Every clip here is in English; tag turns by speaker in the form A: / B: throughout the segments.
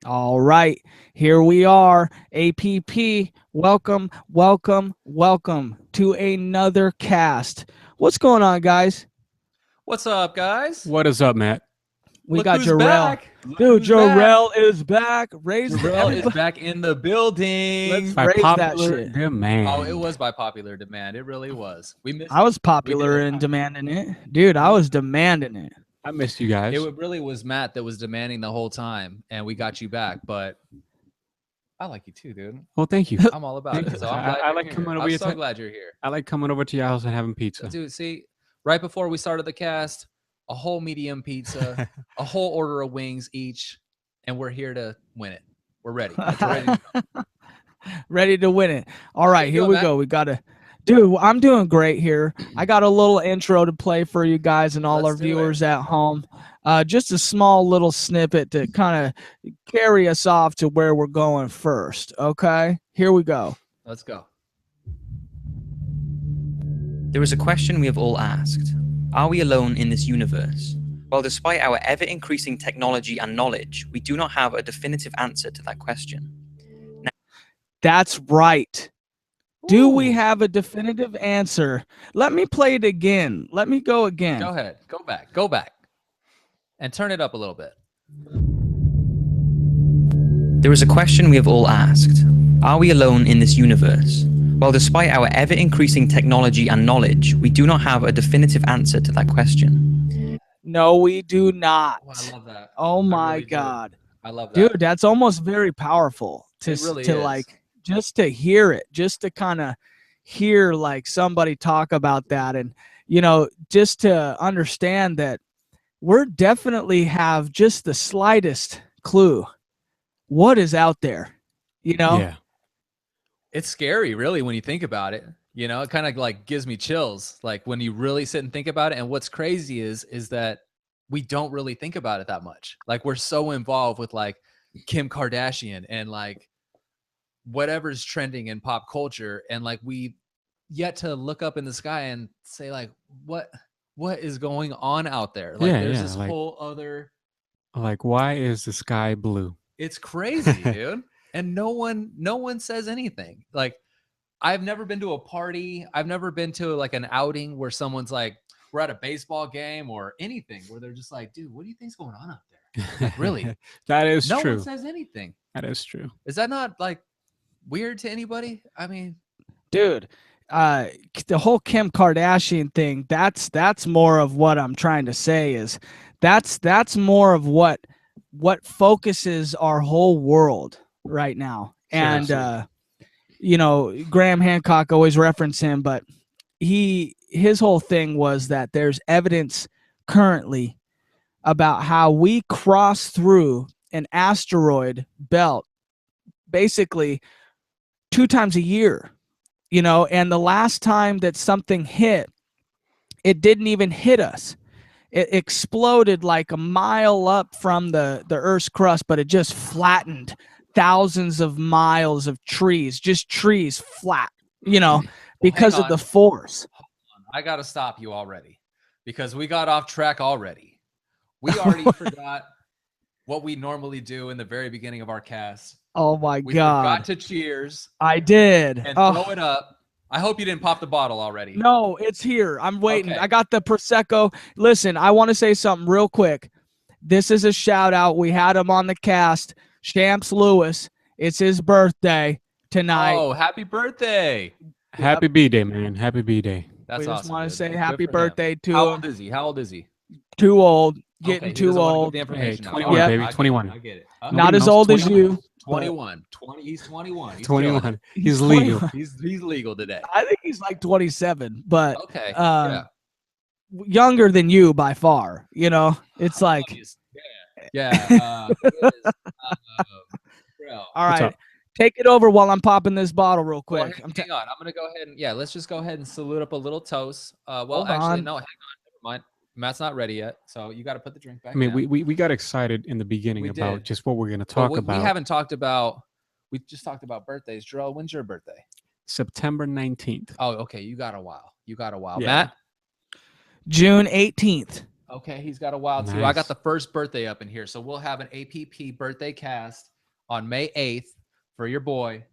A: All right, here we are. APP, welcome, welcome, welcome to another cast. What's going on, guys?
B: What's up, guys?
C: What is up, Matt?
A: We
B: Look
A: got
B: who's
A: Jorel.
B: back. Look
A: Dude,
B: who's back.
A: Jorel is back. Raise
B: Jorel is back in the building.
A: Let's
C: By
A: raise that
C: popular
A: shit.
C: demand.
B: Oh, it was by popular demand. It really was. We missed
A: I was
B: you. We did
A: popular
B: a
A: in
B: lot.
A: demanding it. Dude, I was demanding it.
C: I missed you guys.
B: It really was Matt that was demanding the whole time, and we got you back. But I like you too, dude.
C: Well, thank you.
B: I'm all about it. So I'm
C: I-
B: glad
C: I
B: you're
C: like
B: here.
C: coming over
B: I'm
C: your
B: so
C: ta-
B: glad you're here.
C: I like coming over to your house and having pizza.
B: Dude, see, right before we started the cast, a whole medium pizza, a whole order of wings each, and we're here to win it. We're ready. We're ready to go.
A: Ready to win it. All right,
B: you
A: here
B: doing,
A: we
B: Matt?
A: go. We got to, dude, I'm doing great here. I got a little intro to play for you guys and all
B: Let's
A: our
B: do
A: viewers
B: it.
A: at home. Just a small little snippet to kind of carry us off to where we're going first. Okay, here we go.
B: Let's go.
D: There is a question we have all asked. Are we alone in this universe? Well, despite our ever-increasing technology and knowledge, we do not have a definitive answer to that question.
A: That's right. Do we
B: Ooh.
A: have a definitive answer? Let me play it again. Let me go again.
B: Go ahead. Go back. Go back. And turn it up a little bit.
D: There is a question we have all asked. Are we alone in this universe? Well, despite our ever-increasing technology and knowledge, we do not have a definitive answer to that question.
A: No, we do not.
B: Oh, I love that.
A: Oh
B: I
A: my
B: really do.
A: God.
B: I love that.
A: Dude, that's almost very powerful to
B: It really
A: to
B: is.
A: like just to hear it, just to kind of hear like somebody talk about that, and just to understand that we're definitely have just the slightest clue what is out there.
C: Yeah.
B: It's scary, really, when you think about it. It kind of like gives me chills, like when you really sit and think about it. And what's crazy is that we don't really think about it that much. Like we're so involved with like Kim Kardashian and like whatever's trending in pop culture, and like we yet to look up in the sky and say like what is going on out there. Like
C: Yeah,
B: there's
C: yeah,
B: this
C: like-
B: whole other.
C: Like, why is the sky blue?
B: It's crazy, dude. And no one says anything. Like I've never been to a party. I've never been to like an outing where someone's like, we're at a baseball game or anything where they're just like, dude, what do you think's going on out there? Like, really?
C: That is
B: No
C: true.
B: one says anything.
C: That is true.
B: Is that not like weird to anybody? I mean,
A: Dude, the whole Kim Kardashian thing, that's more of what I'm trying to say is that's more of what focuses our whole world right now.
B: Sure,
A: And
B: sure.
A: Graham Hancock, always reference him, but his whole thing was that there's evidence currently about how we cross through an asteroid belt basically 2 times a year. And the last time that something hit, it didn't even hit us. It exploded like a mile up from the Earth's crust, but it just flattened thousands of miles of trees, just trees flat, because
B: hang
A: of the
B: on.
A: force.
B: I got to stop you already because we got off track already. We already forgot what we normally do in the very beginning of our cast.
A: Oh my
B: We
A: God.
B: forgot to cheers
A: I did.
B: and
A: Oh.
B: throw it up. I hope you didn't pop the bottle already.
A: No, it's here. I'm waiting.
B: Okay.
A: I got the Prosecco. Listen, I want to say something real quick. This is a shout out. We had him on the cast. Shamps Lewis. It's his birthday tonight.
B: Oh, happy birthday.
C: Happy B-Day, man. Happy B-Day.
B: That's
A: We just
B: awesome.
A: want to
B: dude.
A: say
B: Good
A: happy
B: for him.
A: birthday to
B: How
A: him.
B: old is he? How old is he?
A: Too old.
B: Okay,
A: Getting
B: he
A: too
B: doesn't wanna give
A: old.
B: the information out.
C: 21,
A: Yeah.
C: baby.
B: I get it,
C: 21.
B: I get it.
A: Not
C: Nobody
A: as
C: knows
A: old as
C: 21.
A: you. but
B: 21. He's 21. He's
C: 21.
B: chilling.
C: He's legal.
A: 21.
B: He's legal today.
A: I think he's like 27, but
B: Okay.
A: yeah. Younger than you by far. It's like,
B: Yeah. Who is, bro.
A: all
C: What's
A: right,
C: up?
A: take it over while I'm popping this bottle real
B: Well,
A: quick.
B: hang on. I'm gonna go ahead and let's just go ahead and salute up a little toast. Well,
A: Hold
B: actually,
A: on.
B: no, hang on. Never mind. Matt's not ready yet, so you got to put the drink back.
C: I mean,
B: down.
C: we got excited in the beginning
B: We
C: about
B: did.
C: just what we're going to
B: But
C: talk
B: we
C: about.
B: haven't talked about. We just talked about birthdays. Jorel, when's your birthday?
C: September 19th.
B: Oh, okay. You got a while.
C: Yeah.
B: Matt.
A: June 18th.
B: Okay, he's got a while too. I got
C: Nice.
B: the first birthday up in here, so we'll have an APP birthday cast on May 8th for your boy,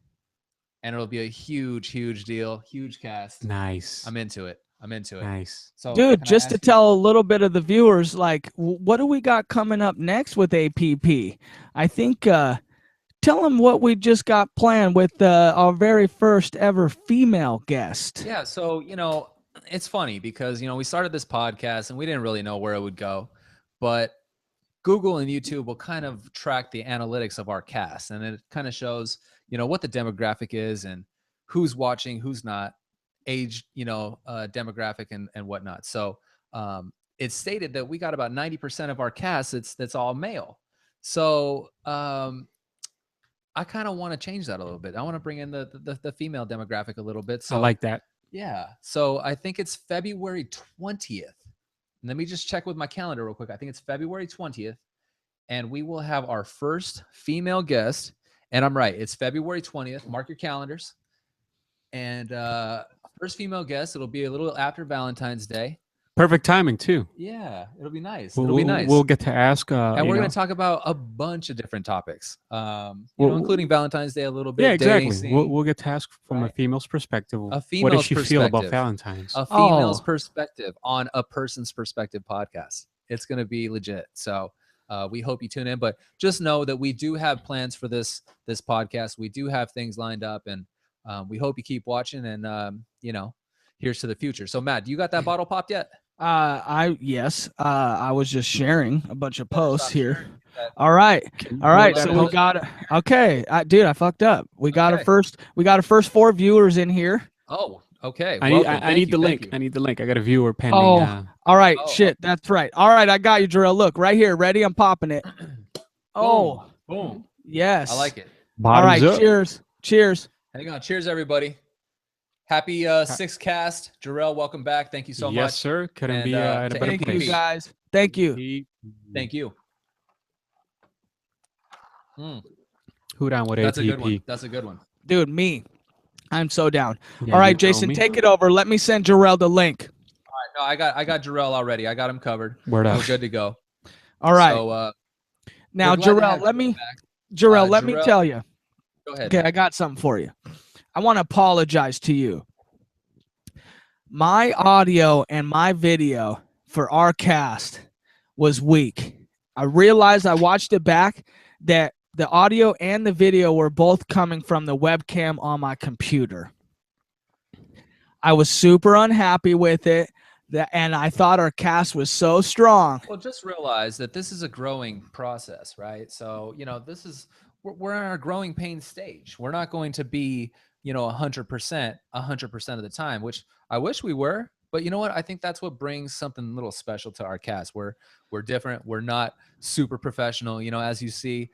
B: and it'll be a huge, huge deal, huge cast.
C: Nice.
B: I'm into it. I'm into it.
C: Nice.
B: So,
A: Dude,
B: can I
A: just to
B: ask you-
A: tell a little bit of the viewers, like, what do we got coming up next with APP? I think, tell them what we just got planned with our very first ever female guest.
B: Yeah, so it's funny because we started this podcast and we didn't really know where it would go, but Google and YouTube will kind of track the analytics of our cast, and it kind of shows what the demographic is and who's watching, who's not, age, demographic and whatnot. So it's stated that we got about 90% of our cast that's all male. So I kind of want to change that a little bit. I want to bring in the female demographic a little bit. So
C: I like that.
B: yeah. So I think it's February 20th. Let me just check with my calendar real quick. I think it's February 20th, and we will have our first female guest. And I'm right. It's February 20th. Mark your calendars. And first female guest. It'll be a little after Valentine's Day.
C: Perfect timing too.
B: Yeah, it'll be nice.
C: We'll,
B: It'll be nice.
C: We'll get to ask.
B: And
C: you
B: we're
C: know,
B: going to talk about a bunch of different topics,
C: Well,
B: including Valentine's Day a little bit.
C: Yeah,
B: dating
C: exactly.
B: scene,
C: We'll get to ask from a
B: right?
C: female's perspective.
B: A
C: What does
B: female's
C: she feel about
B: perspective.
C: Valentine's?
B: A female's
A: Oh.
B: perspective on a person's perspective podcast. It's going to be legit. So we hope you tune in. But just know that we do have plans for this podcast. We do have things lined up, and we hope you keep watching. And here's to the future. So Matt, do you got that bottle popped yet?
A: Yes. I was just sharing a bunch of posts
B: Stop
A: here.
B: sharing that.
A: All right.
C: Can you
A: All right.
C: hold
A: So
C: that
A: we
C: post?
A: got okay. Dude, I fucked up. We got
B: Okay.
A: we got our first 4 viewers in here.
B: Oh, okay.
C: I need,
B: Welcome.
C: I
B: Thank
C: need
B: you,
C: the
B: thank
C: link.
B: you.
C: I need the link. I got a viewer pending.
A: Oh. All right.
B: Oh,
A: Shit. That's right. All right. I got you, Jorel. Look right here. Ready? I'm popping it. Oh,
B: Boom.
A: yes.
B: I like it.
A: All right.
C: bottoms up.
A: Cheers. Cheers.
B: Hang on. Cheers, everybody. Happy sixth cast. Jarrell, welcome back. Thank you so
C: yes,
B: much.
C: sir. Couldn't
B: And,
C: be in a
B: to
C: better
A: Thank
C: place.
A: you, guys. Thank you.
B: Thank you.
C: Who down with
B: That's a good
C: APP?
B: one. That's a good one.
A: Dude, me. I'm so down.
C: Yeah,
A: All right,
C: you know
A: Jason,
C: me.
A: take it over. Let me send Jorel the link.
B: No, I got Jarrell already. I got him covered.
C: Word up.
B: We're good to go.
A: All right.
B: So
A: Now,
B: we're glad to
A: Jorel,
B: have
A: let
B: you
A: me
B: back.
A: Jorel, let me
B: Jorel,
A: tell you.
B: Go ahead.
A: Okay,
B: man.
A: I got something for you. I want to apologize to you. My audio and my video for our cast was weak. I realized I watched it back that the audio and the video were both coming from the webcam on my computer. I was super unhappy with it, and I thought our cast was so strong.
B: Well, just realize that this is a growing process, right? So, we're in our growing pain stage. We're not going to be, 100% of the time, which I wish we were. But you know what? I think that's what brings something a little special to our cast. We're different. We're not super professional. As you see,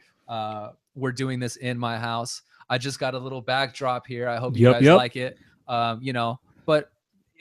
B: we're doing this in my house. I just got a little backdrop here. I hope you guys like it. But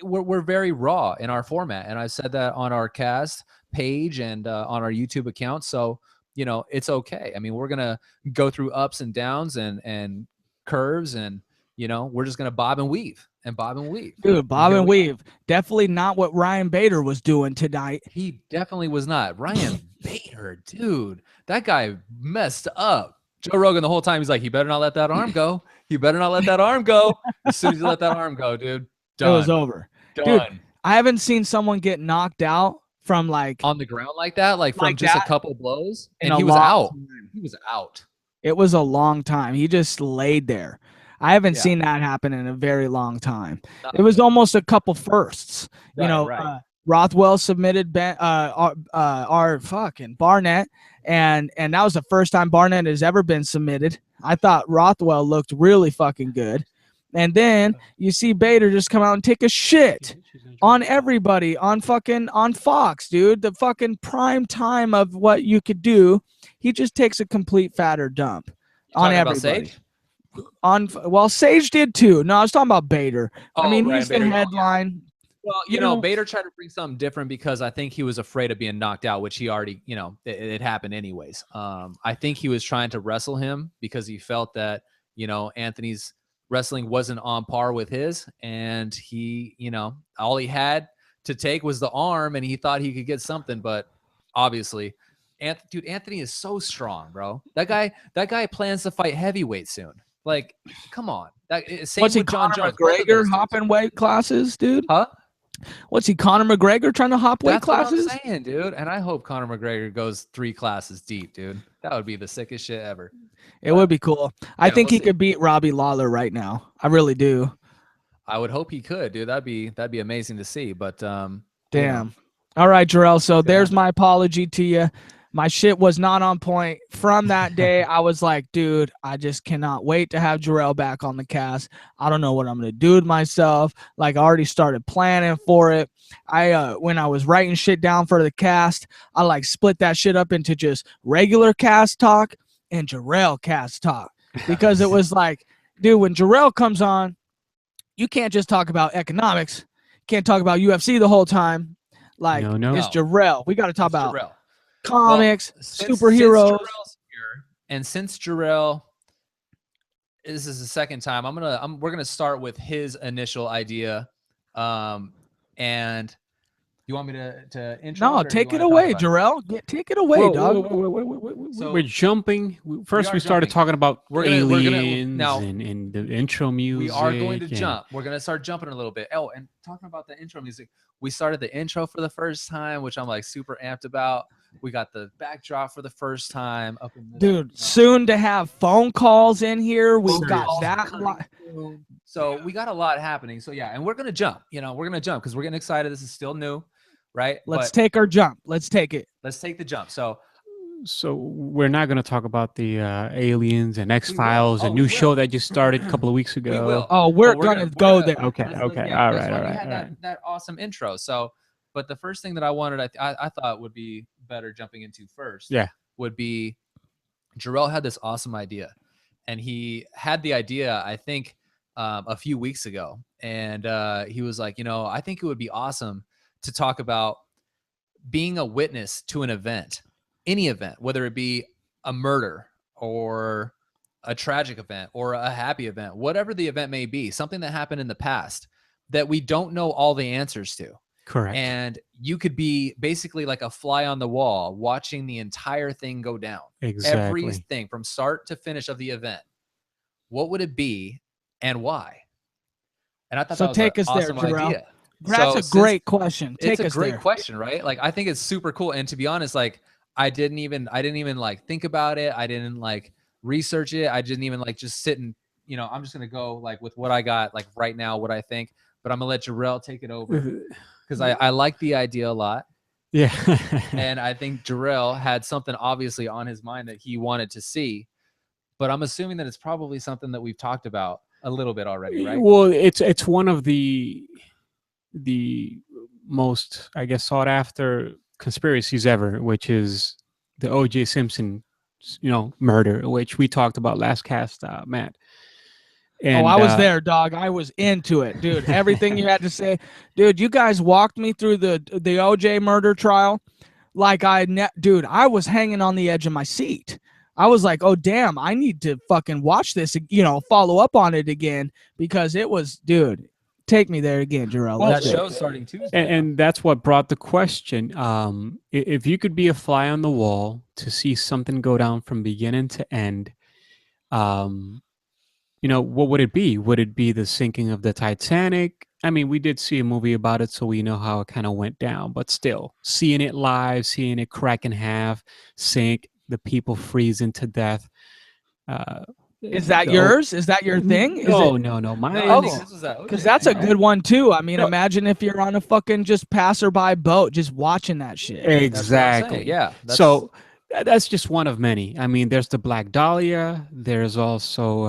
B: we're very raw in our format, and I said that on our cast page and on our YouTube account. So it's okay. I mean, we're gonna go through ups and downs and curves, and we're just gonna bob and weave.
A: Dude, bob
B: Here
A: and
B: we
A: weave. Definitely not what Ryan Bader was doing tonight.
B: He definitely was not. Ryan Bader, dude, that guy messed up. Joe Rogan the whole time, he's like, he better not let that arm go. He better not let that arm go. As soon as you let that arm go, dude, done.
A: It was over.
B: Done.
A: Dude, I haven't seen someone get knocked out from like
B: On the ground like that, like from
A: Like
B: just
A: that?
B: a couple blows,
A: in
B: and
A: a
B: he was
A: long
B: out.
A: time.
B: He was out.
A: It was a long time. He just laid there. I haven't
B: Yeah.
A: seen that happen in a very long time.
B: Not
A: It was
B: good.
A: almost a couple firsts.
B: Right.
A: Rothwell submitted our fucking Barnett, and that was the first time Barnett has ever been submitted. I thought Rothwell looked really fucking good, and then you see Bader just come out and take a shit on everybody on Fox, dude. The fucking prime time of what you could do. He just takes a complete fatter dump on
B: Talking about
A: everybody.
B: Sage?
A: Sage did too. No, I was talking about Bader. I
B: Oh,
A: mean,
B: Ryan
A: he's
B: Bader.
A: the
B: Oh, yeah.
A: headline.
B: Well,
A: You know-
B: Bader tried to bring something different because I think he was afraid of being knocked out, which he already, it happened anyways. I think he was trying to wrestle him because he felt that, Anthony's wrestling wasn't on par with his, and he, all he had to take was the arm, and he thought he could get something, but obviously, dude, Anthony is so strong, bro. That guy plans to fight heavyweight soon. Like, come on. Same
A: What's he,
B: with John
A: Conor
B: Jones. Both of those
A: McGregor
B: dudes.
A: hopping weight classes, dude?
B: Huh?
A: What's he, Conor McGregor trying to hop weight
B: That's
A: classes?
B: what I'm saying, dude. And I hope Conor McGregor goes 3 classes deep, dude. That would be the sickest shit ever.
A: It would be cool. I think
B: we'll
A: he
B: see.
A: could beat Robbie Lawler right now. I really do.
B: I would hope he could, dude. That'd be amazing to see. But
A: Damn.
B: you know.
A: All right, Jorel. So there's
B: happen.
A: my apology to you. My shit was not on point. From that day, I was like, dude, I just cannot wait to have Jorel back on the cast. I don't know what I'm gonna do with myself. Like, I already started planning for it. When I was writing shit down for the cast, I like split that shit up into just regular cast talk and Jorel cast talk. Because it was like, dude, when Jorel comes on, you can't just talk about economics. You can't talk about UFC the whole time. Like,
C: No.
A: it's Jorel. We got to talk
B: It's
A: about
B: Jorel.
A: comics,
B: Since
A: superheroes.
B: Jorel's here, and since Jorel, this is the second time, we're gonna start with his initial idea, and you want me to intro?
A: No,
B: it, or
A: take
B: you
A: it
B: wanna
A: away,
B: talk about
A: Jorel. Take it away,
C: Whoa,
A: dog.
B: So-
C: we're jumping. First,
B: are
C: we started
B: jumping.
C: talking about
B: We're gonna-
C: aliens
B: now,
C: and the intro music.
B: We are going to
C: and-
B: jump. We're going to start jumping a little bit. Oh, and talking about the intro music, we started the intro for the first time, which I'm like super amped about. We got the backdrop for the first time up in this,
A: Dude, soon to have phone calls in here. We've
B: phone
A: got
B: calls
A: that.
B: coming soon. So we got a lot happening. So yeah, and we're going to jump. We're going to jump because we're getting excited. This is still new, right?
A: Let's
B: But
A: take our jump. Let's take it.
B: let's take the jump. So
C: we're not going to talk about the aliens and X-Files,
B: Oh,
C: a
B: we
C: new
B: will.
C: show that just started a couple of weeks ago.
B: we will.
A: Oh, we're
B: But
A: gonna go there.
C: Okay,
B: That's
C: okay,
B: yeah,
C: all
B: that's
C: right,
B: why
C: all
B: we
C: right,
B: had
C: all right.
B: that awesome intro. So, but the first thing that I wanted, I thought would be better jumping into first.
C: Yeah.
B: Would be Jorel had this awesome idea, and he had the idea I think a few weeks ago, and he was like, I think it would be awesome to talk about being a witness to an event, any event, whether it be a murder or a tragic event or a happy event, whatever the event may be, something that happened in the past that we don't know all the answers to.
C: Correct.
B: And you could be basically like a fly on the wall watching the entire thing go down.
C: Exactly.
B: Everything from start to finish of the event. What would it be and why? And I thought
A: So
B: that was
A: take
B: an
A: us there,
B: awesome
A: Jorel.
B: idea.
A: That's
B: So
A: a great question. Take
B: it's a
A: us
B: great
A: there.
B: question, right? Like, I think it's super cool. And to be honest, like, I didn't even like think about it. I didn't like research it. I didn't even like just sit and, I'm just going to go like with what I got, like right now, what I think, but I'm gonna let Jorel take it over because I like the idea a lot.
C: Yeah.
B: And I think Jorel had something obviously on his mind that he wanted to see, but I'm assuming that it's probably something that we've talked about a little bit already, right?
C: Well, it's one of the most, I guess, sought after conspiracies ever, which is the O.J. Simpson, murder, which we talked about last cast, Matt. And,
A: I was there, dog. I was into it, dude. Everything you had to say, dude. You guys walked me through the OJ murder trial, like dude. I was hanging on the edge of my seat. I was like, oh damn, I need to fucking watch this, follow up on it again because it was, dude. Take me there again, Jorel.
B: Well, that
A: Let's do it.
B: show's starting Tuesday.
C: And that's what brought the question. If you could be a fly on the wall to see something go down from beginning to end, what would it be? Would it be the sinking of the Titanic? I mean, we did see a movie about it, so we know how it kind of went down. But still, seeing it live, seeing it crack in half, sink, the people freezing to death.
A: Is that yours? Is that your thing?
C: No.
A: Because that's a good one too. I mean, imagine if you're on a fucking just passerby boat, just watching that shit.
C: Exactly.
B: Yeah.
C: So that's just one of many. I mean, there's the Black Dahlia. There's also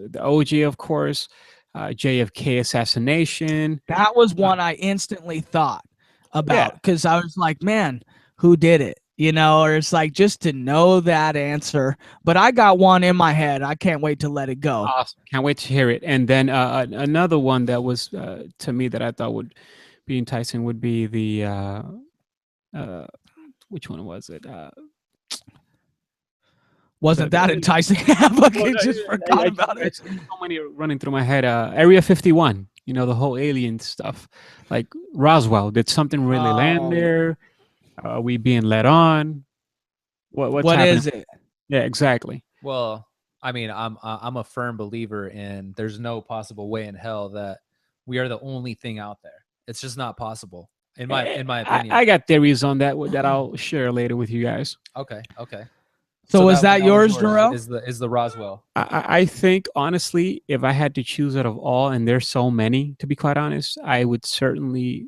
C: the OJ, of course, JFK assassination.
A: That was one I instantly thought about because I was like, man, who did it? Or it's like just to know that answer. But I got one in my head. I can't wait to let it go.
C: Awesome. Can't wait to hear it. And then another one that was to me that I thought would be enticing would be the which one was it?
A: Wasn't that enticing? I fucking just forgot about it.
C: So many running through my head. Area 51. You know, the whole alien stuff. Like Roswell, did something really land there? Are we being led on? What's
A: What
C: happening?
A: is it?
C: Yeah, exactly.
B: Well, I mean, I'm a firm believer in there's no possible way in hell that we are the only thing out there. It's just not possible in my opinion.
C: I got theories on that that I'll share later with you guys.
B: Okay.
A: So was that
B: was
A: yours, Jorel?
B: Is the Roswell?
C: I think honestly, if I had to choose out of all, and there's so many to be quite honest, I would certainly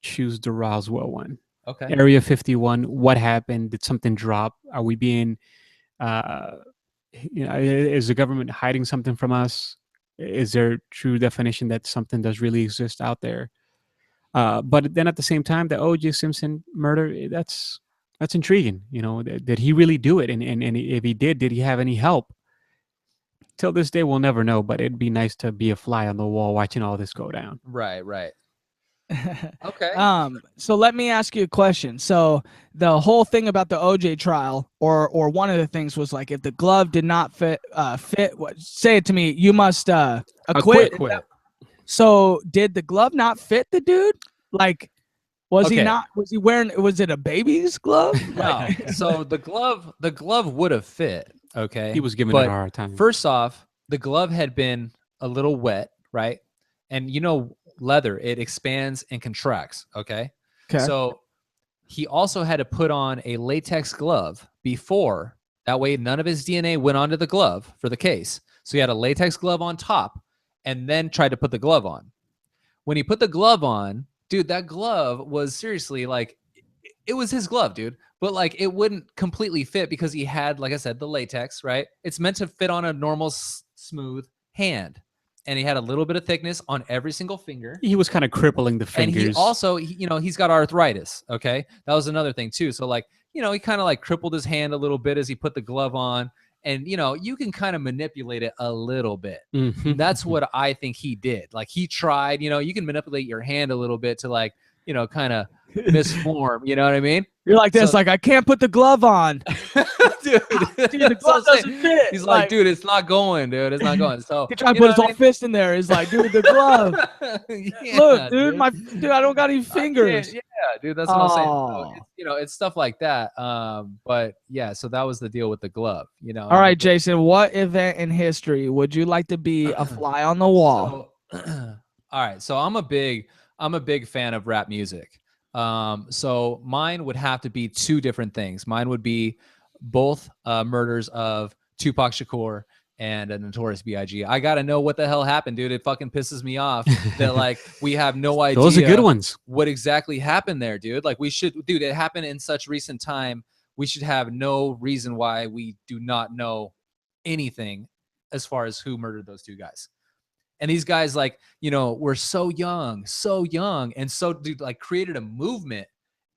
C: choose the Roswell one.
B: Okay.
C: Area 51. What happened? Did something drop? Are we being, uh, is the government hiding something from us? Is there true definition that something does really exist out there? But then at the same time, the O.J. Simpson murder, that's intriguing. You know, did he really do it? And if he did he have any help? Till this day, we'll never know. But it'd be nice to be a fly on the wall watching all this go down.
B: Right. Okay.
A: So let me ask you a question. So the whole thing about the OJ trial, or one of the things was like, if the glove did not fit, say it to me, you must acquit.
C: Quit.
A: So did the glove not fit the dude? Like, was he
B: Okay.
A: not? Was he wearing? Was it a baby's glove?
B: No. So the glove would have fit. Okay.
C: He was giving
B: But
C: it a hard time.
B: First off, the glove had been a little wet, right? And you know, leather, it expands and contracts. Okay. So he also had to put on a latex glove before. That way, none of his DNA went onto the glove for the case. So he had a latex glove on top and then tried to put the glove on. When he put the glove on, dude, that glove was seriously like, it was his glove, dude. But like, it wouldn't completely fit because he had, like I said, the latex, right? It's meant to fit on a normal, smooth hand. And he had a little bit of thickness on every single finger.
C: He was kind of crippling the fingers.
B: And he also, he's got arthritis. Okay. That was another thing too. So like, he kind of like crippled his hand a little bit as he put the glove on. And, you can kind of manipulate it a little bit.
C: Mhm.
B: That's what I think he did. Like he tried, you can manipulate your hand a little bit to like, kind of misform. You know what I mean?
A: You're like this, like, I can't put the glove on.
B: Dude,
A: The glove doesn't fit.
B: He's like, dude, it's not going, dude. It's not going. So
A: he tried to put his whole fist in there. He's like, dude, the glove.
B: Yeah,
A: Look, dude, I don't got any fingers.
B: Yeah, dude, that's what I'm saying. So it's stuff like that. But yeah, so that was the deal with the glove.
A: All right, Jason, what event in history would you like to be a fly on the wall?
B: So, all right, so I'm a big fan of rap music. So mine would have to be two different things. Mine would be both murders of Tupac Shakur and a Notorious B.I.G. I gotta know what the hell happened, dude. It fucking pisses me off that like we have no idea.
C: Those are good ones.
B: What exactly happened there, dude? Like dude, it happened in such recent time. We should have no reason why we do not know anything as far as who murdered those two guys. And these guys, like, were so young, and so, dude, like, created a movement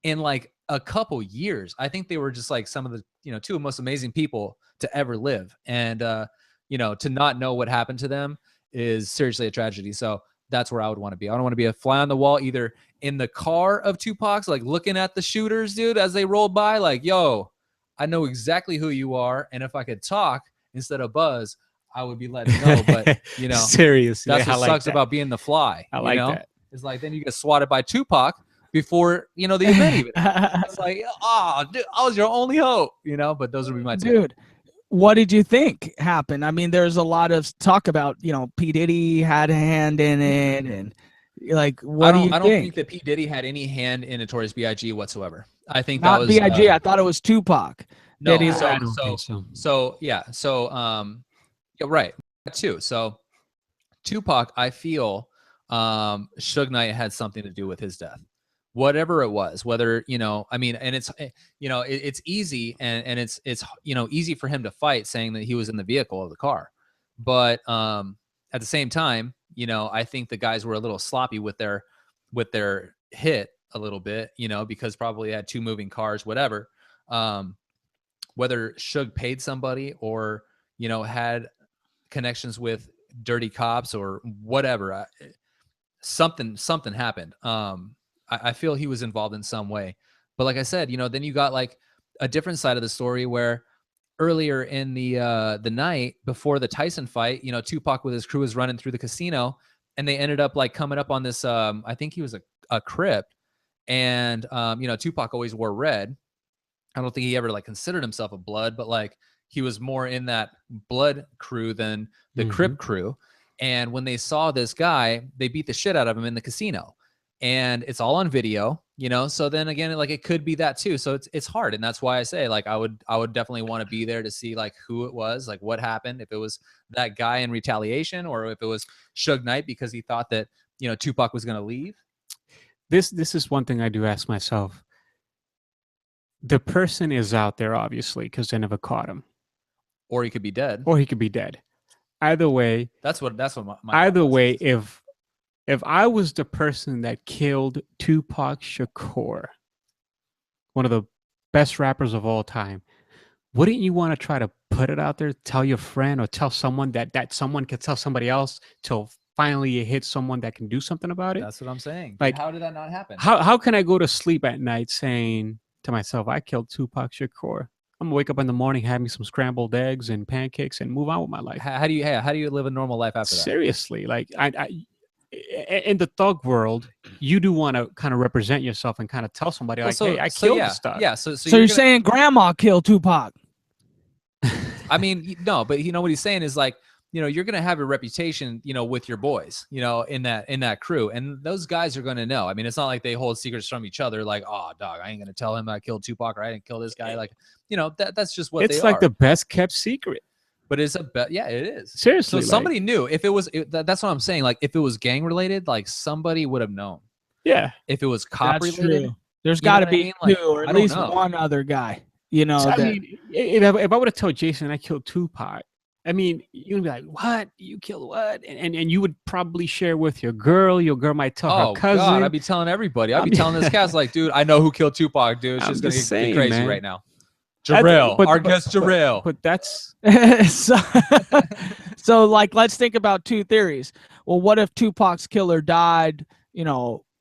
B: in like a couple years. I think they were just like some of the, two of the most amazing people to ever live. And, to not know what happened to them is seriously a tragedy. So that's where I would want to be. I don't want to be a fly on the wall, either in the car of Tupac's, like looking at the shooters, dude, as they rolled by, like, yo, I know exactly who you are. And if I could talk instead of buzz, I would be letting know. But,
C: seriously,
B: that's what sucks about being the fly.
C: I like that.
B: It's like, then you get swatted by Tupac before, the event even. It's like, oh, dude, I was your only hope, but those would be my two.
A: Dude, what did you think happened? I mean, there's a lot of talk about, P. Diddy had a hand in it, and like, what do you think?
B: I don't think that P. Diddy had any hand in Notorious B.I.G. whatsoever. I think
A: not
B: that was
A: B.I.G. I thought it was Tupac.
B: No,
C: I don't think so.
B: yeah, right, too. So Tupac, I feel, Suge Knight had something to do with his death. Whatever it was, whether, I mean, and it's, it's easy and it's, easy for him to fight saying that he was in the vehicle of the car. But at the same time, I think the guys were a little sloppy with their hit a little bit, because probably had two moving cars, whatever. Whether Suge paid somebody or, had connections with dirty cops or whatever, something happened. I feel he was involved in some way. But like I said, then you got like a different side of the story where earlier in the night before the Tyson fight, Tupac with his crew was running through the casino and they ended up like coming up on this. I think he was a Crip, and Tupac always wore red. I don't think he ever like considered himself a Blood, but like he was more in that Blood crew than the Crip crew. And when they saw this guy, they beat the shit out of him in the casino, and it's all on video, so then again, like it could be that too. So it's hard, and that's why I say like I would definitely want to be there to see like who it was, like what happened, if it was that guy in retaliation or if it was Suge Knight because he thought that Tupac was going to leave.
C: This is one thing I do ask myself. The person is out there obviously because they never caught him,
B: or he could be dead,
C: Either way,
B: that's what my
C: either way is. If I was the person that killed Tupac Shakur, one of the best rappers of all time, wouldn't you want to try to put it out there, tell your friend or tell someone that someone could tell somebody else till finally it hits someone that can do something about it?
B: That's what I'm saying.
C: Like,
B: how did that not happen?
C: How can I go to sleep at night saying to myself, I killed Tupac Shakur? I'm gonna wake up in the morning, have me some scrambled eggs and pancakes, and move on with my life.
B: How do you live a normal life after that?
C: Seriously, like I in the thug world, you do want to kind of represent yourself and kind of tell somebody hey, I killed this stuff.
B: Yeah.
A: So you're saying grandma killed Tupac?
B: I mean, no, but what he's saying is like, you're going to have a reputation, with your boys, in that crew. And those guys are going to know. I mean, it's not like they hold secrets from each other. Like, oh, dog, I ain't going to tell him I killed Tupac or I didn't kill this guy. Like, that's just what
C: it's like the best kept secret.
B: But it's yeah, it is.
C: Seriously.
B: So somebody knew. If it was, that's what I'm saying. Like, if it was gang related, like somebody would have known.
C: Yeah.
B: If it was cop related,
A: true. There's got to be two or at least
B: know.
A: one other guy.
C: I mean, if I would have told Jason I killed Tupac, I mean, you'd be like, "What? You killed what?" And you would probably share with your girl. Your girl might tell her cousin.
B: God, I'd be telling everybody. I'd be telling this cast like, "Dude, I know who killed Tupac, dude. It's just gonna get crazy right now." Jorel, our guest Jorel.
C: But that's
A: so like, let's think about two theories. Well, what if Tupac's killer died,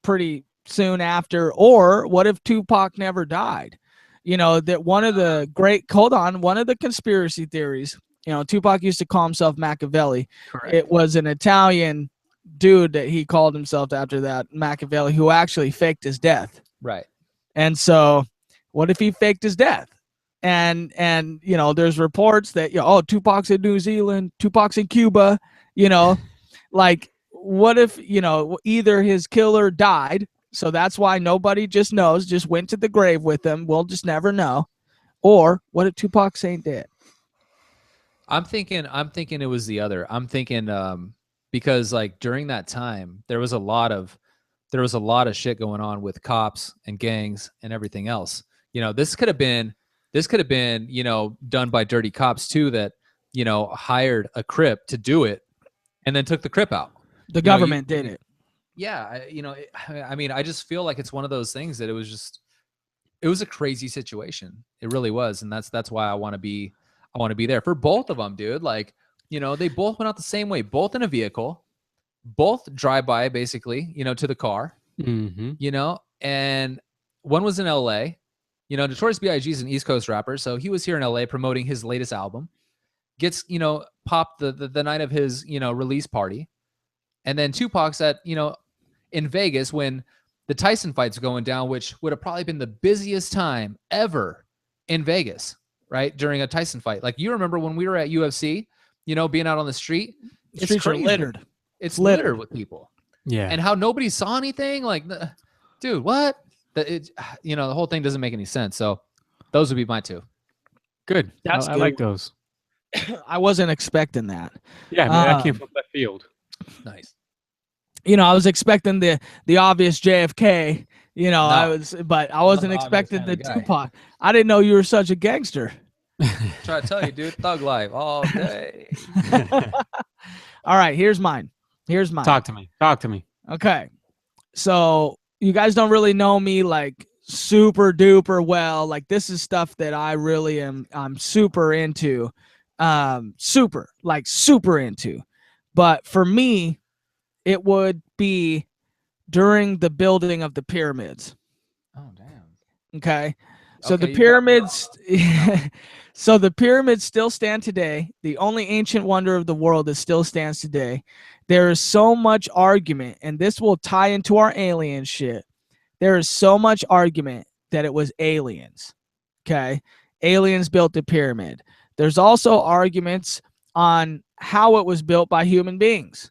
A: pretty soon after, or what if Tupac never died? That one of the conspiracy theories, Tupac used to call himself Machiavelli.
C: correct.
A: It was an Italian dude that he called himself after that, Machiavelli, who actually faked his death.
B: Right. And
A: so what if he faked his death? And there's reports that Tupac's in New Zealand, Tupac's in Cuba, like what if either his killer died, so that's why nobody just knows, just went to the grave with him, we'll just never know, or what if Tupac ain't dead?
B: I'm thinking it was the other. I'm thinking because like during that time there was a lot of shit going on with cops and gangs and everything else. This could have been done by dirty cops too that hired a Crip to do it and then took the Crip out.
A: The government did it.
B: Yeah, I mean, I just feel like it's one of those things that it was a crazy situation. It really was, and that's why I want to be there for both of them, dude. Like, they both went out the same way, both in a vehicle, both drive by basically, to the car, and one was in LA. Notorious B.I.G. is an East Coast rapper, so he was here in LA promoting his latest album. Gets, popped the night of his, release party. And then Tupac's at, in Vegas when the Tyson fight's going down, which would have probably been the busiest time ever in Vegas, right? During a Tyson fight. Like, you remember when we were at UFC, being out on the street?
A: The streets are littered.
B: It's littered with people.
C: Yeah.
B: And how nobody saw anything? Like, dude, what? The whole thing doesn't make any sense. So those would be my two.
C: Good.
A: That's
C: I
A: good.
C: like those.
A: I wasn't expecting that.
C: Yeah, that came from left field.
B: Nice.
A: I was expecting the obvious JFK.
B: No.
A: But I wasn't expecting the Tupac. I didn't know you were such a gangster.
B: Try to tell you, dude, thug life all day.
A: All right, here's mine.
C: Talk to me.
A: Okay. So you guys don't really know me like super duper well. Like, this is stuff that I really I'm super into. Super into. But for me, it would be during the building of the pyramids.
B: Oh, damn.
A: Okay. So the pyramids So the pyramids still stand today. The only ancient wonder of the world that still stands today. There is so much argument, and this will tie into our alien shit. There is so much argument that it was aliens. Okay. Aliens built the pyramid. There's also arguments on how it was built by human beings.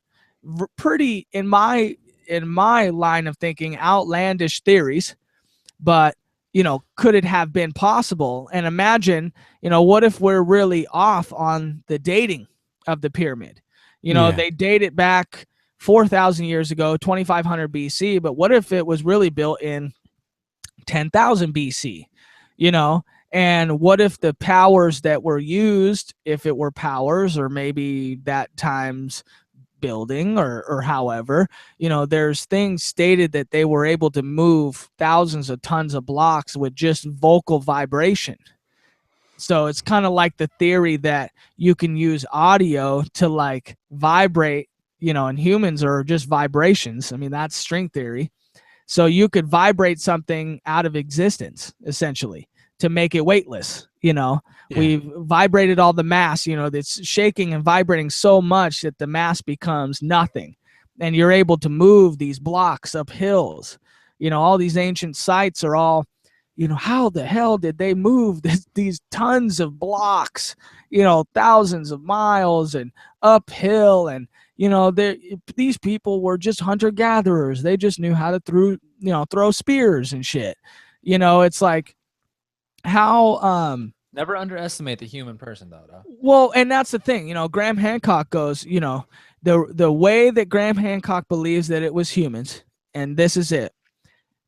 A: Pretty, in my line of thinking, outlandish theories, but could it have been possible? And imagine, what if we're really off on the dating of the pyramid? They date it back 4,000 years ago, 2,500 BC, but what if it was really built in 10,000 BC? And what if the powers that were used, if it were powers, or maybe that time's building, or however, there's things stated that they were able to move thousands of tons of blocks with just vocal vibration. So it's kind of like the theory that you can use audio to like vibrate, and humans are just vibrations. I mean, that's string theory. So you could vibrate something out of existence, essentially, to make it weightless. We've vibrated all the mass, that's shaking and vibrating so much that the mass becomes nothing. And you're able to move these blocks up hills. All these ancient sites are all, how the hell did they move these tons of blocks, thousands of miles and uphill? And, these people were just hunter-gatherers. They just knew how to throw spears and shit. It's like, how
B: never underestimate the human person though.
A: Well, and that's the thing, Graham Hancock goes, the way that Graham Hancock believes that it was humans, and this is it.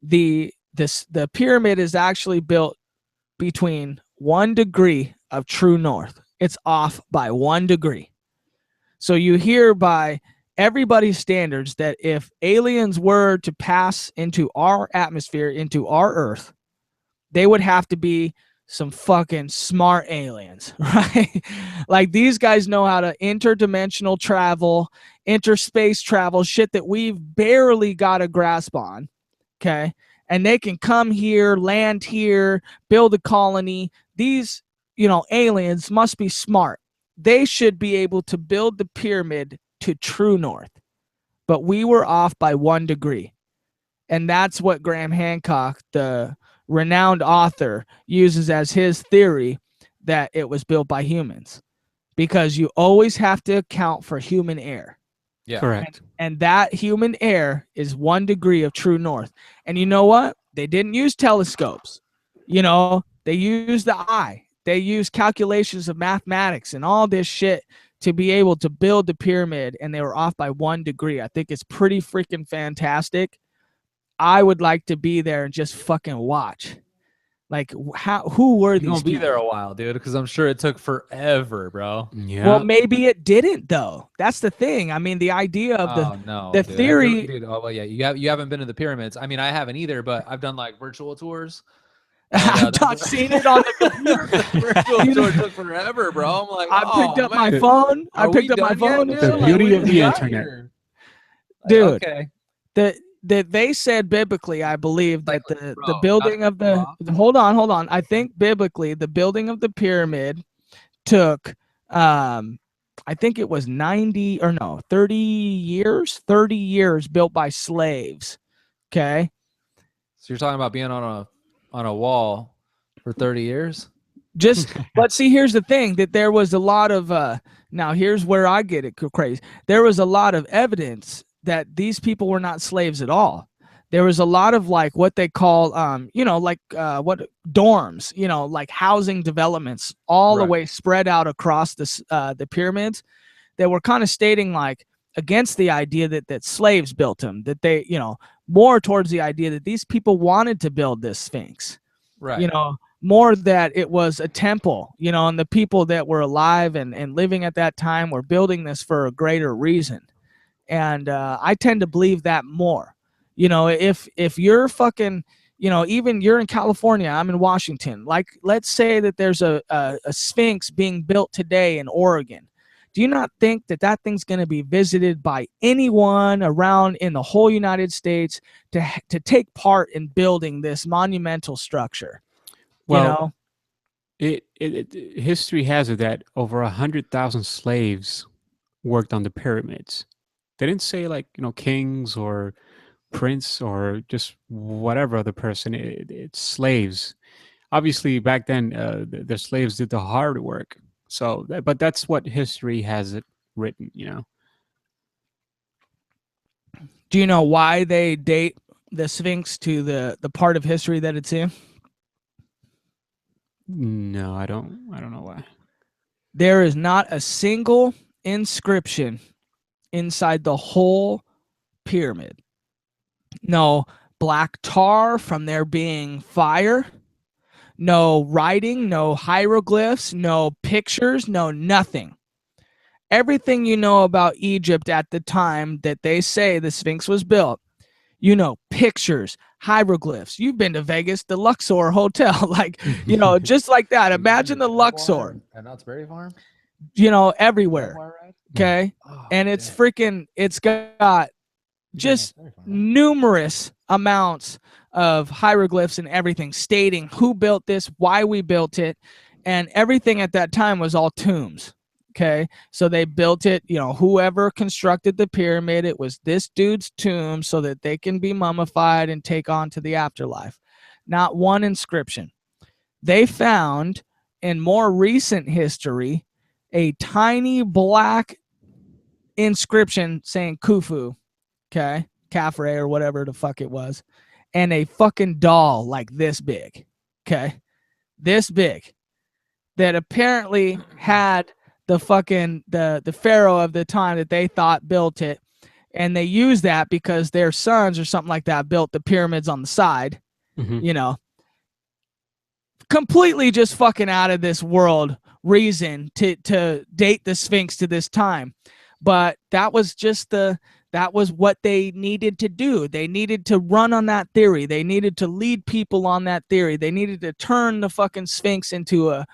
A: The pyramid is actually built between 1 degree of true north. It's off by 1 degree. So you hear by everybody's standards that if aliens were to pass into our atmosphere, into our Earth, they would have to be some fucking smart aliens, right? Like, these guys know how to interdimensional travel, interspace travel, shit that we've barely got a grasp on, okay? And they can come here, land here, build a colony. These, aliens must be smart. They should be able to build the pyramid to true north. But we were off by 1 degree. And that's what Graham Hancock, the renowned author, uses as his theory, that it was built by humans, because you always have to account for human error.
B: Yeah,
C: correct.
A: And that human error is 1 degree of true north. And you know what? They didn't use telescopes. They used the eye. They used calculations of mathematics and all this shit to be able to build the pyramid, and they were off by 1 degree. I think it's pretty freaking fantastic. I would like to be there and just fucking watch. Like, who were these
B: You're gonna be
A: people?
B: there a while, dude, because I'm sure it took forever, bro.
C: Yeah.
A: Well, maybe it didn't, though. That's the thing. I mean, the idea of the
B: dude.
A: theory.
B: Dude, oh well, yeah, you haven't been to the pyramids. I mean, I haven't either, but I've done like virtual tours.
A: I've not seen it on the computer.
B: The virtual tour took forever, bro. I'm like,
A: I picked up my
B: man.
A: phone. I
B: Are
A: picked
B: we
A: up my
B: done yet,
A: phone.
B: dude?
C: The
A: and
C: beauty
B: when
C: of
B: we
C: the
B: got
C: internet.
B: here? Like,
A: Dude.
B: okay.
A: that they said biblically, I believe, that the
B: Bro,
A: building of the hold on. I think biblically the building of the pyramid took I think it was 30 years built by slaves. Okay.
B: So you're talking about being on a wall for 30 years?
A: But see, here's the thing, that there was a lot of now here's where I get it crazy. There was a lot of evidence that these people were not slaves at all. There was a lot of like what they call what dorms, like housing developments all the way spread out across the pyramids, that were kind of stating like against the idea that slaves built them, that they, more towards the idea that these people wanted to build this Sphinx.
B: Right.
A: More that it was a temple, and the people that were alive and living at that time were building this for a greater reason. And I tend to believe that more. If you're fucking, even you're in California, I'm in Washington. Like, let's say that there's a Sphinx being built today in Oregon. Do you not think that thing's going to be visited by anyone around in the whole United States to take part in building this monumental structure?
C: Well, History has it that over 100,000 slaves worked on the pyramids. They didn't say like kings or prince or just whatever other person. It's slaves. Obviously, back then, the slaves did the hard work. So, but that's what history has it written.
A: Do you know why they date the Sphinx to the part of history that it's in?
C: No, I don't know why.
A: There is not a single inscription inside the whole pyramid. No black tar from there being fire. No writing, no hieroglyphs, no pictures, no nothing. Everything you know about Egypt at the time that they say the Sphinx was built, pictures, hieroglyphs. You've been to Vegas, the Luxor Hotel, like, just like that. Imagine the Luxor.
B: At Knott's Berry Farm?
A: Everywhere. Okay.
B: Oh,
A: And it's it's got just numerous amounts of hieroglyphs and everything stating who built this, why we built it, and everything at that time was all tombs. Okay, so they built it, whoever constructed the pyramid, it was this dude's tomb so that they can be mummified and take on to the afterlife. Not one inscription. They found in more recent history a tiny black inscription saying Khufu, okay, Khafre or whatever the fuck it was, and a fucking doll like this big, okay, this big, that apparently had the fucking the pharaoh of the time that they thought built it, and they used that because their sons or something like that built the pyramids on the side. Completely just fucking out of this world reason to date the Sphinx to this time. But that was what they needed to do. They needed to run on that theory. They needed to lead people on that theory. They needed to turn the fucking Sphinx into a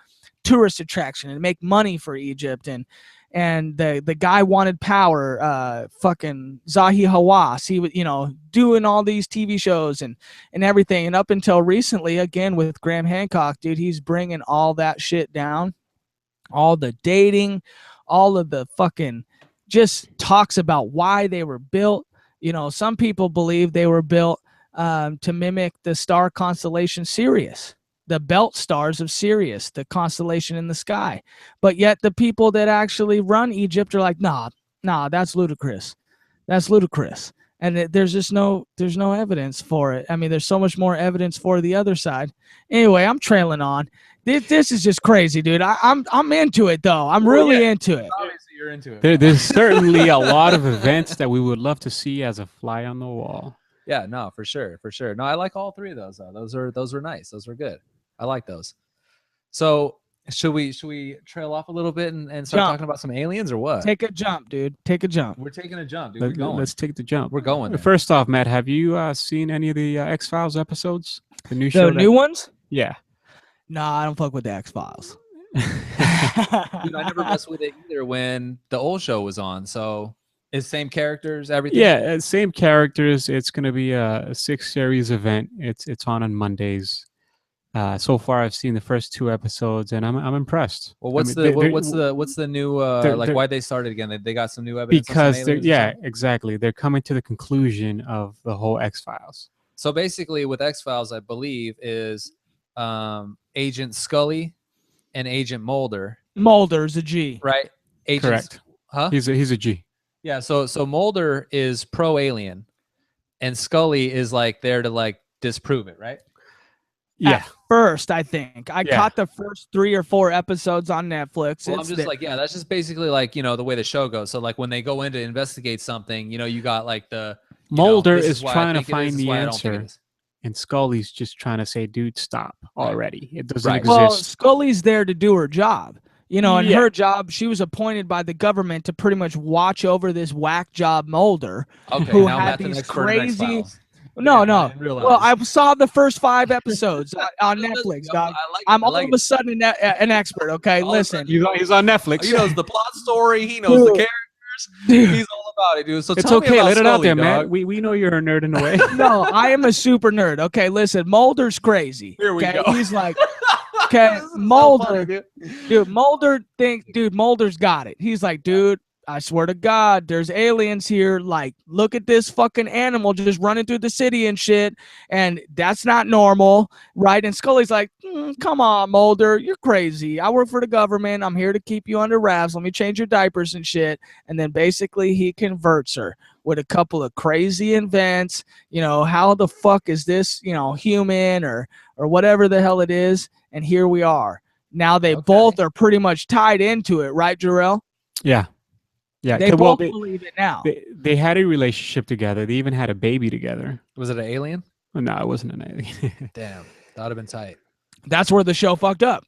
A: tourist attraction and make money for Egypt. And the guy wanted power, fucking Zahi Hawass. He was, doing all these TV shows and everything. And up until recently, again, with Graham Hancock, dude, he's bringing all that shit down. All the dating, all of the fucking just talks about why they were built. Some people believe they were built to mimic the star constellation Sirius, the belt stars of Sirius, the constellation in the sky. But yet the people that actually run Egypt are like, nah, that's ludicrous. That's ludicrous. And there's no evidence for it. I mean, there's so much more evidence for the other side. Anyway, I'm trailing on. This is just crazy, dude. I'm into it though. I'm really into it.
B: Obviously, you're into it.
C: There's certainly a lot of events that we would love to see as a fly on the wall.
B: Yeah, no, for sure. No, I like all three of those though. Those were nice. Those were good. I like those. So should we trail off a little bit and start talking about some aliens or what?
A: Take a jump, dude. Take a jump.
B: We're taking a jump, dude. We're going.
C: Let's take the jump.
B: We're going.
C: First off, Matt, have you seen any of the X-Files episodes? The new
A: show? The new ones?
C: Yeah.
A: Nah, I don't fuck with the X-Files.
B: Dude, I never messed with it either when the old show was on. So it's same characters, everything?
C: Yeah, same characters. It's going to be a 6-series event. It's on Mondays. So far, I've seen the first 2 episodes, and I'm impressed.
B: Well, what's the new why they started again? They got some new evidence
C: because exactly. They're coming to the conclusion of the whole X-Files.
B: So basically, with X-Files, I believe is Agent Scully and Agent Mulder.
A: Mulder's a G,
B: right?
C: Correct.
B: Huh?
C: He's a G.
B: Yeah. So Mulder is pro-alien, and Scully is like there to like disprove it, right?
C: Yeah.
A: At first, I think I caught the first 3 or 4 episodes on Netflix.
B: Well, I'm just like, that's just basically like the way the show goes. So like when they go in to investigate something, you got like the
C: Mulder is trying to find the answer, and Scully's just trying to say, "Dude, stop already! It doesn't exist."
A: Well, Scully's there to do her job. And her job, she was appointed by the government to pretty much watch over this whack job Mulder, who had these crazy. No. Well, I saw the first 5 episodes on Netflix, dog. I'm all of a sudden an expert. Okay, listen.
C: He's on Netflix.
B: He knows the plot story. He knows the characters. Dude. He's all about it, dude. So
C: it's okay. Let it out there, man. We know you're a nerd in a way.
A: No, I am a super nerd. Okay, listen. Mulder's crazy.
B: Here we go.
A: He's like, Okay,
B: This is so
A: Mulder,
B: funny, dude.
A: dude, Mulder's got it. He's like, dude, I swear to God, there's aliens here. Like, look at this fucking animal just running through the city and shit. And that's not normal, right? And Scully's like, come on, Mulder, you're crazy. I work for the government. I'm here to keep you under wraps. Let me change your diapers and shit. And then basically he converts her with a couple of crazy invents. You know, how the fuck is this, you know, human or whatever the hell it is? And here we are. Now they both are pretty much tied into it, right, Jorel?
C: Yeah. Yeah.
A: They
C: Well,
A: both believe it now.
C: they had a relationship together. They even had a baby together.
B: Was it an alien?
C: No, it wasn't an alien.
B: Damn, that would have been tight.
A: That's where the show fucked up.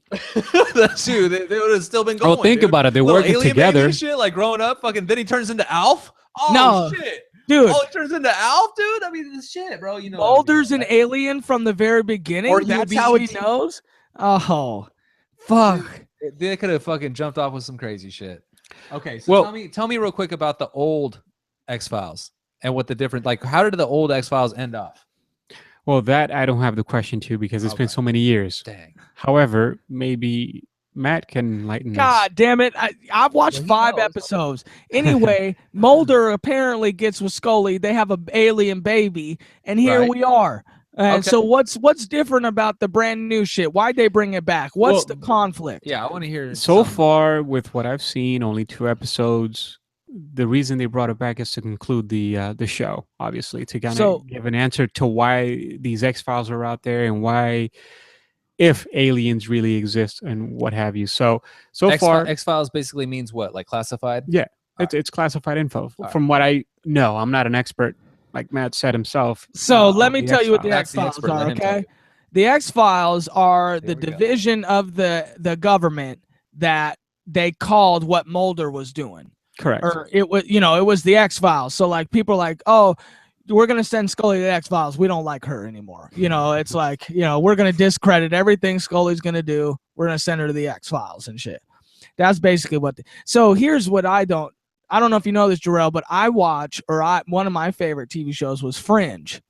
B: That's true. They would have still been going.
C: Oh, think
B: dude.
C: about it. They're
B: Little
C: working
B: alien
C: together.
B: baby and shit, like growing up, fucking. Then he turns into Alf. Oh
A: No,
B: shit,
A: dude.
B: Oh, it turns into Alf, dude. I mean, this shit, bro. You know,
A: Mulder's an alien from the very beginning.
B: Or
A: That's
B: you
A: how he
B: be-
A: knows. Oh, fuck.
B: They could have fucking jumped off with some crazy shit. Okay, so
C: Well-
B: tell me real quick about the old X-Files and what the different, like, how did the old X-Files end off?
C: Well, that I don't have the question to because it's been
B: Okay.
C: so many years.
B: Dang.
C: However, maybe Matt can enlighten us.
A: God damn it. I've watched
B: Well, he
A: 5
B: knows.
A: episodes. Anyway, Mulder apparently gets with Scully. They have an alien baby, and here
B: Right.
A: we are. And
B: Okay.
A: so what's different about the brand new shit? Why'd they bring it back? What's
C: Well,
A: the conflict?
B: Yeah, I want to hear.
C: So
B: some-
C: far, with what I've seen, only 2 episodes. The reason they brought it back is to conclude the show, obviously, to kind
A: So-
C: of give an answer to why these X-Files are out there and why, if aliens really exist and what have you. So far,
B: X-Files basically means what? Like classified?
C: yeah, it's classified info.
B: right.
C: From what I know, I'm not an expert, like Matt said himself.
A: So let
C: on
A: me
C: the
A: tell you what the
B: That's the
A: X-Files
B: expert.
A: are,
B: Let him tell
A: okay?
B: you.
A: The X-Files are the
B: There we go.
A: division of the government that they called what Mulder was doing.
C: Correct.
A: Or it was the X-Files. So like people are like, oh, we're gonna send Scully to the X-Files. We don't like her anymore. You know, it's like, we're gonna discredit everything Scully's gonna do. We're gonna send her to the X-Files and shit. That's basically what. So here's what I don't know if you know this, Jorel, but one of my favorite TV shows was Fringe.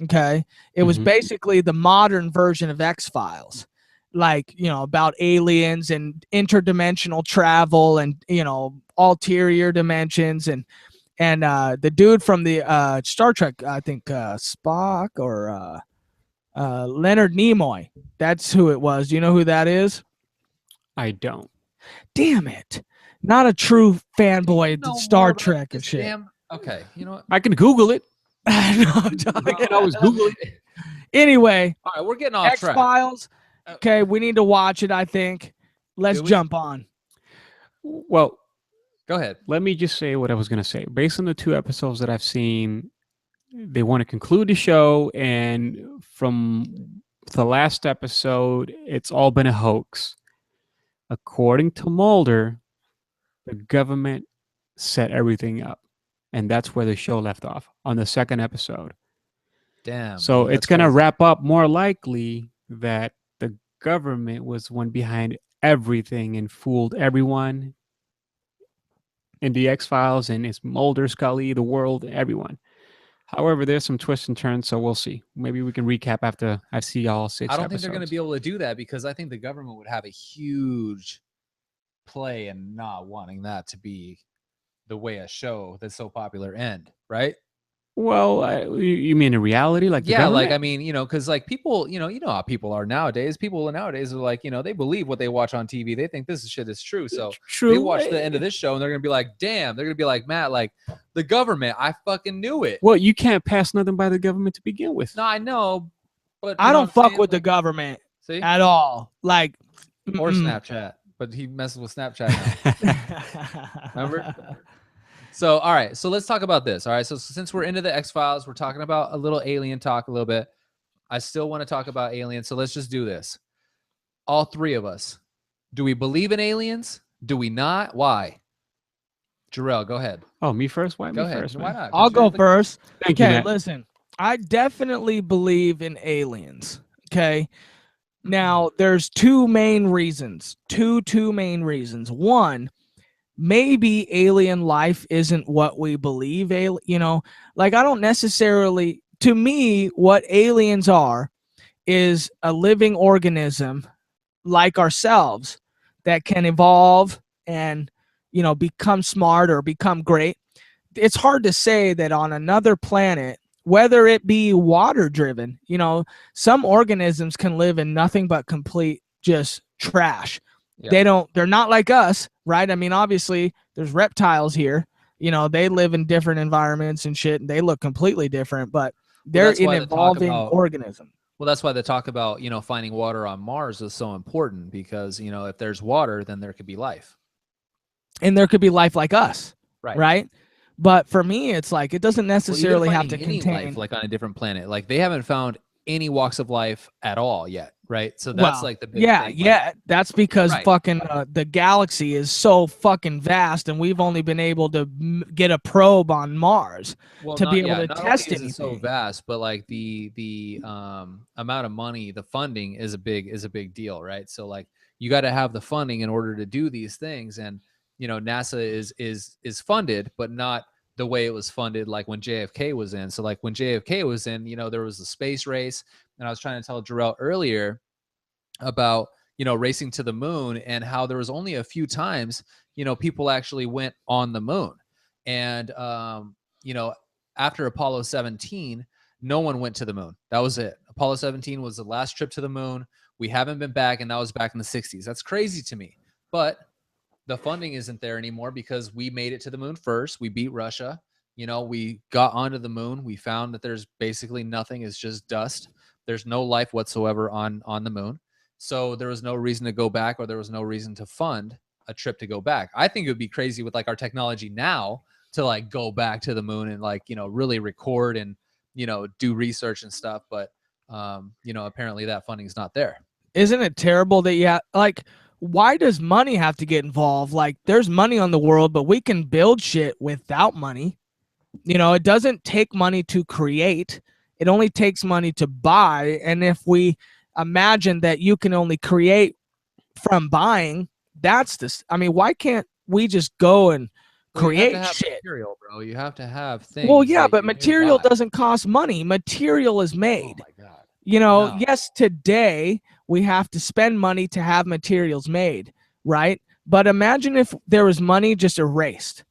A: Okay, it was
C: Mhm.
A: basically the modern version of X-Files. Like, about aliens and interdimensional travel and, ulterior dimensions and the dude from the Star Trek, I think Spock or Leonard Nimoy. That's who it was. Do you know who that is?
C: I don't.
A: Damn it. Not a true fanboy
B: No
A: of Star
B: more about
A: Trek and
B: this
A: shit.
B: damn- Okay, you know what?
C: I can Google it.
A: No,
C: I can always Google it.
A: anyway,
B: All right, we're getting off track.
A: X-Files. Okay, we need to watch it, I think. Let's
B: Do we?
A: jump on.
C: Well,
B: Go ahead.
C: let me just say what I was going to say. Based on the 2 episodes that I've seen, they want to conclude the show, and from the last episode, it's all been a hoax. According to Mulder, the government set everything up, and that's where the show left off on the 2nd episode.
B: Damn.
C: So
B: dude,
C: it's
B: that's
C: going to
B: crazy.
C: wrap up more likely that the government was one behind everything and fooled everyone in the X-Files, and it's Mulder, Scully, the world, everyone. However, there's some twists and turns, so we'll see. Maybe we can recap after I see all 6
B: I don't think they're going to
C: episodes.
B: be able to do that because I think the government would have a huge play in not wanting that to be the way a show that's so popular end, right?
C: Well, you mean in reality? Like the
B: Yeah, like
C: government?
B: I mean, because like people, you know how people are nowadays. People nowadays are like, they believe what they watch on TV. They think this shit is true. So
C: True.
B: they watch the end of this show and they're gonna be like, damn, they're gonna be like, Matt, like the government, I fucking knew it.
C: Well, you can't pass nothing by the government to begin with.
B: No, I know, but
A: I
B: you know
A: don't
B: what I'm
A: fuck
B: saying?
A: with the
B: Like,
A: government
B: see,
A: at all. Like,
B: or
A: mm-mm.
B: Snapchat, but he messes with Snapchat now. Remember? So, all right. So let's talk about this. All right. So since we're into the X-Files, we're talking about a little alien talk a little bit. I still want to talk about aliens. So let's just do this. All 3 of us. Do we believe in aliens? Do we not? Why? Jorel, go ahead.
C: Oh, me first? Why
B: Go
C: me
B: ahead.
C: first?
B: Why
C: man?
B: not?
A: I'll
B: 'Cause you're
A: go
B: the-
A: first.
C: Thank you,
A: Okay,
C: Matt.
A: listen. I definitely believe in aliens. Okay. Now, there's 2 main reasons. Two main reasons. One, maybe alien life isn't what we believe. Like I don't necessarily. To me, what aliens are is a living organism like ourselves that can evolve and, become smart or become great, it's hard to say that on another planet, whether it be water driven, some organisms can live in nothing but complete just trash.
B: Yeah.
A: They're not like us, right? I mean, obviously there's reptiles here, they live in different environments and shit, and they look completely different, but they're
B: that's
A: an
B: why they talk
A: evolving
B: about-
A: organism.
B: Well, that's why they talk about, finding water on Mars is so important because, if there's water, then there could be life.
A: And there could be life like us,
B: Right.
A: right? But for me, it's like it doesn't necessarily have to
B: any
A: contain
B: life like on a different planet. Like they haven't found any walks of life at all yet, right? So that's like the big thing.
A: Yeah, that's because
B: Right.
A: fucking the galaxy is so fucking vast, and we've only been able to get a probe on Mars to be able to
B: not
A: test
B: only is it so
A: anything.
B: vast, but like the amount of money, the funding is a big deal, right? So like you got to have the funding in order to do these things, and NASA is funded, but not the way it was funded like when JFK was in. So like when JFK was in, there was the space race, and I was trying to tell Jorel earlier about racing to the moon and how there was only a few times people actually went on the moon, and after Apollo 17 no one went to the moon. That was it. Apollo 17 was the last trip to the moon. We haven't been back, and that was back in the 60s. That's crazy to me, but the funding isn't there anymore because we made it to the moon first. We beat Russia. We got onto the moon. We found that there's basically nothing. It's just dust. There's no life whatsoever on the moon. So there was no reason to go back, or there was no reason to fund a trip to go back. I think it would be crazy with like our technology now to like go back to the moon and like, really record and, do research and stuff. But, apparently that funding is not there.
A: Isn't it terrible that why does money have to get involved? Like there's money on the world, but we can build shit without money. It doesn't take money to create. It only takes money to buy. And if we imagine that you can only create from buying, that's this. I mean, why can't we just go and create
B: you have to have
A: shit?
B: Material, bro. You have to have things.
A: Well, yeah, but
B: you
A: material
B: buy.
A: doesn't cost money. Material is made.
B: Oh my God. No.
A: Yes, today we have to spend money to have materials made, right? But imagine if there was money just erased.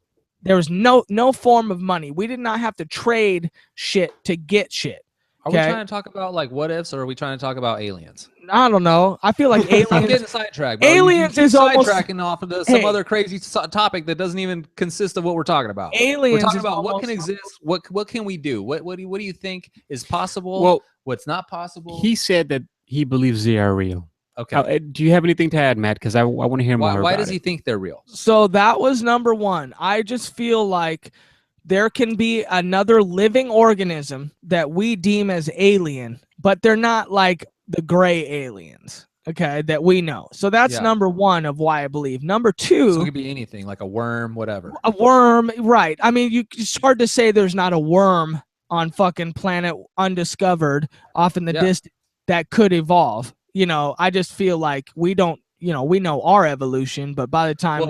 A: There was no form of money. We did not have to trade shit to get shit.
B: Are we trying to talk about like what ifs, or are we trying to talk about aliens?
A: I don't know. I feel like aliens.
B: I'm getting sidetracked, bro.
A: Aliens
B: you
A: is almost
B: sidetracking off of some other crazy topic that doesn't even consist of what we're talking about.
A: Aliens.
B: We're talking about what can exist. What can we do? What do you think is possible?
C: Well,
B: what's not possible?
C: He said that he believes they are real.
B: Okay.
C: Do you have anything to add, Matt? Because I want to hear more.
B: Why
C: about
B: does he
C: it.
B: think they're real?
A: So that was number one. I just feel like there can be another living organism that we deem as alien, but they're not like the gray aliens, okay, that we know. So that's number one of why I believe. Number two,
B: so it could be anything, like a worm, whatever.
A: A worm, right. I mean, it's hard to say there's not a worm on fucking planet undiscovered off in the distance that could evolve. I just feel like we don't, we know our evolution, but by the time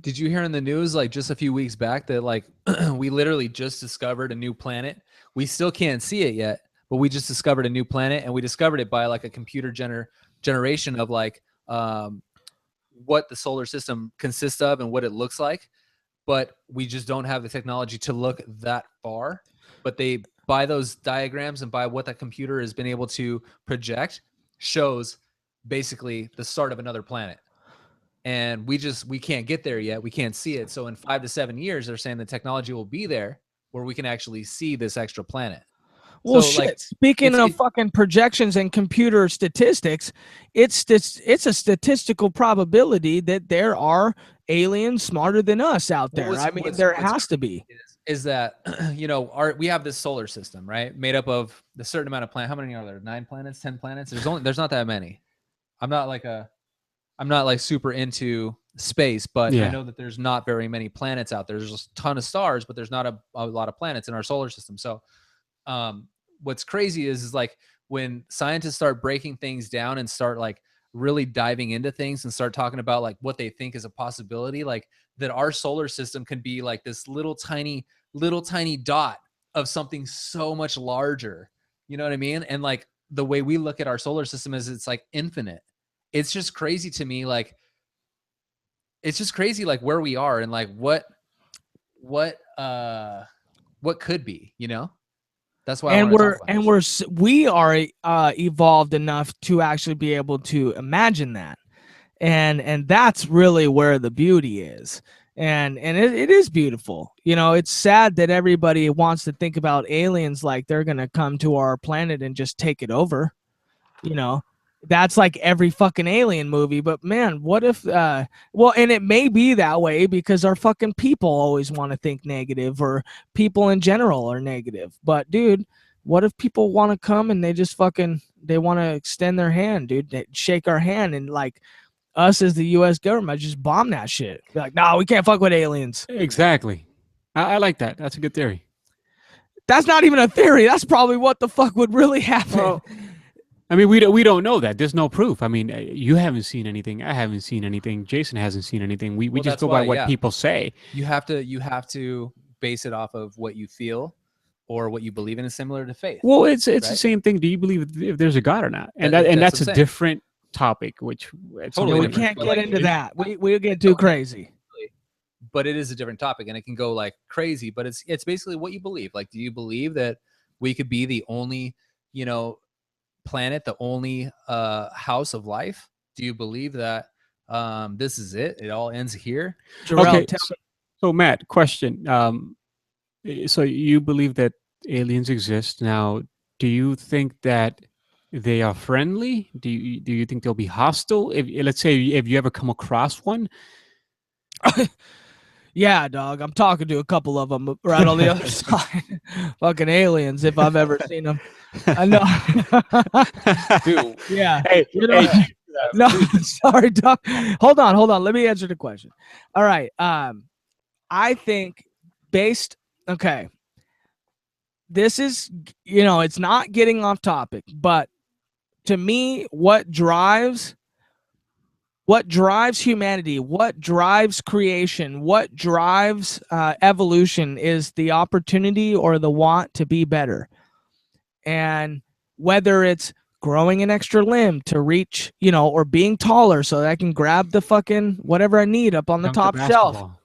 B: Did you hear in the news like just a few weeks back that like we literally just discovered a new planet? We still can't see it yet, but we just discovered a new planet, and we discovered it by like a computer generation of like what the solar system consists of and what it looks like. But we just don't have the technology to look that far. But by those diagrams and by what that computer has been able to project shows basically the start of another planet. And we can't get there yet. We can't see it. So in 5 to 7 years, they're saying the technology will be there where we can actually see this extra planet.
A: Well,
B: so,
A: shit.
B: like,
A: Speaking of fucking projections and computer statistics, it's a statistical probability that there are aliens smarter than us out there. I mean, there has to be.
B: Is that we have this solar system, right, made up of a certain amount of planets. How many are there? 9 planets, 10 planets? There's not that many. I'm not like super into space, but I know that there's not very many planets out there. There's just a ton of stars, but there's not a lot of planets in our solar system. So what's crazy is like when scientists start breaking things down and start like really diving into things and start talking about like what they think is a possibility, like that our solar system can be like this little tiny dot of something so much larger. You know what I mean? And like the way we look at our solar system is it's like infinite. it's just crazy to me. Like, it's just crazy, like where we are and like what could be, you know? That's why I
A: And
B: want to talk about
A: we are evolved enough to actually be able to imagine that, and that's really where the beauty is. And it is beautiful. You know, it's sad that everybody wants to think about aliens like they're gonna come to our planet and just take it over. You know, that's like every fucking alien movie. But man, what if well, and it may be that way because our fucking people always want to think negative, or people in general are negative. But dude, what if people want to come and they just fucking they want to extend their hand, dude? They shake our hand, and like us as the US government just bomb that shit. Be like, no, we can't fuck with aliens.
C: Exactly. I like that. That's a good theory.
A: That's not even a theory. That's probably what the fuck would really happen.
C: Well, I mean, we don't know that. There's no proof. I mean, you haven't seen anything. I haven't seen anything. Jason hasn't seen anything. We
B: Well,
C: just
B: that's
C: go by
B: why,
C: what
B: yeah.
C: people say.
B: You have to base it off of what you feel or what you believe in, is similar to faith.
C: Well, it's the
B: right?
C: same thing. Do you believe if there's a God or not? And
B: That-
C: and
B: that's
C: that's
B: what
C: a
B: I'm saying.
C: different topic, which it's
B: Totally
A: we
B: different.
A: can't
B: But,
A: get
B: like,
A: into
B: it-
A: that. We'll get too crazy.
B: But it is a different topic, and it can go like crazy. But it's basically what you believe. Like, do you believe that we could be the only, you know, planet, the only house of life? Do you believe that this is it? It all ends here?
A: Jorel,
C: Okay.
A: tell
C: So Matt, question. So you believe that aliens exist now? Do you think that they are friendly? Do you think they'll be hostile? If let's say if you ever come across one,
A: Yeah, dog. I'm talking to a couple of them right on the other side. Fucking aliens, if I've ever seen them. I know.
B: Dude,
A: Yeah.
C: hey,
A: You know,
C: hey,
A: no, sorry, dog. Hold on. Let me answer the question. All right. I think okay. This is, you know, it's not getting off topic, but to me, what drives humanity, what drives creation, what drives evolution is the opportunity or the want to be better. And whether it's growing an extra limb to reach, you know, or being taller so that I can grab the fucking whatever I need up on the
C: dunk
A: top shelf.
C: basketball.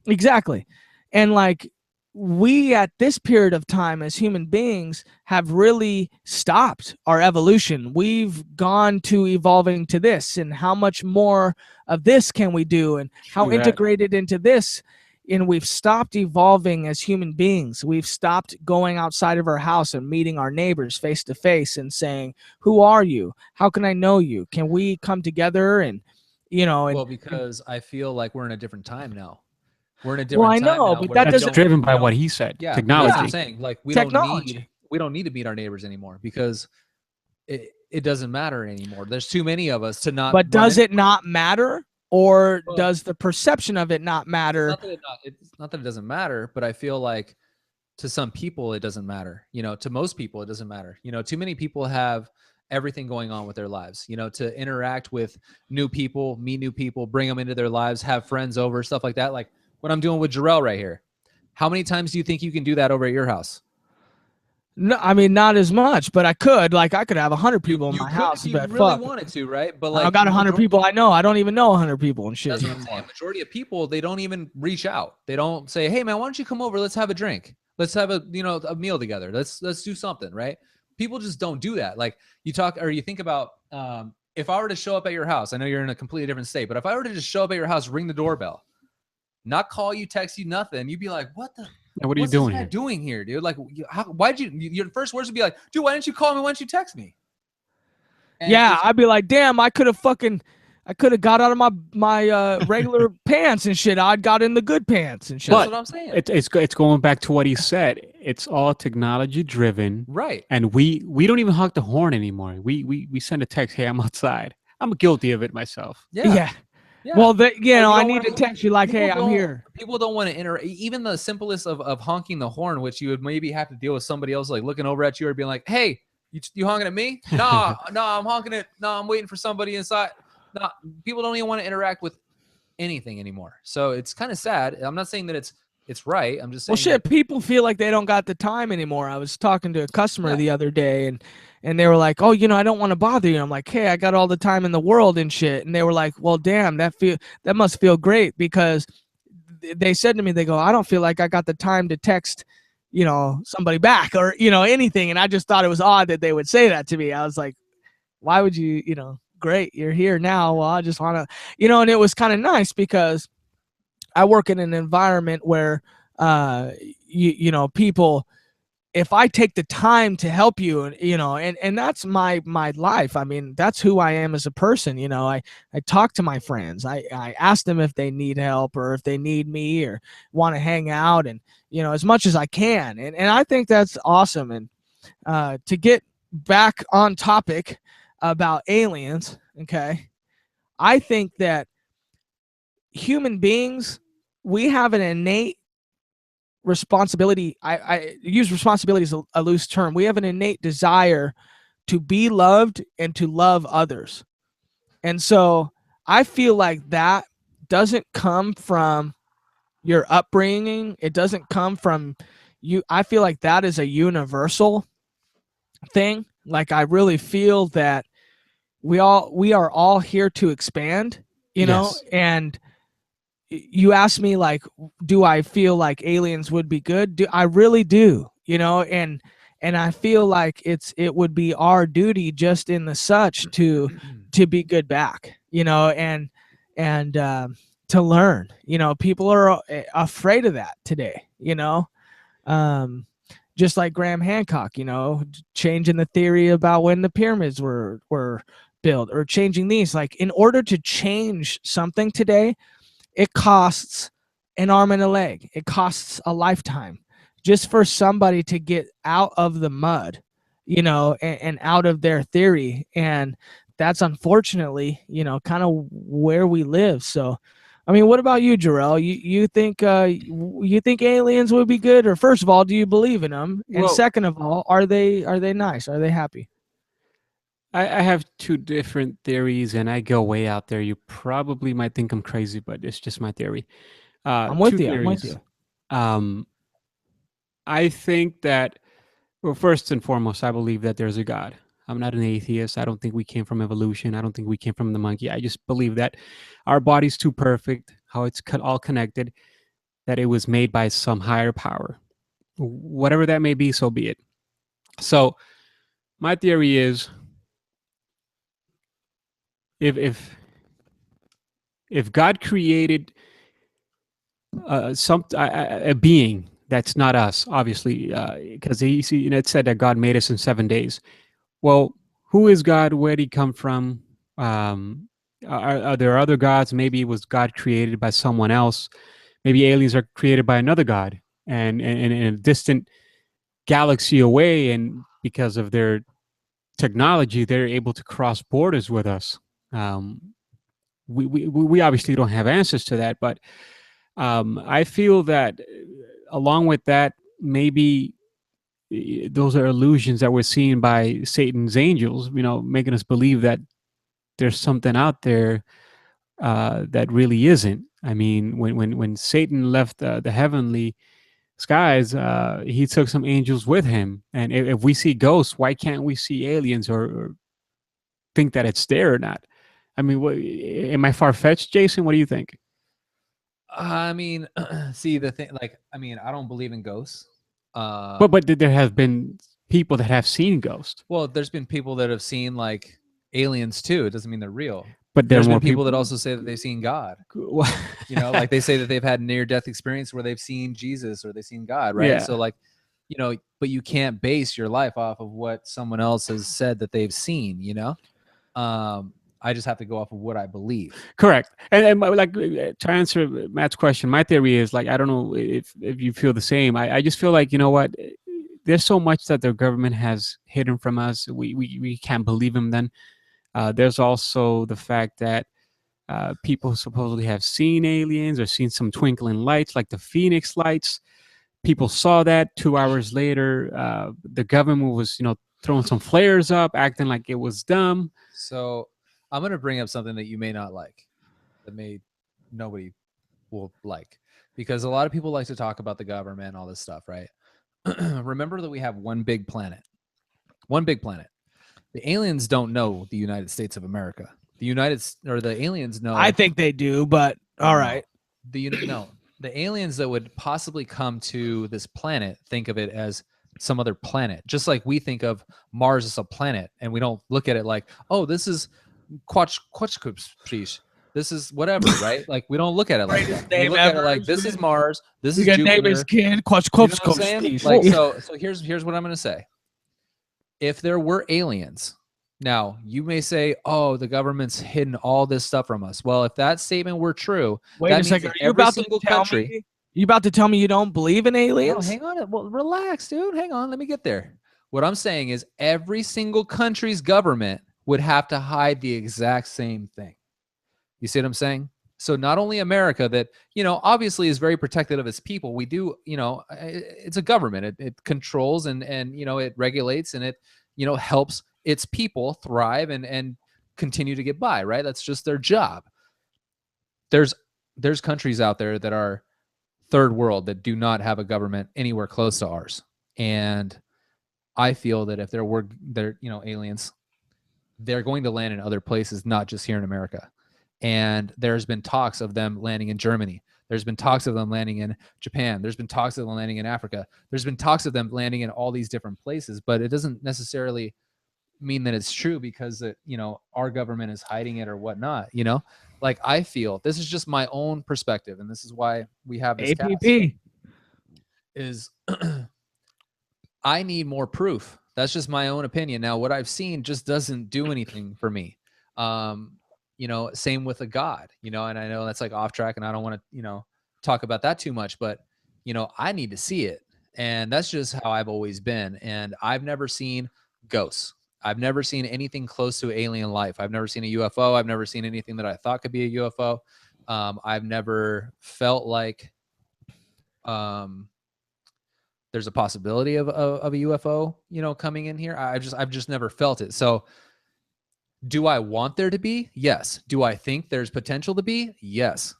A: Exactly. And like, we at this period of time as human beings have really stopped our evolution. We've gone to evolving to this, and how much more of this can we do, and how
C: True that.
A: integrated into this. And we've stopped evolving as human beings. We've stopped going outside of our house and meeting our neighbors face to face and saying, who are you? How can I know you? Can we come together? And, you know, and
B: well, because I feel like we're in a different time now. We're in a
A: Well,
B: different
A: I
B: time
A: know,
B: now
A: but
B: where
A: that
B: we
C: That's
A: doesn't-
B: don't,
C: driven by
B: you know,
C: what he said.
B: yeah,
C: Technology.
B: That's what I'm saying. Like, we
A: Technology.
B: don't need to meet our neighbors anymore because it doesn't matter anymore. There's too many of us to not.
A: but does
B: run
A: it not matter, or
B: Well,
A: does the perception of it not matter?
B: it's not that it doesn't matter, but I feel like to some people it doesn't matter. You know, to most people it doesn't matter. You know, too many people have everything going on with their lives. You know, to interact with new people, meet new people, bring them into their lives, have friends over, stuff like that. Like what I'm doing with Jorel right here. How many times do you think you can do that over at your house?
A: No, I mean, not as much, but I could. Like, I could have 100 people in
B: You
A: my
B: could
A: house.
B: if you
A: But
B: really
A: fuck,
B: wanted to, right? But
A: I
B: like
A: got 100 people I know. I don't even know 100 people and shit
B: That's what I'm
A: anymore.
B: saying. Majority of people, they don't even reach out. They don't say, "Hey, man, why don't you come over? Let's have a drink. Let's have a a meal together. Let's do something." Right? People just don't do that. Like you talk or you think about if I were to show up at your house. I know you're in a completely different state, but if I were to just show up at your house, ring the doorbell, not call you, text you, nothing, you'd be like, "What the?
C: Yeah, what are you
B: what's this
C: doing
B: guy
C: here?
B: doing here, dude? Like, why'd you? Your first words would be like, dude, why didn't you call me? Why didn't you text me?" And
A: Yeah,
B: it's-
A: I'd be like, damn, I could have got out of my regular pants and shit. I'd got in the good pants and shit.
B: that's
C: But
B: what I'm saying.
C: It's going back to what he said. It's all technology driven,
B: Right.
C: and we don't even honk the horn anymore. We send a text, "Hey, I'm outside." I'm guilty of it myself.
A: Yeah.
B: Yeah.
A: Well, you know,
B: you
A: I
B: don't
A: need
B: wanna-
A: to text you like,
B: people
A: hey, I'm
B: don't-
A: here.
B: People don't want to even the simplest of honking the horn, which you would maybe have to deal with somebody else like looking over at you or being like, "Hey, you honking at me?" No, I'm honking it. No, I'm waiting for somebody inside. No, people don't even want to interact with anything anymore. So it's kind of sad. I'm not saying that it's it's right. I'm just saying.
A: Well, shit, people feel like they don't got the time anymore. I was talking to a customer
B: Yeah.
A: the other day, and they were like, "Oh, I don't want to bother you." I'm like, "Hey, I got all the time in the world and shit." And they were like, "Well, damn, that must feel great," because they said to me, they go, "I don't feel like I got the time to text, somebody back or anything." And I just thought it was odd that they would say that to me. I was like, "Why would you? Great, you're here now. Well, I just want to, And it was kind of nice because I work in an environment where people, if I take the time to help you, and that's my life. I mean, that's who I am as a person. I talk to my friends. I ask them if they need help or if they need me or want to hang out, and as much as I can. And I think that's awesome. And to get back on topic about aliens, okay, I think that human beings, we have an innate responsibility. I use responsibility as a loose term. We have an innate desire to be loved and to love others. And so I feel like that doesn't come from your upbringing. It doesn't come from you. I feel like that is a universal thing. Like, I really feel that we are all here to expand,
C: Yes.
A: and you asked me, like, do I feel like aliens would be good? I really do, and I feel like it would be our duty, just in the such, to be good back, and to learn. People are afraid of that today, um just like Graham Hancock, changing the theory about when the pyramids were built, or changing these. Like, in order to change something today, it costs an arm and a leg. It costs a lifetime just for somebody to get out of the mud, and out of their theory. And that's unfortunately, kind of where we live. So, I mean, what about you, Jorel? You think aliens would be good? Or, first of all, do you believe in them? And
C: Well,
A: second of all, are they nice? Are they happy?
C: I have two different theories, and I go way out there. You probably might think I'm crazy, but it's just my theory.
A: I'm with
C: Two
A: you. I'm with
C: theories.
A: you.
C: Um, I think that, well, first and foremost, I believe that there's a God. I'm not an atheist. I don't think we came from evolution. I don't think we came from the monkey. I just believe that our body's too perfect, how it's all connected, that it was made by some higher power. Whatever that may be, so be it. So my theory is, if God created a being that's not us, obviously, because it said that God made us in 7 days. Well, who is God? Where did he come from? Are there other gods? Maybe it was God created by someone else. Maybe aliens are created by another God, and in a distant galaxy away, and because of their technology, they're able to cross borders with us. Um, we obviously don't have answers to that, but I feel that along with that, maybe those are illusions that we're seeing by Satan's angels, making us believe that there's something out there that really isn't. I mean, when Satan left the heavenly skies, he took some angels with him. And if we see ghosts, why can't we see aliens, or think that it's there or not? I mean, am I far fetched, Jason? What do you think?
B: I mean, see the thing. Like, I mean, I don't believe in ghosts.
C: But there have been people that have seen ghosts.
B: Well, there's been people that have seen like aliens too. It doesn't mean they're real.
C: But there are
B: There's been
C: more
B: people that also say that they've seen God. Like they say that they've had near-death experience where they've seen Jesus or they've seen God, right?
C: Yeah.
B: So like, but you can't base your life off of what someone else has said that they've seen. I just have to go off of what I believe.
C: Correct. And like, to answer Matt's question, my theory is, like, I don't know if you feel the same. I just feel like, you know what, there's so much that the government has hidden from us. We can't believe them then. There's also the fact that people supposedly have seen aliens or seen some twinkling lights, like the Phoenix lights. People saw that 2 hours later. The government was, throwing some flares up, acting like it was dumb.
B: So I'm going to bring up something that you may not like, that nobody will like, because a lot of people like to talk about the government and all this stuff, right? Remember that we have one big planet. One big planet. The aliens don't know the United States of America. The aliens know.
A: I think they do, but all right.
B: The aliens that would possibly come to this planet think of it as some other planet, just like we think of Mars as a planet, and we don't look at it like, oh, this is Quatschkopf. This is whatever, right? Like we don't look at it like that. We look at it like this is Mars, this is Jupiter.
A: Neighbor's kid,
B: You know what I'm saying?
A: Quatschkopf.
B: Like so here's what I'm gonna say. If there were aliens, now you may say, oh, the government's hidden all this stuff from us. Well, if that statement were true,
A: Wait
B: that
A: a
B: means
A: second.
B: that
A: Are you
B: every
A: about to
B: single
A: tell
B: country.
A: me? You about to tell me you don't believe in
B: No,
A: aliens?
B: hang on. Well, relax, dude. Hang on. Let me get there. What I'm saying is every single country's government would have to hide the exact same thing. You see what I'm saying? So not only America that, obviously is very protective of its people. We do, it's a government. It controls and it regulates and it, helps its people thrive and continue to get by, right? That's just their job. There's countries out there that are third world that do not have a government anywhere close to ours. And I feel that if there were aliens, they're going to land in other places, not just here in America. And there's been talks of them landing in Germany. There's been talks of them landing in Japan. There's been talks of them landing in Africa. There's been talks of them landing in all these different places, but it doesn't necessarily mean that it's true because our government is hiding it or whatnot. Like I feel this is just my own perspective, and this is why we have this
A: APP.
B: is I need more proof. That's just my own opinion. Now, what I've seen just doesn't do anything for me. Same with a God, and I know that's like off track and I don't want to, talk about that too much, but, I need to see it. And that's just how I've always been. And I've never seen ghosts. I've never seen anything close to alien life. I've never seen a UFO. I've never seen anything that I thought could be a UFO. I've never felt like there's a possibility of a UFO, coming in here. I've just never felt it. So do I want there to be? Yes. Do I think there's potential to be? Yes.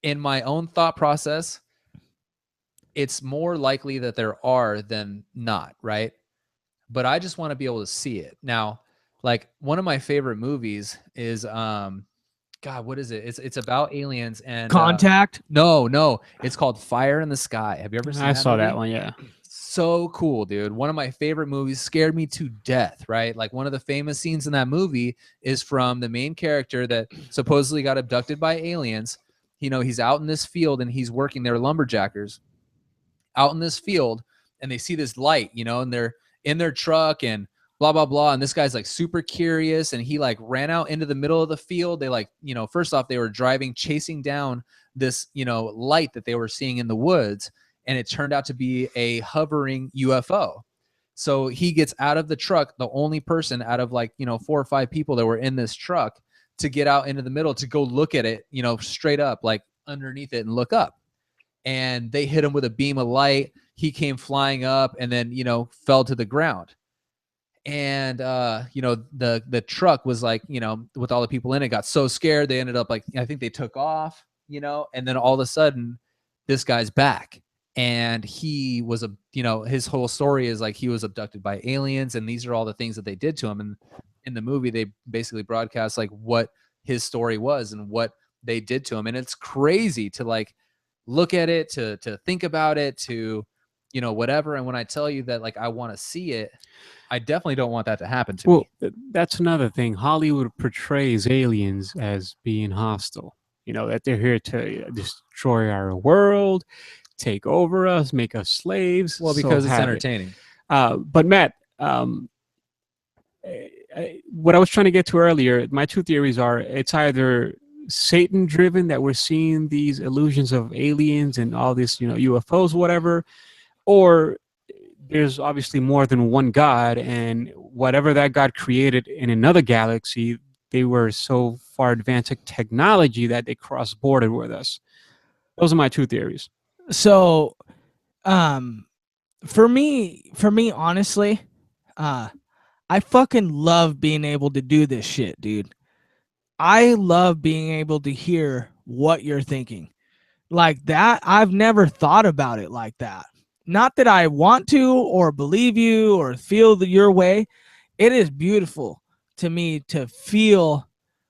B: In my own thought process, it's more likely that there are than not, right? But I just want to be able to see it. Now, like one of my favorite movies is God, what is it? It's about aliens and
A: Contact.
B: No, it's called Fire in the Sky. Have you ever seen that?
C: I saw
B: movie?
C: that one, yeah.
B: So cool, dude. One of my favorite movies, scared me to death, right? Like one of the famous scenes in that movie is from the main character that supposedly got abducted by aliens. He's out in this field and he's working. They're lumberjackers out in this field and they see this light, and they're in their truck and blah, blah, blah. And this guy's like super curious and he like ran out into the middle of the field. They like, first off, they were driving, chasing down this, light that they were seeing in the woods. And it turned out to be a hovering UFO. So he gets out of the truck, the only person out of like, 4 or 5 people that were in this truck to get out into the middle to go look at it, straight up, like underneath it and look up. And they hit him with a beam of light. He came flying up and then, fell to the ground. And, the truck was like, with all the people in it, got so scared. They ended up like, I think they took off, and then all of a sudden this guy's back. And he was his whole story is like he was abducted by aliens, and these are all the things that they did to him. And in the movie, they basically broadcast like what his story was and what they did to him. And it's crazy to like look at it, to think about it, to whatever. And when I tell you that like I want to see it, I definitely don't want that to happen to me.
C: That's another thing. Hollywood portrays aliens as being hostile. That they're here to destroy our world, take over us, make us slaves.
B: Well, because it's entertaining.
C: But Matt, what I was trying to get to earlier, my 2 theories are it's either Satan driven that we're seeing these illusions of aliens and all this, UFOs, whatever, or there's obviously more than one God, and whatever that God created in another galaxy, they were so far advanced technology that they cross-bordered with us. Those are my 2 theories.
A: So, for me, honestly, I fucking love being able to do this shit, dude. I love being able to hear what you're thinking. Like that, I've never thought about it like that. Not that I want to or believe you or feel your way. It is beautiful to me to feel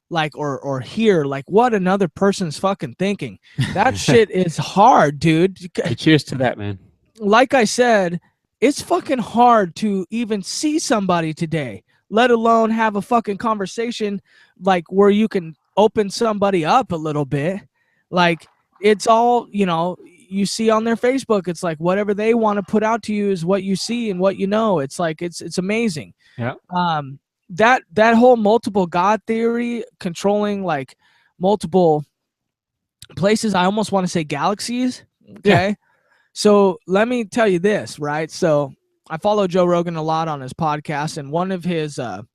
A: like or hear like what another person's fucking thinking. That shit is hard, dude.
C: Hey, cheers to that, man.
A: Like I said, it's fucking hard to even see somebody today, let alone have a fucking conversation like where you can open somebody up a little bit. Like it's all, you see on their Facebook, it's like whatever they want to put out to you is what you see and what you know. It's like it's amazing.
C: Yeah.
A: That whole multiple God theory controlling like multiple places, I almost want to say galaxies. Okay.
C: Yeah.
A: So let me tell you this, right? So I follow Joe Rogan a lot on his podcast, and one of his the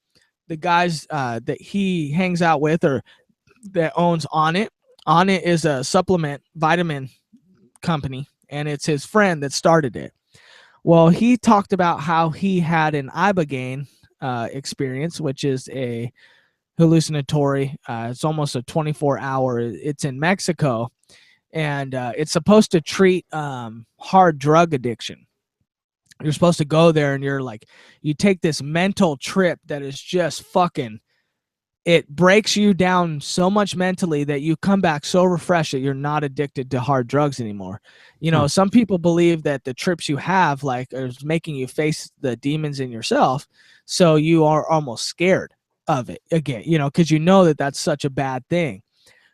A: guys that he hangs out with or that owns Onnit. Onnit is a supplement vitamin company, and it's his friend that started it. Well, he talked about how he had an ibogaine experience, which is a hallucinatory. It's almost a 24-hour. It's in Mexico, and it's supposed to treat hard drug addiction. You're supposed to go there and you're like, you take this mental trip that is just fucking, it breaks you down so much mentally that you come back so refreshed that you're not addicted to hard drugs anymore. Some people believe that the trips you have like is making you face the demons in yourself. So you are almost scared of it again, because you know that that's such a bad thing.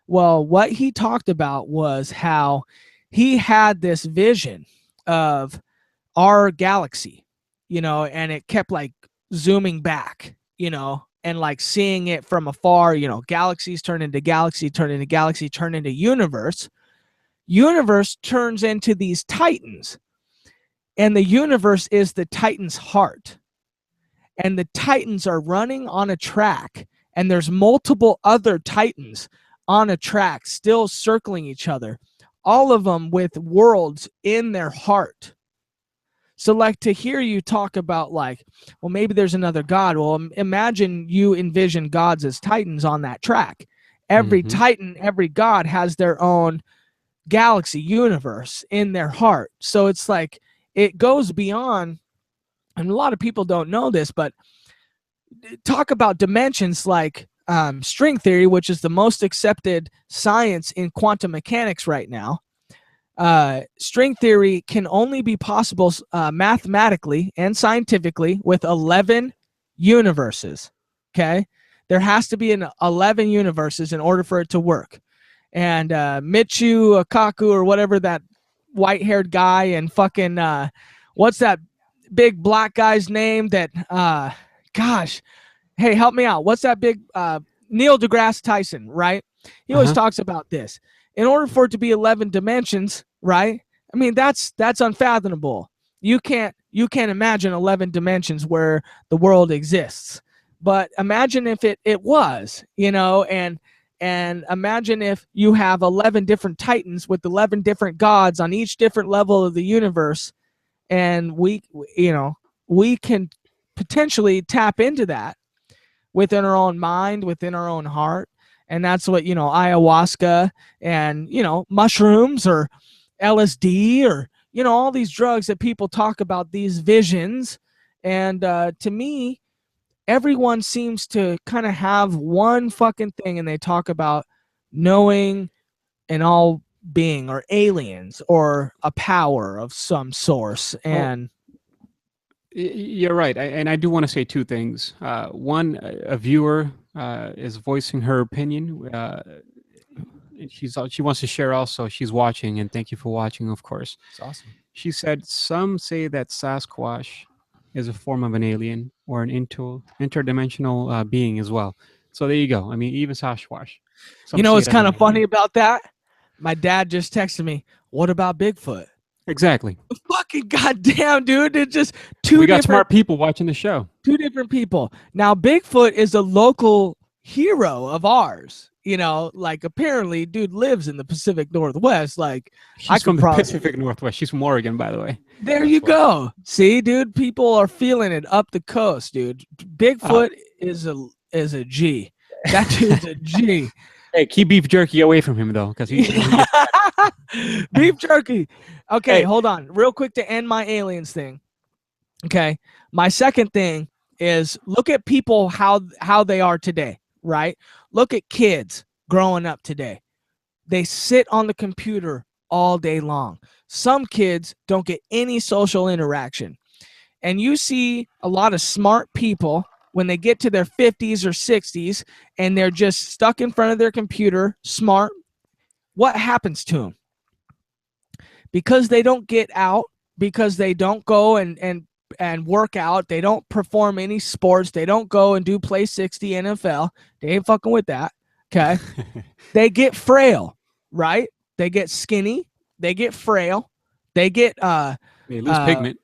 A: Well, what he talked about was how he had this vision of our galaxy, and it kept like zooming back, and like seeing it from afar, galaxies turn into galaxy, turn into galaxy, turn into universe. Universe turns into these titans, and the universe is the titan's heart. And the titans are running on a track, and there's multiple other titans on a track still circling each other, all of them with worlds in their heart. So like to hear you talk about like, well, maybe there's another God. Well, imagine you envision gods as titans on that track. Every titan, every god has their own galaxy universe in their heart. So it's like it goes beyond, and a lot of people don't know this, but talk about dimensions like string theory, which is the most accepted science in quantum mechanics right now. String theory can only be possible mathematically and scientifically with 11 universes. Okay, there has to be 11 universes in order for it to work. And Michio Kaku or whatever that white-haired guy and fucking what's that big black guy's name that gosh, hey, help me out. What's that big Neil deGrasse Tyson, right? He always talks about this. In order for it to be 11 dimensions, right? I mean, that's unfathomable. You can't imagine 11 dimensions where the world exists. But imagine if it was, and imagine if you have 11 different titans with 11 different gods on each different level of the universe, and we can potentially tap into that within our own mind, within our own heart. And that's what, ayahuasca and, mushrooms or LSD or, all these drugs that people talk about, these visions. And to me, everyone seems to kind of have one fucking thing, and they talk about knowing an all being or aliens or a power of some source. And
C: you're right. And I do want to say two things. One, a viewer is voicing her opinion. She wants to share also. She's watching, and thank you for watching, of course.
B: It's awesome.
C: She said, some say that Sasquatch is a form of an alien or an interdimensional being as well. So there you go. I mean, even Sasquatch.
A: What's kind of funny about that? My dad just texted me, what about Bigfoot?
C: Exactly.
A: Fucking goddamn, dude. It's just two
C: We got
A: different
C: smart people watching the show.
A: Two different people. Now, Bigfoot is a local hero of ours. Like apparently dude lives in the Pacific Northwest. Like
C: she's from the Pacific Northwest. She's from Oregon, by the way.
A: There you go. See, dude, people are feeling it up the coast, dude. Bigfoot is a G. That dude's a G.
C: Hey, keep beef jerky away from him though, because he
A: Beef jerky. Okay,
C: Hey.
A: hold on. Real quick to end my aliens thing. Okay. My second thing is look at people how they are today, right? Look at kids growing up today. They sit on the computer all day long. Some kids don't get any social interaction. And you see a lot of smart people when they get to their 50s or 60s and they're just stuck in front of their computer, smart. What happens to them? Because they don't get out, because they don't go and work out, they don't perform any sports, they don't go and do play 60 NFL. They ain't fucking with that. Okay. They get frail, right? They get skinny, they get frail, they get
C: they lose pigment.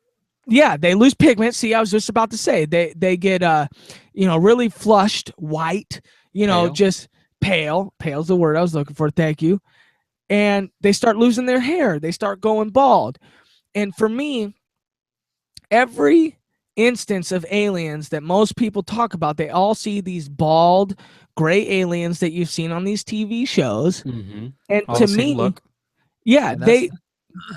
A: yeah, they lose pigment. See, I was just about to say they get really flushed, white,
B: Pale.
A: just pale. Pale's the word I was looking for. Thank you. And they start losing their hair. They start going bald. And for me, every instance of aliens that most people talk about, they all see these bald, gray aliens that you've seen on these TV shows.
C: Mm-hmm.
A: And
C: All
A: to
C: the same
A: me,
C: look.
A: yeah,
B: And
A: they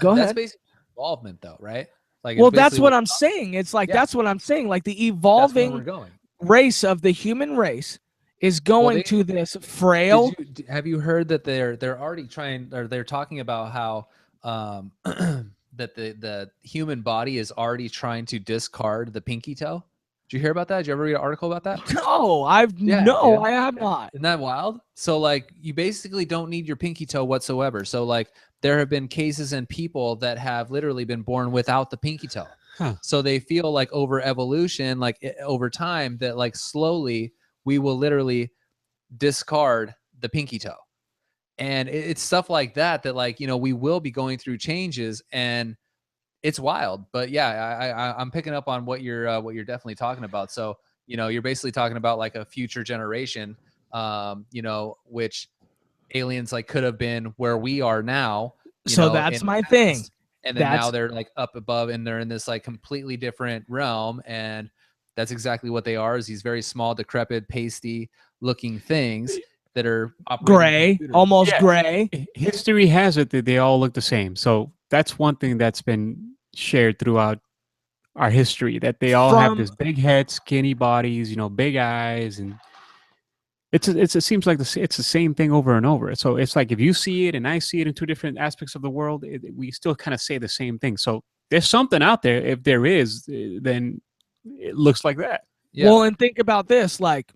A: go
B: that's
A: ahead.
B: basically involvement, though, right? Like,
A: Well,
B: it's
A: that's
B: basically
A: what I'm saying. It's like
B: Yeah.
A: that's what I'm saying. Like the
B: that's where
A: evolving
B: we're going.
A: race of the human race is going
B: they-
A: to this frail.
B: Have you heard that they're already trying, or they're talking about how that the human body is already trying to discard the pinky toe? Did you hear about that? Did you ever read an article about that?
A: No,
B: dude.
A: I have not.
B: Isn't that wild? So like you basically don't need your pinky toe whatsoever. So like there have been cases and people that have literally been born without the pinky toe.
C: Huh.
B: So they feel like over evolution, like over time, that like slowly we will literally discard the pinky toe. And it's stuff like that like, we will be going through changes, and it's wild. But yeah, I'm picking up on what you're definitely talking about. So, you're basically talking about like a future generation, which aliens like could have been where we are now.
A: So that's
B: in
A: my
B: the
A: thing.
B: past. And then
A: That's
B: now they're like up above and they're in this like completely different realm. And that's exactly what they are, is these very small, decrepit, pasty looking things that are operating
A: gray,
B: computers.
A: almost
C: Yeah.
A: gray.
C: History has it that they all look the same. So that's one thing that's been shared throughout our history, that they all have
A: From-
C: this big head, skinny bodies, big eyes, and it seems like it's the same thing over and over. So it's like if you see it and I see it in two different aspects of the world, we still kind of say the same thing. So there's something out there. If there is, then it looks like that.
B: Yeah.
A: Well, and think about this, like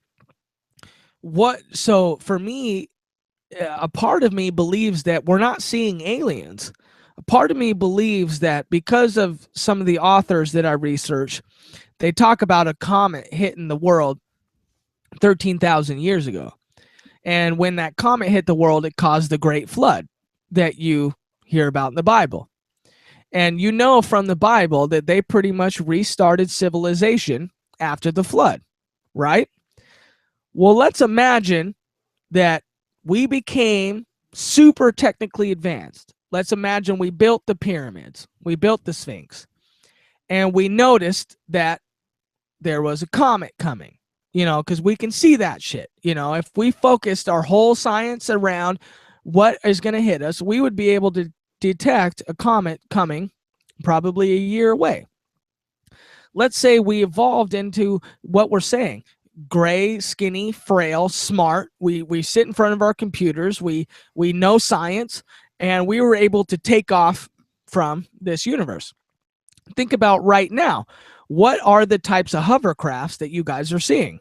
A: so for me, a part of me believes that we're not seeing aliens. A part of me believes that because of some of the authors that I research, they talk about a comet hitting the world 13,000 years ago. And when that comet hit the world, it caused the great flood that you hear about in the Bible. And from the Bible that they pretty much restarted civilization after the flood, right? Well, let's imagine that we became super technically advanced. Let's imagine we built the pyramids, we built the Sphinx, and we noticed that there was a comet coming, because we can see that shit. If we focused our whole science around what is going to hit us, we would be able to detect a comet coming probably a year away. Let's say we evolved into what we're saying: gray, skinny, frail, smart. We sit in front of our computers. We know science, and we were able to take off from this universe. Think about right now. What are the types of hovercrafts that you guys are seeing?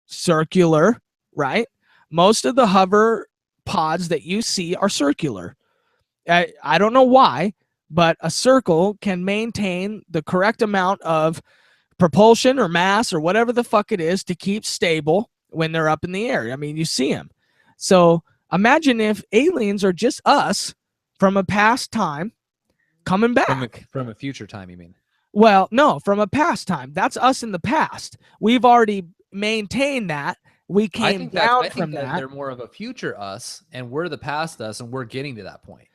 A: Circular, right? Most of the hover pods that you see are circular. I don't know why, but a circle can maintain the correct amount of propulsion or mass or whatever the fuck it is to keep stable when they're up in the air. I mean, you see them. So imagine if aliens are just us from a past time coming back.
B: From a future time, you mean?
A: Well, no, from a past time. That's us in the past. We've already maintained that. We came down from that.
B: They're more of a future us, and we're the past us, and we're getting to that point.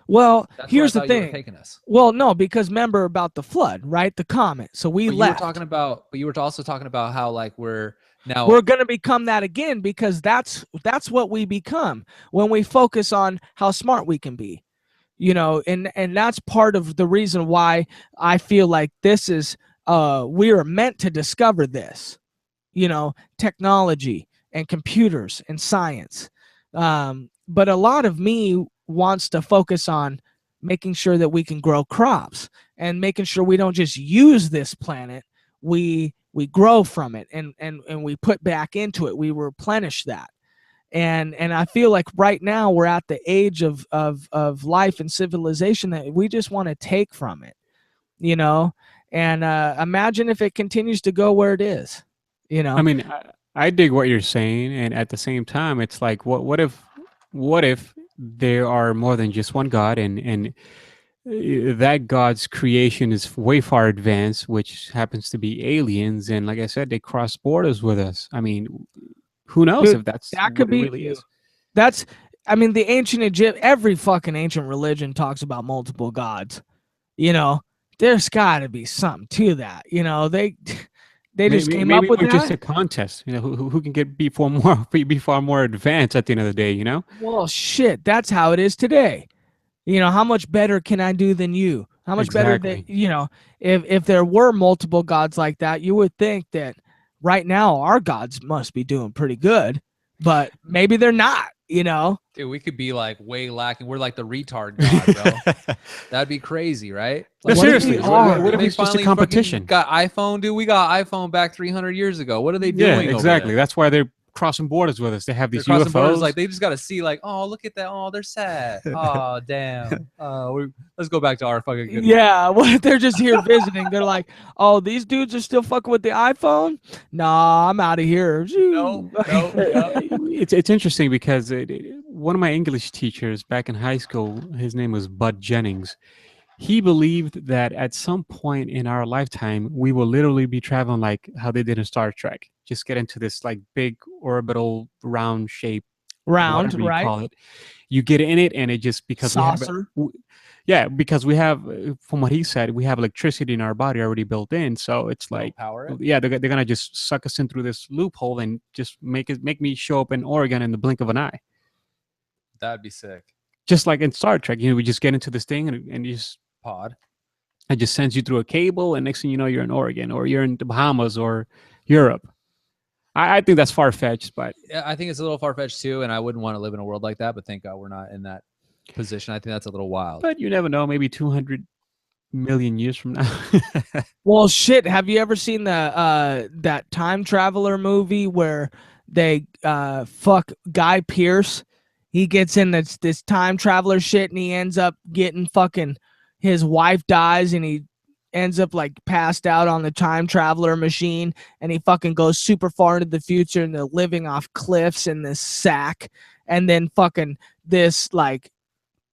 A: Well,
B: That's
A: here's
B: where I
A: the
B: thought you were
A: thing.
B: taking us.
A: Well, no, because remember about the flood, right? The comet. So we
B: But
A: left.
B: you were also talking about how like we're Now,
A: we're going to become that again, because that's what we become when we focus on how smart we can be, and that's part of the reason why I feel like this is we are meant to discover this, technology and computers and science. But a lot of me wants to focus on making sure that we can grow crops and making sure we don't just use this planet, we grow from it, and we put back into it, we replenish that. And I feel like right now we're at the age of life and civilization that we just want to take from it, and imagine if it continues to go where it is.
C: I mean, I dig what you're saying, and at the same time, it's like, what if there are more than just one God, and that God's creation is way far advanced, which happens to be aliens, and like I said, they cross borders with us. I mean, who knows
A: Dude,
C: if that's
A: that could
C: what it
A: be
C: really is?
A: that's I mean, the ancient Egypt, every fucking ancient religion talks about multiple gods. There's got to be something to that. They just came up
C: Maybe
A: with
C: we're just
A: that.
C: a contest. Who can be far more advanced at the end of the day.
A: Well, shit, that's how it is today. How much better can I do than you? How much better
C: Exactly.
A: that, if there were multiple gods like that, you would think that right now our gods must be doing pretty good, but maybe they're not.
B: dude, we could be like way lacking. We're like the retard god, bro. That'd be crazy, right?
C: No,
B: Like,
A: what if
C: seriously.
A: we are?
C: What if
B: they
C: it's just a
B: finally
C: competition?
B: fucking got iPhone, dude. We got iPhone back 300 years ago. What are they
C: Yeah,
B: doing?
C: exactly.
B: Over there?
C: That's why they're crossing borders with us. They have
B: They're
C: these
B: crossing borders.
C: UFOs.
B: Like they just got to see, like, oh, look at that. Oh, they're sad. Oh, damn. Let's go back to our fucking good.
A: Yeah, what if they're just here visiting? They're like, oh, these dudes are still fucking with the iPhone? Nah, I'm out of here.
B: No, no, no.
C: It's interesting because one of my English teachers back in high school, his name was Bud Jennings. He believed that at some point in our lifetime, we will literally be traveling like how they did in Star Trek. Just get into this like big orbital round shape,
A: Round,
C: whatever you
A: right?
C: call it. You get in it, and it just because
A: Saucer.
C: yeah, because we have, from what he said, we have electricity in our body already built in. So it's
B: Little
C: like,
B: power it.
C: yeah, they're gonna just suck us in through this loophole and just make me show up in Oregon in the blink of an eye.
B: That'd be sick.
C: Just like in Star Trek, we just get into this thing and you just
B: Pod.
C: it just sends you through a cable, and next thing you know, you're in Oregon or you're in the Bahamas or Europe. I think that's far fetched, but
B: Yeah, I think it's a little far fetched too, and I wouldn't want to live in a world like that. But thank God we're not in that position. I think that's a little wild.
C: you never know. Maybe 200 million years from now.
A: Well, shit, have you ever seen the that time traveler movie where they fuck Guy Pearce? He gets in this time traveler shit, and he ends up getting fucking, his wife dies, and he ends up like passed out on the time traveler machine, and he fucking goes super far into the future, and they're living off cliffs in this sack, and then fucking this like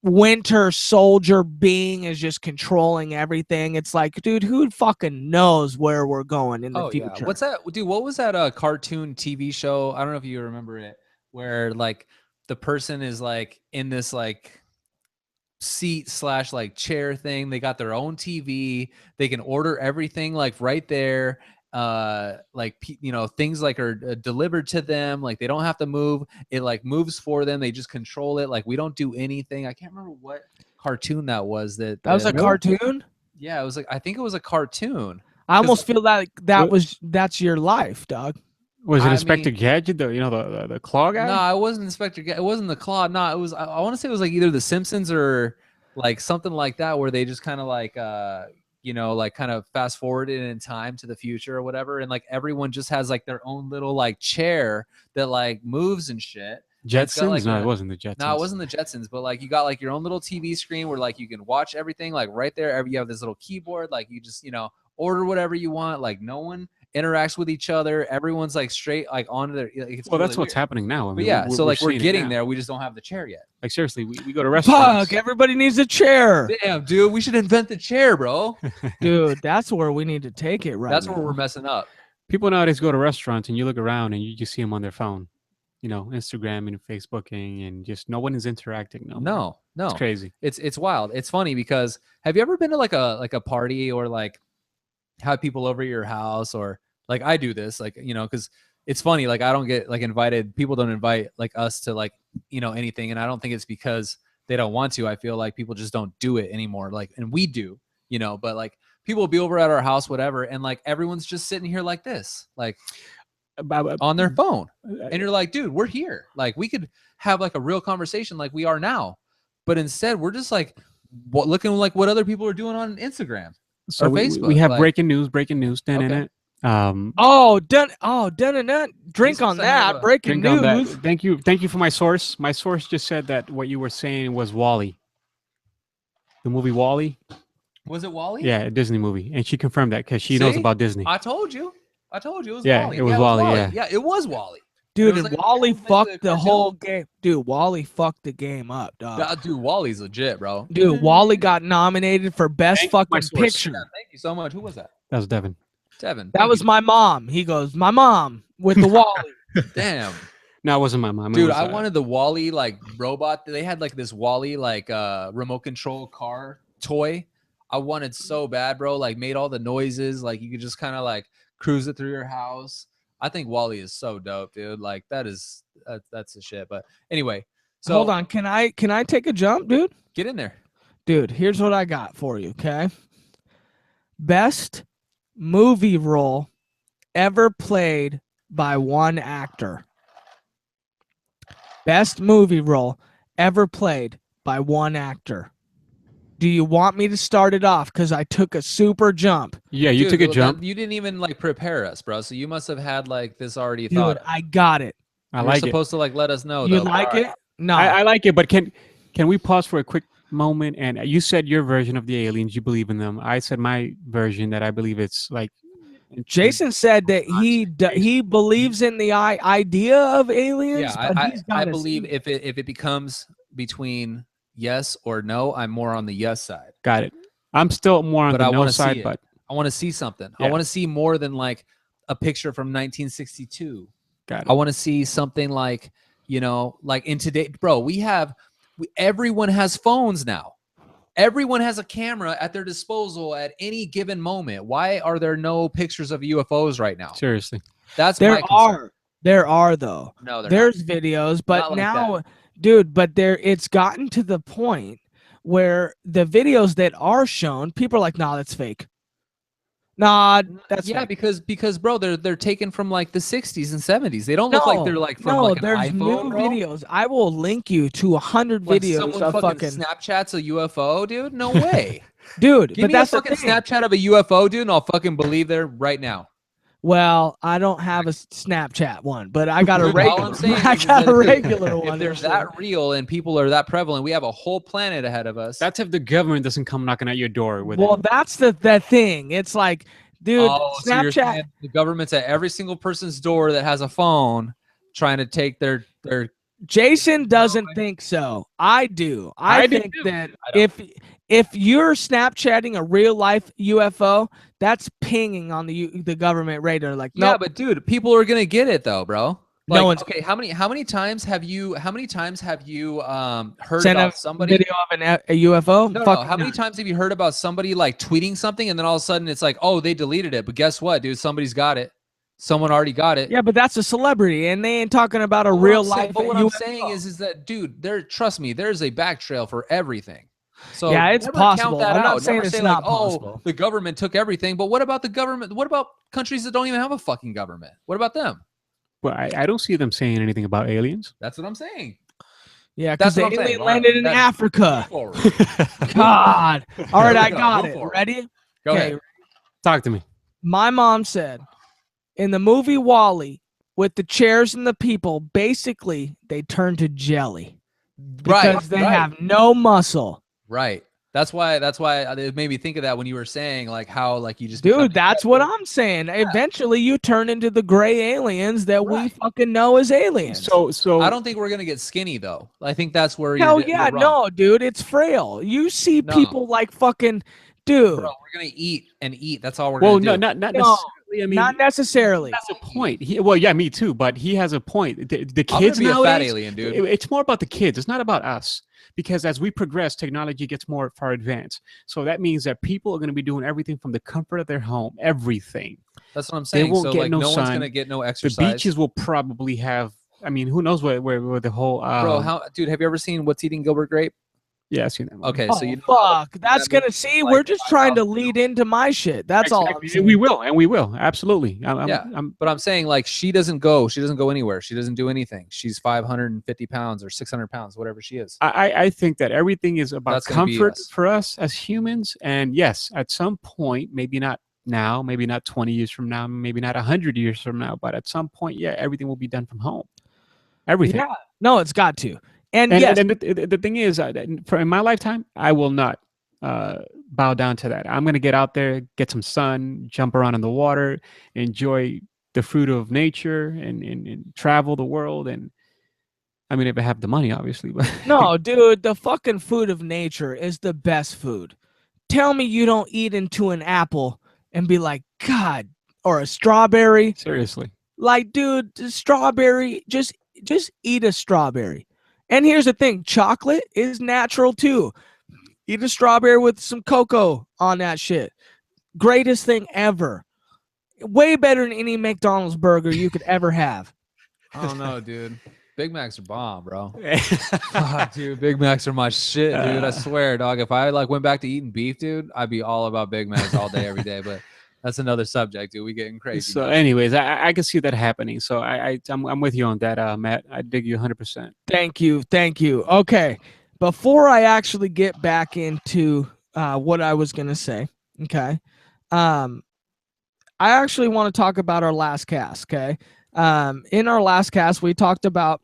A: winter soldier being is just controlling everything. It's like, dude, who fucking knows where we're going in the future?
B: Yeah. What's that, dude? What was that cartoon TV show? I don't know if you remember it, where like the person is like in this like seat / like chair thing. They got their own TV. They can order everything like right there. Like things like are delivered to them. Like they don't have to move. It like moves for them. They just control it. Like we don't do anything. I can't remember what cartoon that was. That
A: was a cartoon?
B: Yeah, it was like, I think it was a cartoon.
A: I almost feel like that's your life, dog.
C: Was it
B: I
C: Inspector
B: mean-
C: Gadget, the claw guy?
B: No, it wasn't Inspector. It wasn't the Claw. No, it was. I want to say it was like either The Simpsons or like something like that, where they just kind of like, like kind of fast forwarded in time to the future or whatever, and like everyone just has like their own little like chair that like moves and shit. It's got,
C: Jetsons?
B: like,
C: No,
B: a-
C: it wasn't the Jetsons.
B: No, it wasn't the Jetsons, but like you got like your own little TV screen where like you can watch everything like right there. You have this little keyboard, like you just order whatever you want. Like no one interacts with each other. Everyone's like straight like onto their. It's
C: Well,
B: really
C: that's what's
B: weird.
C: happening now. I
B: But
C: mean,
B: yeah, so like we're
C: seeing it
B: getting
C: now.
B: there. We just don't have the chair yet.
C: Like seriously, we go to restaurants.
A: Fuck, everybody needs a chair.
B: Damn, dude, we should invent the chair, bro.
A: Dude, that's where we need to take it right
B: That's
A: now.
B: where we're messing up.
C: People nowadays go to restaurants and you look around and you just see them on their phone, Instagram and Facebooking, and just no one is interacting.
B: No,
C: It's crazy.
B: It's wild. It's funny because have you ever been to like a party or like have people over at your house, or like I do this, like because it's funny. Like I don't get like invited. People don't invite like us to like anything, and I don't think it's because they don't want to. I feel like people just don't do it anymore. Like, and we do, but like people will be over at our house, whatever, and like everyone's just sitting here like this, like on their phone, and you're like, dude, we're here. Like we could have like a real conversation like we are now, but instead we're just like looking like what other people are doing on Instagram or Facebook.
C: We have
B: like,
C: breaking news.
B: Okay.
A: Drink on that. Breaking
C: Drink on
A: news.
C: that. Thank you for my source. My source just said that what you were saying was Wall-E. The movie Wall-E.
B: Was it Wall-E?
C: Yeah, a Disney movie, and she confirmed that because she knows about Disney.
B: I told you. It was
C: Yeah,
B: Wall-E.
C: it was Wall-E.
B: Yeah, it was Wall-E.
A: Dude,
B: was
A: and
B: like
A: Wally fucked the
B: cartoon.
A: whole game. Dude, Wally fucked the game up, dog.
B: Dude, Wall-E's legit, bro.
A: Dude, Wally got nominated for best
C: Thank you, my
A: fucking
C: source.
A: picture.
B: Yeah, thank you so much. Who was that?
C: That was Devin.
B: Devin.
A: That was my mom. He goes, my mom with the Wally.
B: Damn.
C: No, it wasn't my mom.
B: Dude, I wanted the Wall-E like robot. They had like this Wall-E like remote control car toy. I wanted so bad, bro. Like made all the noises. Like you could just kind of like cruise it through your house. I think Wall-E is so dope, dude. Like that's the shit. But anyway, so
A: Hold on. Can I take a jump, dude?
B: get in there.
A: Dude, here's what I got for you, okay? Best movie role ever played by one actor. Best movie role ever played by one actor. Do you want me to start it off? Because I took a super jump.
C: Yeah, you took a jump.
B: You didn't even like prepare us, bro. So you must have had like this already
A: Dude,
B: thought.
A: I got it.
C: I
B: You're
C: like it.
B: supposed to like let us know.
A: You
B: though.
A: like
B: All
A: it?
B: right.
A: No.
C: I like it, but can we pause for a quick moment? And you said your version of the aliens, you believe in them. I said my version that I believe it's like
A: Jason said that he believes in the idea of aliens.
B: Yeah,
A: but
B: I believe if it becomes between yes or no, I'm more on the yes side.
C: Got it. I'm still more on
B: But
C: the
B: I
C: no
B: wanna see
C: side,
B: it.
C: but
B: I want to see something.
C: Yeah.
B: I want to see more than like a picture from 1962.
C: got it.
B: I want to see something like, like in today, bro, everyone has phones now. Everyone has a camera at their disposal at any given moment. Why are there no pictures of UFOs right now?
C: Seriously.
B: That's
A: There
B: my concern.
A: there are though.
B: No,
A: There's videos, but
B: Not like
A: now, dude, but it's gotten to the point where the videos that are shown, people are like, nah, that's fake. Nah, that's
B: yeah,
A: fake.
B: because bro, they're taken from like the 60s and 70s. They don't look like they're like from like an
A: there's
B: iPhone,
A: new
B: bro.
A: videos. I will link you to 100
B: Like
A: videos
B: someone
A: of
B: fucking
A: fucking
B: Snapchats a UFO, dude. No way.
A: dude.
B: Give
A: but
B: me
A: that's
B: a
A: the
B: fucking
A: thing.
B: Snapchat of a UFO, dude, and I'll fucking believe there right now.
A: Well, I don't have a Snapchat one, but I got a
B: Dude, all
A: regular.
B: I'm saying
A: I
B: is
A: got
B: that
A: a
B: if-
A: regular one.
B: If they're that real and people are that prevalent, we have a whole planet ahead of us.
C: That's if the government doesn't come knocking at your door with
A: well,
C: it.
A: that's the thing. It's like, dude,
B: so you're
A: Snapchat.
B: saying the government's at every single person's door that has a phone, trying to take their.
A: Jason doesn't think so. I do. I
C: do
A: think
C: too.
A: that
B: I don't.
A: if you're Snapchatting a real life UFO, that's pinging on the government radar. Like,
B: Yeah,
A: no,
B: but dude, people are gonna get it though, bro. Like,
A: No one's-
B: okay. How many times have you heard
A: send a
B: about somebody?
A: video of a UFO.
B: No,
A: Fucking
B: how many times have you heard about somebody like tweeting something and then all of a sudden it's like, oh, they deleted it, but guess what, dude? Somebody's got it. Someone already got it.
A: Yeah, but that's a celebrity, and they ain't talking about a
B: But
A: real
B: what I'm saying-
A: life.
B: But what I'm
A: UFO.
B: saying is that, dude, trust me, there's a back trail for everything. So
A: Yeah, it's
B: never count
A: possible.
B: that
A: I'm not
B: out.
A: saying
B: Never
A: it's
B: say
A: not
B: like, oh,
A: possible.
B: the government took everything. But what about the government? What about countries that don't even have a fucking government? What about them?
C: But I don't see them saying anything about aliens.
B: That's what I'm saying.
A: Yeah, because
B: That's
A: the
B: what I'm saying.
A: alien
B: All right,
A: landed in
B: that's-
A: Africa.
B: Move forward.
A: God. All right,
B: There we
A: I
B: go.
A: got
B: Move
A: it.
B: forward.
A: Ready?
B: Go
A: Okay.
B: ahead.
C: Talk to me.
A: My mom said in the movie Wall-E, with the chairs and the people, basically they turn to jelly because they have no muscle.
B: Right. That's why it made me think of that when you were saying like how like you just
A: Dude, that's what I'm saying. Eventually you turn into the gray aliens that we
B: Right.
A: fucking know as aliens.
C: So
B: I don't think we're gonna get skinny though. I think that's where
A: Hell
B: you're
A: yeah,
B: wrong.
A: no, dude, it's frail. You see
B: No.
A: people like fucking dude.
B: Bro, we're gonna eat and eat. That's all we're
C: well,
B: gonna
C: no,
B: do.
C: not
A: No,
C: I mean,
A: Not necessarily.
C: that's a point. Well, yeah, me too. But he has a point. The
B: I'm
C: kids
B: gonna be a fat
C: nowadays,
B: alien, dude.
C: it's more about the kids. It's not about us. Because as we progress, technology gets more far advanced. So that means that people are going to be doing everything from the comfort of their home, everything.
B: That's what I'm
C: They
B: saying.
C: won't
B: So
C: get
B: like,
C: no
B: no one's gonna
C: sun.
B: get no
C: The
B: exercise.
C: beaches will probably have. I mean, who knows where the whole.
B: Bro, dude, have you ever seen What's Eating Gilbert Grape?
C: Yeah, I've seen that movie.
B: Okay,
A: Oh,
B: so you know how
A: fuck. That's
B: that
A: gonna
B: movie
A: see.
B: was
A: We're
B: like
A: just trying to
B: 5,000
A: lead into my shit. That's all I'm
C: Exactly.
A: saying.
C: And we will. Absolutely.
B: Yeah, but I'm saying like she doesn't go anywhere. She doesn't do anything. She's 550 pounds or 600 pounds, whatever she is.
C: I think that everything is about
B: That's gonna be
C: comfort
B: us.
C: for us as humans. And yes, at some point, maybe not now, maybe not 20 years from now, maybe not 100 years from now, but at some point, yeah, everything will be done from home. Everything.
A: Yeah. No, it's got to. And,
C: And,
A: yes,
C: and the thing is, for in my lifetime, I will not bow down to that. I'm going to get out there, get some sun, jump around in the water, enjoy the fruit of nature, and travel the world. And I mean, if I have the money, obviously. But
A: no, dude, the fucking food of nature is the best food. Tell me you don't eat into an apple and be like, God, or a strawberry.
C: seriously,
A: Like, dude, the strawberry, just eat a strawberry. And here's the thing, chocolate is natural too. Eat a strawberry with some cocoa on that shit. Greatest thing ever. Way better than any McDonald's burger you could ever have.
B: I don't know, dude. Big Macs are bomb, bro. Fuck, dude, Big Macs are my shit, dude. I swear, dog. If I like went back to eating beef, dude, I'd be all about Big Macs all day, every day. But that's another subject, dude. We getting crazy.
C: So,
B: now.
C: anyways, I can see that happening. So I'm with you on that, Matt. I dig you 100%.
A: Thank you. Okay. Before I actually get back into what I was going to say, okay, I actually want to talk about our last cast, okay? In our last cast, we talked about,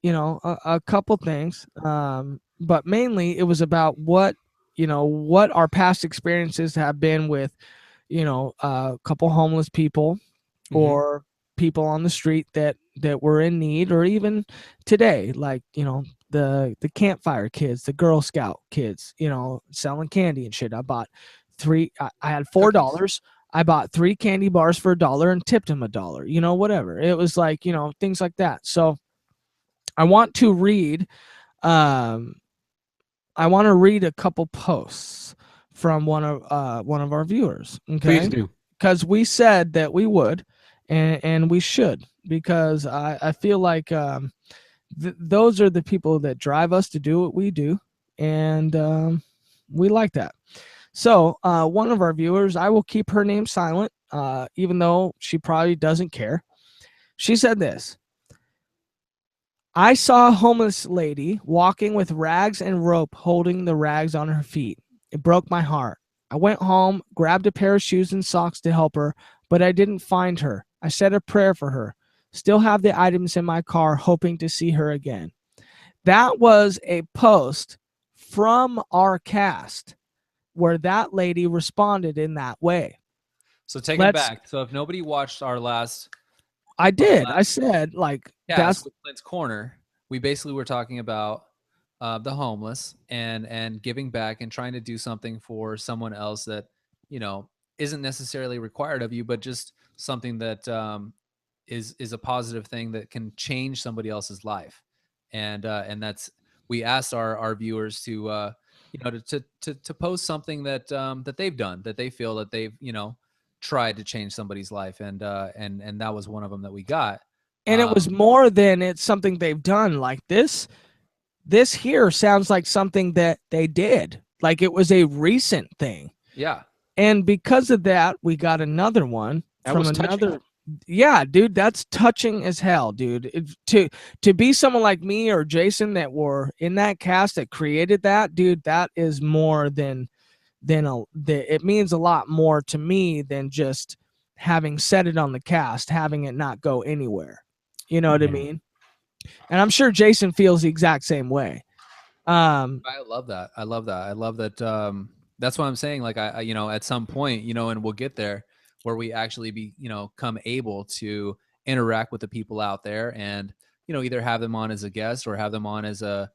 A: a couple things, but mainly it was about what our past experiences have been with, a couple homeless people or people on the street that were in need, or even today, like the campfire kids, the Girl Scout kids, selling candy and shit. I bought I had $4. I bought 3 candy bars for $1 and tipped him $1, whatever. It was like, things like that. So I want to read a couple posts from one of our viewers. Okay.
C: Please do.
A: Because we said that we would, and we should, because I feel like those are the people that drive us to do what we do, and we like that. So one of our viewers, I will keep her name silent, even though she probably doesn't care. She said this: I saw a homeless lady walking with rags and rope, holding the rags on her feet. It broke my heart. I went home, grabbed a pair of shoes and socks to help her, but I didn't find her. I said a prayer for her. Still have the items in my car, hoping to see her again. That was a post from our cast where that lady responded in that way.
B: So take it back. So if nobody watched our last,
A: I did. I said, like,
B: that's with Clint's Corner. We basically were talking about the homeless and giving back and trying to do something for someone else that isn't necessarily required of you, but just something that is a positive thing that can change somebody else's life. And that's, we asked our viewers to to post something that that they've done, that they feel that they've tried to change somebody's life, and that was one of them that we got.
A: And it was more than it's something they've done. Like this here sounds like something that they did. Like it was a recent thing.
B: Yeah.
A: And because of that, we got another one from another.
C: Touching.
A: Yeah, dude, that's touching as hell, dude. To be someone like me or Jason that were in that cast that created that, dude, that is more than it means a lot more to me than just having said it on the cast, having it not go anywhere. You know what I mean? And I'm sure Jason feels the exact same way.
B: I love that. I love that. That's what I'm saying. Like I at some point, and we'll get there, where we actually become able to interact with the people out there, and either have them on as a guest or have them on as a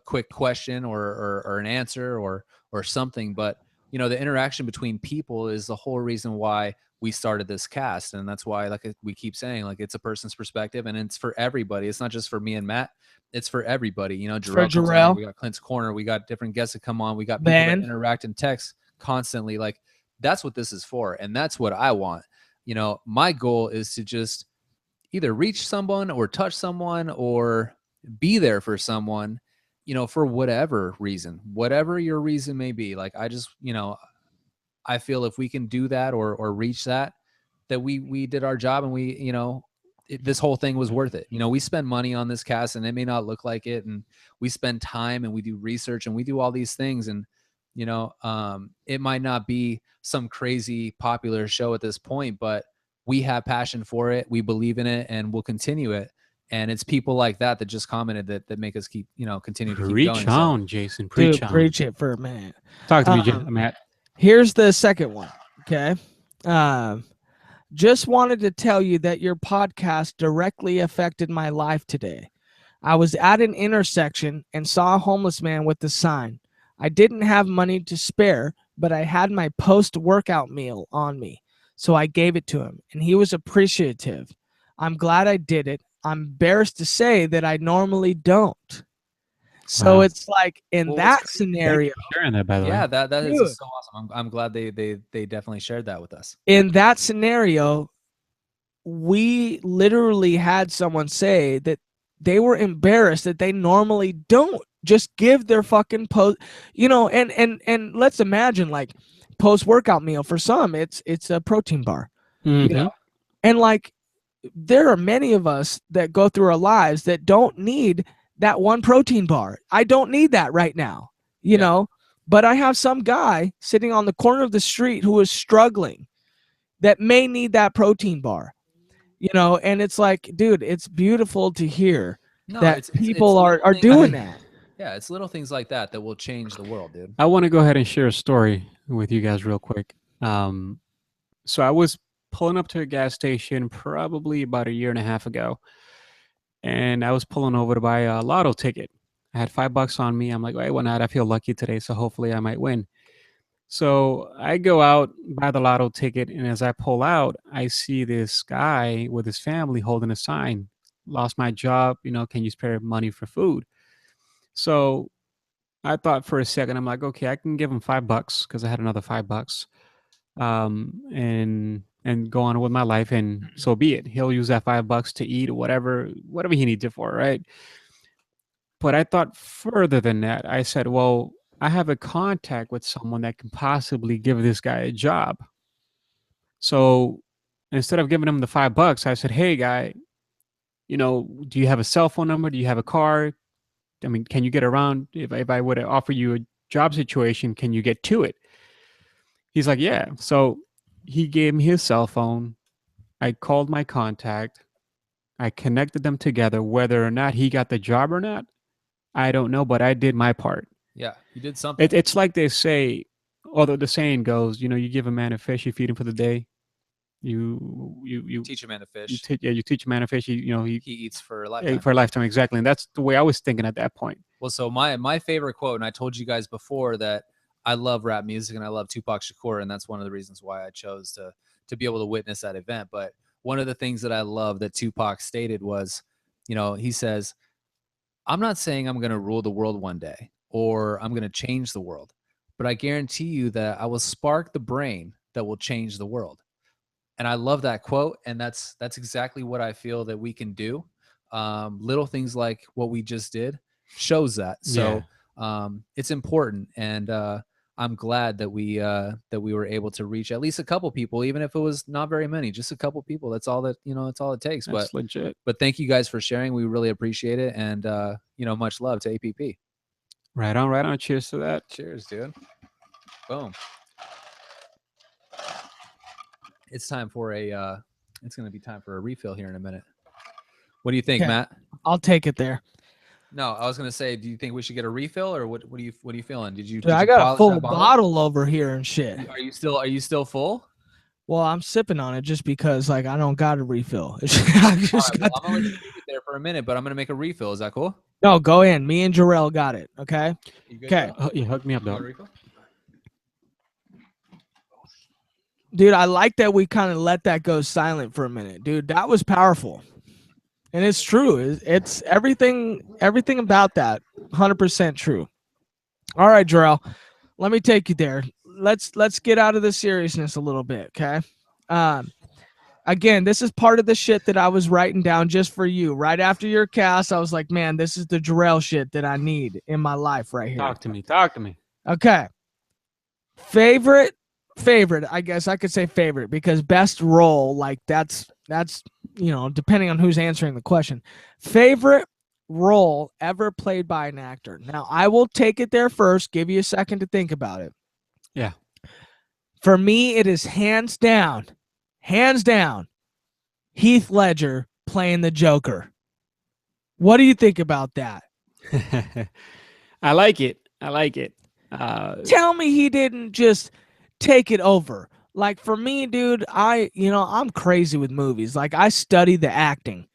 B: quick question or an answer or something. But you know, the interaction between people is the whole reason why we started this cast. And that's why, like we keep saying, like, it's a person's perspective and it's for everybody. It's not just for me and Matt. It's for everybody. You know,
A: for
B: Jorel comes on,
A: Jorel,
B: we got Clint's Corner, we got different guests that come on, we got people
A: Van.
B: that interact and text constantly. Like, that's what this is for. And that's what I want. You know, my goal is to just either reach someone or touch someone or be there for someone, you know, for whatever reason, whatever your reason may be. Like, I just, you know, I feel if we can do that or reach that we did our job, and we, you know, this whole thing was worth it. You know, we spend money on this cast and it may not look like it, and we spend time and we do research and we do all these things, and you know, it might not be some crazy popular show at this point, but we have passion for it, we believe in it, and we'll continue it. And it's people like that that just commented that make us keep, you know, continue to keep
C: Preach
B: going.
C: on, Jason. Preach
A: Dude,
C: on.
A: preach it for a minute.
C: Talk to me, Matt.
A: Here's the second one. Okay. Just wanted to tell you that your podcast directly affected my life today. I was at an intersection and saw a homeless man with a sign. I didn't have money to spare, but I had my post-workout meal on me, so I gave it to him, and he was appreciative. I'm glad I did it. I'm embarrassed to say that I normally don't. So
C: Wow.
A: it's like in
B: Well,
A: that
B: what's
A: scenario,
C: Sharing that, by the
B: Yeah,
C: way.
B: that
A: Dude.
B: is so awesome. I'm glad they definitely shared that with us.
A: in that scenario, we literally had someone say that they were embarrassed that they normally don't just give their fucking post, you know, and let's imagine, like, post-workout meal for some, it's a protein bar,
C: Mhm.
A: you know, and like there are many of us that go through our lives that don't need that one protein bar. I don't need that right now, you
B: Yeah.
A: know, but I have some guy sitting on the corner of the street who is struggling that may need that protein bar, you know, and it's like, dude, it's beautiful to hear
B: No,
A: that
B: it's
A: people
B: little
A: are
B: things-
A: doing that.
B: Yeah, it's little things like that that will change the world, dude.
C: I want to go ahead and share a story with you guys real quick. So I was pulling up to a gas station probably about a year and a half ago, and I was pulling over to buy a lotto ticket. I had $5 on me. I'm like, hey, why not? I feel lucky today, so hopefully I might win. So I go out, buy the lotto ticket, and as I pull out, I see this guy with his family holding a sign. Lost my job, you know, can you spare money for food? So I thought for a second, I'm like, okay, I can give him $5 because I had another $5, and go on with my life, and so be it. He'll use that $5 to eat or whatever he needs it for, right? But I thought further than that. I said, well, I have a contact with someone that can possibly give this guy a job. So instead of giving him the $5, I said, hey, guy, you know, do you have a cell phone number? Do you have a car? I mean, can you get around? If I were to offer you a job situation, can you get to it? He's like, yeah. So he gave me his cell phone. I called my contact. I connected them together. Whether or not he got the job or not, I don't know, but I did my part.
B: Yeah, you did something.
C: It's like they say, although the saying goes, you know, you give a man a fish, you feed him for the day. You
B: teach a man to fish.
C: you teach a man a fish. He
B: He eats for a lifetime.
C: for a lifetime, exactly. And that's the way I was thinking at that point.
B: Well, so my favorite quote, and I told you guys before that I love rap music and I love Tupac Shakur, and that's one of the reasons why I chose to be able to witness that event. But one of the things that I love that Tupac stated was, you know, he says, I'm not saying I'm going to rule the world one day or I'm going to change the world, but I guarantee you that I will spark the brain that will change the world. And I love that quote, and that's exactly what I feel that we can do. Little things like what we just did shows that. So it's important, and I'm glad that we were able to reach at least a couple people, even if it was not very many, just a couple people. That's all that, you know, it's all it takes.
C: That's legit.
B: But thank you guys for sharing. We really appreciate it, and you know, much love to APP.
C: Right on, right on. Cheers to that.
B: Cheers, dude. Boom. It's time for it's going to be time for a refill here in a minute. What do you think,
A: Okay.
B: Matt?
A: I'll take it there.
B: No, I was going to say, do you think we should get a refill, or what are you feeling? Did you?
A: Dude, I got a full bottle over here and shit.
B: Are you still full?
A: Well, I'm sipping on it just because, like, I don't got a refill. I just
B: All right,
A: got
B: well, I'm going to let you keep it there for a minute, but I'm going to make a refill. Is that cool?
A: No, go in. Me and Jorel got it. Okay.
B: You good,
A: Okay.
B: Joe?
C: You hooked me up,
B: You want a
C: though.
B: refill?
A: Dude, I like that we kind of let that go silent for a minute. Dude, that was powerful. And it's true. It's everything about that 100% true. All right, Jorel, let me take you there. Let's get out of the seriousness a little bit, okay? Again, this is part of the shit that I was writing down just for you. Right after your cast, I was like, man, this is the Jorel shit that I need in my life right here.
C: Talk to me. Talk to me.
A: Okay. Favorite, I guess I could say favorite, because best role, like that's depending on who's answering the question. Favorite role ever played by an actor. Now, I will take it there first, give you a second to think about it.
C: Yeah.
A: For me, it is hands down, Heath Ledger playing the Joker. What do you think about that?
C: I like it.
A: Tell me he didn't just take it over. Like, for me, dude, I'm crazy with movies. Like, I study the acting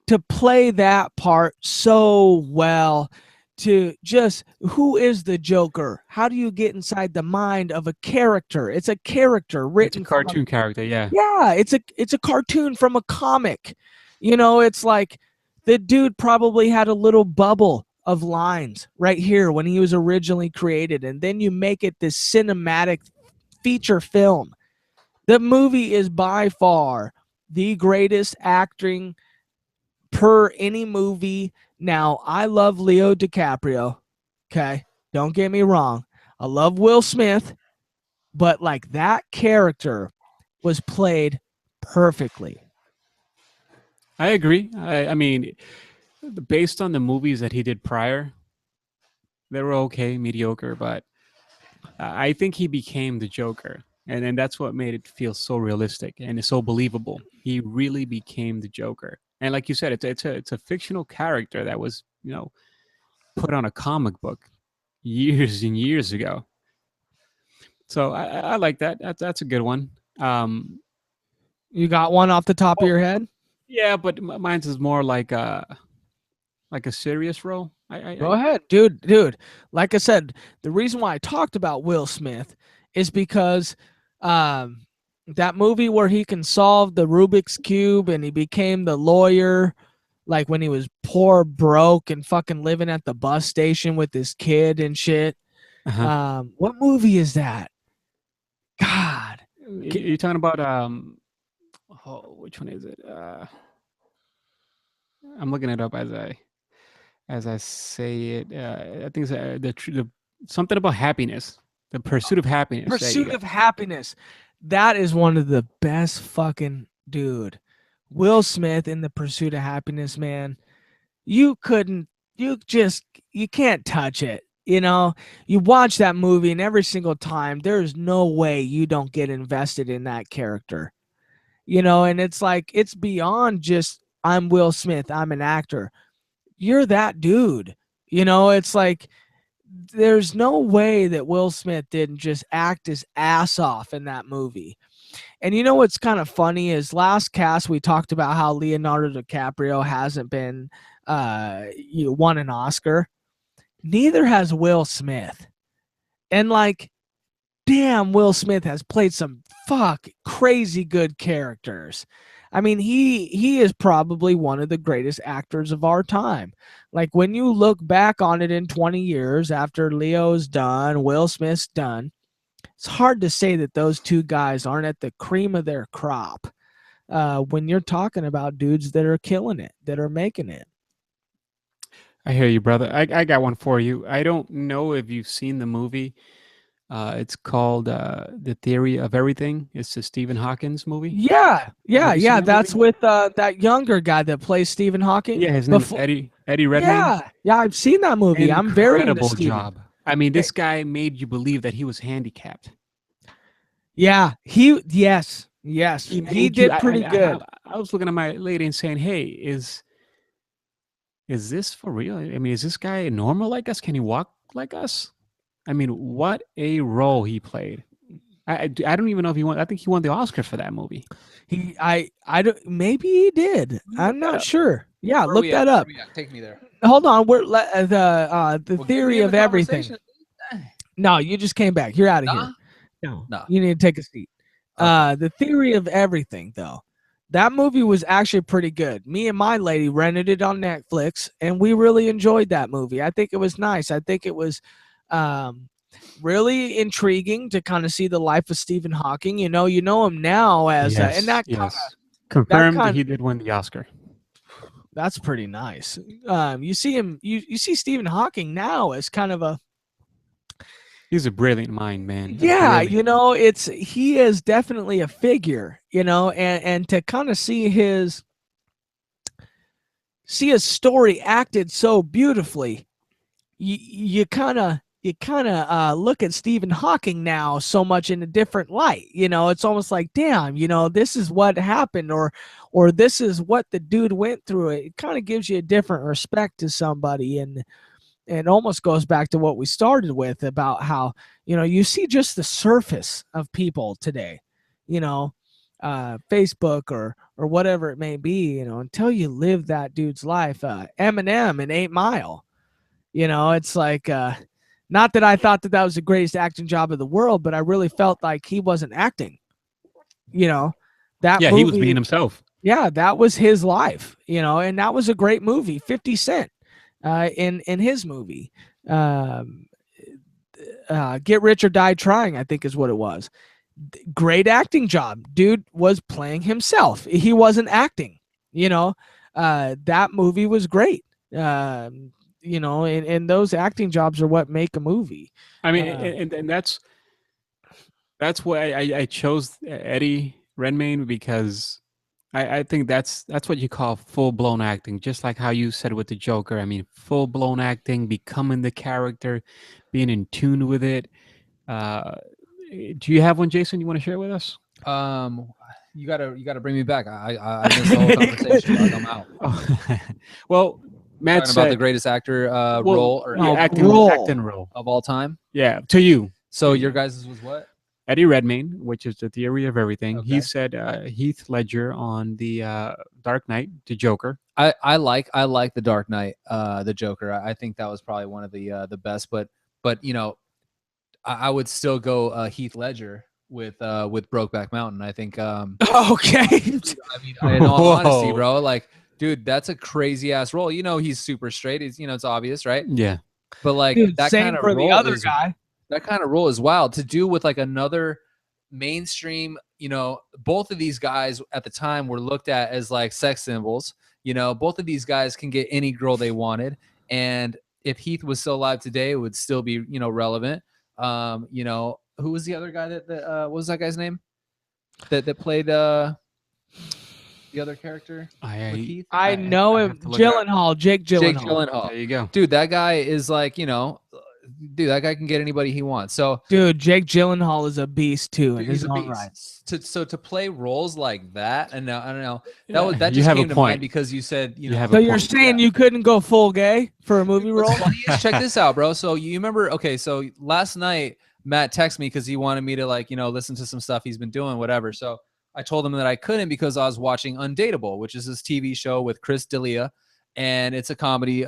A: to play that part so well, to just, who is the Joker? How do you get inside the mind of a character? It's a character written.
C: It's a cartoon character, yeah.
A: Yeah, it's a cartoon from a comic. It's like the dude probably had a little bubble of lines right here when he was originally created, and then you make it this cinematic feature film. The movie is by far the greatest acting per any movie. Now, I love Leo DiCaprio, okay? Don't get me wrong. I love Will Smith, but like, that character was played perfectly.
C: I agree. I mean, based on the movies that he did prior, they were okay, mediocre, but I think he became the Joker. And then that's what made it feel so realistic and it's so believable. He really became the Joker. And like you said, it's a fictional character that was, put on a comic book years and years ago. So I like that. That's a good one.
A: You got one off the top of your head?
C: Yeah, but mine's is more like a serious role.
A: Go ahead, dude. Like I said, the reason why I talked about Will Smith is because that movie where he can solve the Rubik's Cube and he became the lawyer, like when he was poor, broke, and fucking living at the bus station with his kid and shit.
C: Uh-huh.
A: What movie is that? God.
C: You're talking about which one is it? I'm looking it up as I say it. I think it's the something about happiness. The Pursuit of Happiness.
A: Pursuit of Happiness. That is one of the best fucking, dude. Will Smith in The Pursuit of Happiness, man. You can't touch it. You watch that movie and every single time, there's no way you don't get invested in that character. And it's like, it's beyond just, I'm Will Smith, I'm an actor. You're that dude. It's like, there's no way that Will Smith didn't just act his ass off in that movie. And what's kind of funny is last cast we talked about how Leonardo DiCaprio hasn't been won an Oscar. Neither has Will Smith. And like, damn, Will Smith has played some crazy good characters. I mean, he is probably one of the greatest actors of our time. Like, when you look back on it in 20 years after Leo's done, Will Smith's done, it's hard to say that those two guys aren't at the cream of their crop when you're talking about dudes that are killing it, that are making it.
C: I hear you, brother. I got one for you. I don't know if you've seen the movie. It's called The Theory of Everything. It's a Stephen Hawking's movie.
A: Yeah. That's
C: movie?
A: with that younger guy that plays Stephen Hawking.
C: Yeah, his name is Eddie Redmayne.
A: Yeah, I've seen that movie. I'm very into
C: Incredible
A: Stephen.
C: job. I mean, this guy made you believe that he was handicapped.
A: Yeah, yes. He did pretty good.
C: I was looking at my lady and saying, "Hey, is this for real? I mean, is this guy normal like us? Can he walk like us?" I mean, what a role he played. I don't even know if he won. I think he won the Oscar for that movie.
A: I don't. Maybe he did. I'm not sure. Yeah, look that up.
B: Take me there.
A: Hold on. We're the theory of everything. No, you just came back. You're out of here. No, you need to take a seat. The Theory of Everything, though. That movie was actually pretty good. Me and my lady rented it on Netflix, and we really enjoyed that movie. I think it was nice. I think it was really intriguing to kind of see the life of Stephen Hawking. You know him now as and that
C: confirmed
A: kinda,
C: he did win the Oscar.
A: That's pretty nice. You see him. You see Stephen Hawking now as kind of a.
C: He's a brilliant mind, man.
A: Yeah,
C: Brilliant.
A: he is definitely a figure, and to kind of see his story acted so beautifully, you kind of look at Stephen Hawking now so much in a different light. It's almost like, damn, this is what happened, or this is what the dude went through. It kind of gives you a different respect to somebody, and almost goes back to what we started with about how, you see just the surface of people today, Facebook or whatever it may be, until you live that dude's life. Eminem in 8 Mile, it's like, not that I thought that was the greatest acting job in the world, but I really felt like he wasn't acting, that movie,
C: he was being himself.
A: Yeah, that was his life, and that was a great movie. 50 Cent. In his movie, Get Rich or Die Trying, I think is what it was. Great acting job. Dude was playing himself. He wasn't acting. That movie was great. And those acting jobs are what make a movie.
C: I mean, and that's why I chose Eddie Redmayne, because I think that's what you call full-blown acting, just like how you said with the Joker. I mean, full-blown acting, becoming the character, being in tune with it. Do you have one, Jason, you want to share with us?
B: You gotta bring me back. I missed the whole conversation. Like, I'm out.
C: Oh. Well, Matt
B: Talking
C: said
B: about the greatest actor role or
C: acting role
B: of all time.
C: Yeah, to you.
B: So your guys' was what?
C: Eddie Redmayne, which is The Theory of Everything.
B: Okay.
C: He said Heath Ledger on the Dark Knight, the Joker.
B: I like the Dark Knight, the Joker. I think that was probably one of the best. But I would still go Heath Ledger with Brokeback Mountain. I think.
A: Okay.
B: I mean, in all honesty, bro, like, dude, that's a crazy ass role. He's super straight. It's obvious, right?
C: Yeah.
B: But like,
A: dude,
B: that
A: same
B: kind of
A: for
B: role
A: the other guy.
B: That kind of role is wild to do with like another mainstream. Both of these guys at the time were looked at as like sex symbols. Both of these guys can get any girl they wanted, and if Heath was still alive today, it would still be relevant. Who was the other guy that what was that guy's name that played the other character?
A: I know him. Gyllenhaal, Jake Gyllenhaal.
B: Jake Gyllenhaal.
C: There you go.
B: Dude, that guy is like, dude, that guy can get anybody he wants. So,
A: dude, Jake Gyllenhaal is a beast too in
B: he's
A: his
B: a
A: own
B: beast.
A: right.
B: So to play roles like that, and I don't know, that
C: you
B: just
C: have
B: came
C: a
B: to
C: point.
B: mind because you said
A: So you're saying you couldn't go full gay for a movie role?
B: What's funny is, check this out, bro. So you remember? Okay, so last night Matt texted me because he wanted me to listen to some stuff he's been doing, whatever. So I told him that I couldn't because I was watching Undateable, which is this TV show with Chris D'Elia, and it's a comedy,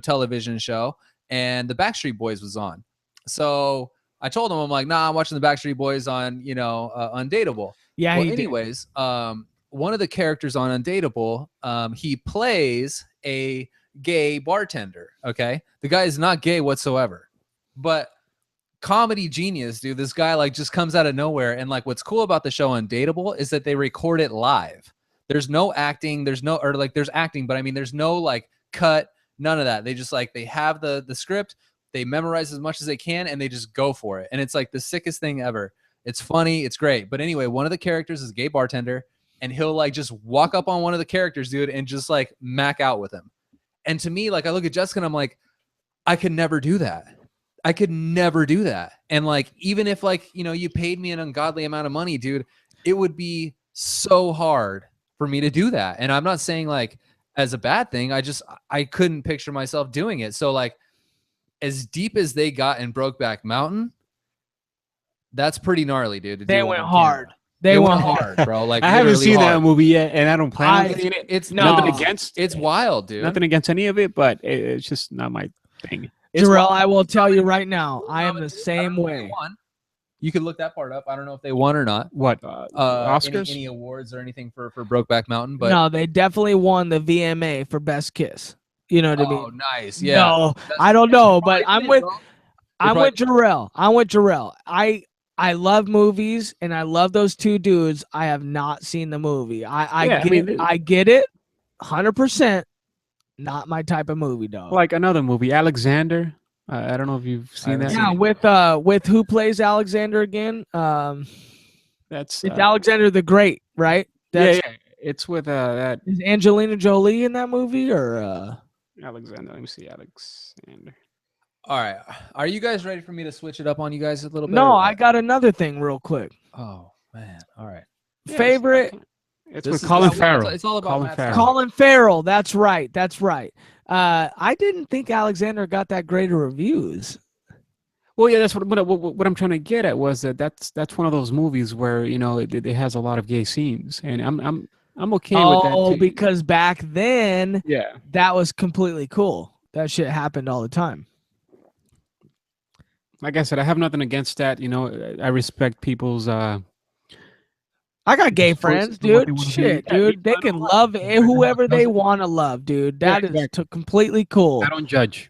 B: television show, and the Backstreet Boys was on. So I told him, I'm like, nah, I'm watching the Backstreet Boys on, Undateable.
A: Yeah.
B: Well, anyways, one of the characters on Undateable, he plays a gay bartender. Okay, the guy is not gay whatsoever, but comedy genius, dude. This guy like just comes out of nowhere, and like what's cool about the show Undateable is that they record it live. There's no acting, there's acting, but I mean there's no like cut, none of that. They just they have the script, they memorize as much as they can, and they just go for it. And it's like the sickest thing ever. It's funny, it's great. But anyway, one of the characters is a gay bartender, and he'll like just walk up on one of the characters, dude, and just like mac out with him. And to me, like I look at Jessica and I'm like, I could never do that. I could never do that. And like, even if you paid me an ungodly amount of money, dude, it would be so hard for me to do that. And I'm not saying like as a bad thing. I couldn't picture myself doing it. So like as deep as they got in Brokeback Mountain, that's pretty gnarly, dude.
A: They went hard. They went hard,
B: bro. Like
C: I haven't seen that movie yet, and I don't plan on seeing it.
B: It's
C: nothing against.
B: It's wild, dude.
C: Nothing against any of it, but it's just not my thing.
A: Jorel, I will tell you right now, I am the same way.
B: You could look that part up. I don't know if they won or not.
C: What Oscars?
B: Any awards or anything for Brokeback Mountain, but
A: no, they definitely won the VMA for Best Kiss. You know what I
B: oh,
A: mean?
B: nice. Yeah.
A: No,
B: That's-
A: I don't know, but
B: probably
A: I'm
B: did,
A: with
B: bro.
A: I'm with Jorel. I'm with Jorel. I love movies and I love those two dudes. I have not seen the movie. I get it, 100%. Not my type of movie, dog.
C: Like another movie, Alexander. I don't know if you've seen that.
B: haven't
A: yeah,
B: seen it.
A: with who plays Alexander again?
C: That's
A: It's Alexander the Great, right?
C: yeah. It's with that
A: Is Angelina Jolie in that movie or
C: Alexander. Let me see, Alexander.
B: All right. Are you guys ready for me to switch it up on you guys a little bit?
A: No,
B: or
A: I
B: what?
A: got another thing real quick.
B: Oh man. All right.
A: Favorite
C: It's
B: This
C: with
B: is-
C: Colin
B: it's all-
C: Farrell.
B: it's all about
C: Colin
B: Matt
C: Farrell.
B: Stone.
A: Colin Farrell. That's right. That's right. I didn't think Alexander got that great of reviews.
C: Well, yeah, that's what I'm trying to get at was that's one of those movies where it has a lot of gay scenes, and I'm okay with that
A: Oh,
C: too.
A: because back then
C: Yeah,
A: that was completely cool. That shit happened all the time.
C: like I said, I have nothing against that. I respect people's
A: I got gay
C: choices
A: friends,
C: of what they
A: dude.
C: wanna
A: Shit,
C: do. Yeah,
A: dude. They
C: I
A: can
C: don't
A: love whoever they want to love, dude.
C: Yeah,
A: That is
C: exactly.
A: completely cool.
C: I don't judge.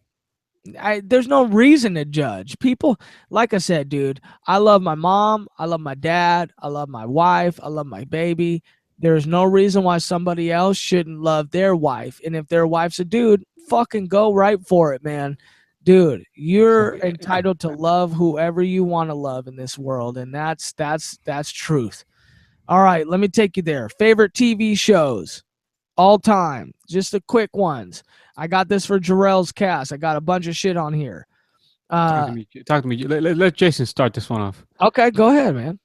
A: There's no reason to judge people. Like I said, dude, I love my mom. I love my dad. I love my wife. I love my baby. There's no reason why somebody else shouldn't love their wife. And if their wife's a dude, fucking go right for it, man. Dude, you're
C: Yeah.
A: entitled to love whoever you want to love in this world. And that's truth. All right, let me take you there. Favorite TV shows all time. Just the quick ones. I got this for Jorel's cast. I got a bunch of shit on here.
C: Talk to me. Let Jason start this one off.
A: Okay, go ahead, man.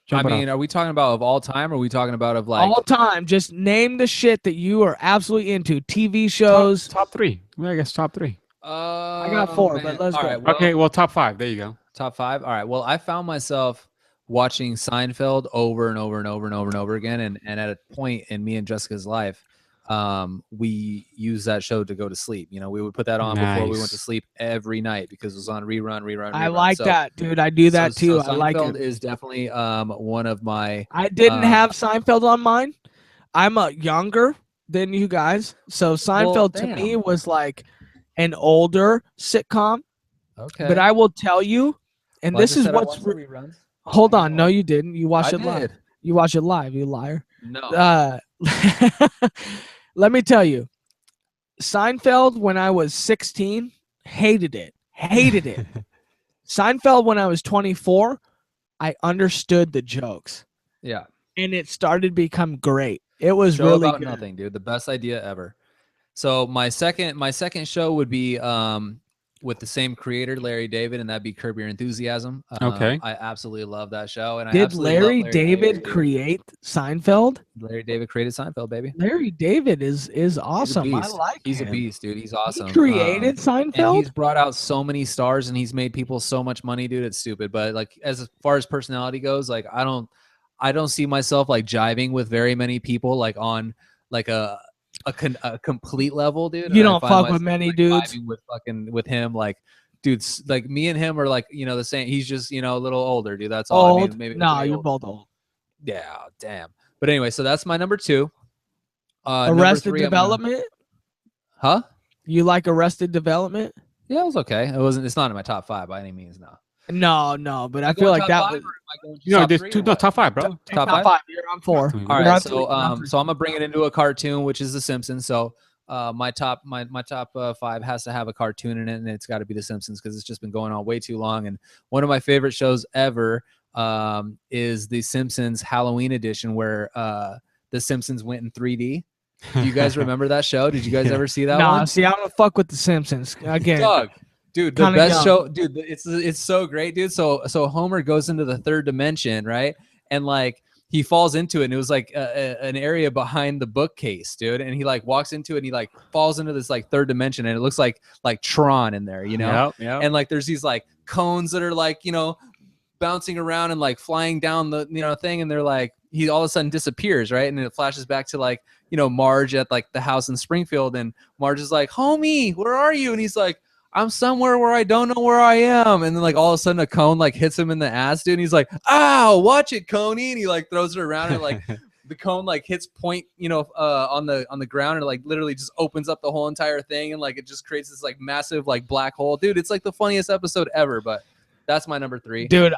C: Jump it
B: I mean, are we talking about of all time, or are we talking about of like
A: All time. Just name the shit that you are absolutely into. TV shows.
C: top three. Well, I guess top three.
A: I got four,
B: man.
A: but let's
B: All
A: go.
B: right, well,
C: Okay, well, top five. There you go.
B: top five. All right. Well, I found myself watching Seinfeld over and over and over and over and over again, and at a point in me and Jessica's life, we used that show to go to sleep. We would put that on before we went to
C: Nice.
B: sleep every night because it was on rerun.
A: I like
B: So-
A: that, dude. I do that too.
B: So
A: I like
B: Seinfeld
A: it.
B: is definitely one of my.
A: I didn't have Seinfeld on mine. I'm younger than you guys. So Seinfeld to me
B: damn.
A: was like an older sitcom.
B: Okay.
A: But I will tell you, and
B: Well, I
A: this
B: just
A: is
B: said I
A: what's.
B: watched the reruns.
A: Hold on. No, you didn't. You watched
B: I
A: it live.
B: did.
A: You watched it live, you liar.
B: No.
A: Let me tell you, Seinfeld when I was 16, hated it. Hated it. Seinfeld when I was 24, I understood the jokes.
B: Yeah.
A: And it started to become great. It was
B: Show
A: really
B: about
A: good.
B: nothing, dude. The best idea ever. So my second show would be with the same creator, Larry David, and that'd be Curb Your Enthusiasm.
C: Okay.
B: I absolutely love that show. And I
A: Did
B: absolutely love
A: Larry David
B: dude.
A: create Seinfeld?
B: Larry David created Seinfeld, baby.
A: Larry David is awesome. I
B: beast.
A: like
B: He's
A: him.
B: a beast, dude. He's awesome.
A: He created
B: And
A: Seinfeld?
B: he's brought out so many stars, and he's made people so much money, dude. It's stupid. But like as far as personality goes, like I don't see myself like jiving with very many people like on like a complete level, dude.
A: You
B: And I
A: don't
B: find
A: fuck with
B: myself,
A: many
B: like,
A: dudes?
B: vibing with him, like dudes like me and him are like the same. He's just a little older, dude. That's all.
A: Old?
B: I mean, maybe
A: No,
B: way
A: you're
B: older.
A: both old.
B: Yeah, damn. But anyway, so that's my number two. Number
A: Arrested
B: three, I'm gonna-
A: Development?
B: Huh?
A: You like Arrested Development?
B: Yeah, it was okay. It wasn't. It's not in my top five by any means. No.
A: No, but I feel like that was
C: Top five, bro.
B: Top
A: top
B: five?
A: You're on four.
C: All
B: All
A: You're
B: right,
A: on
B: so
A: three. You're on three.
B: so I'm gonna bring it into a cartoon, which is The Simpsons. So my top five has to have a cartoon in it, and it's got to be The Simpsons because it's just been going on way too long. And one of my favorite shows ever is The Simpsons Halloween edition, where The Simpsons went in 3D. Do you guys remember that show? Did you guys ever see that
A: Nah,
B: one?
A: see, I don't fuck with the Simpsons again.
B: Doug, dude, the
A: Kinda
B: best
A: young.
B: show, dude. It's so great, dude. So Homer goes into the third dimension, right? And like he falls into it, and it was like an area behind the bookcase, dude. And he like walks into it, and he like falls into this like third dimension, and it looks like Tron in there, you know?
C: Yeah.
B: And like there's these like cones that are like bouncing around and like flying down the thing, and they're like he all of a sudden disappears, right? And then it flashes back to like Marge at like the house in Springfield, and Marge is like, "Homie, where are you?" And he's like, I'm somewhere where I don't know where I am. And then like all of a sudden a cone like hits him in the ass, dude. And he's like, ow, watch it, Coney. And he like throws it around and like the cone like hits point, on the ground and like literally just opens up the whole entire thing. And like it just creates this like massive like black hole. Dude, it's like the funniest episode ever, but that's my number 3.
A: Dude,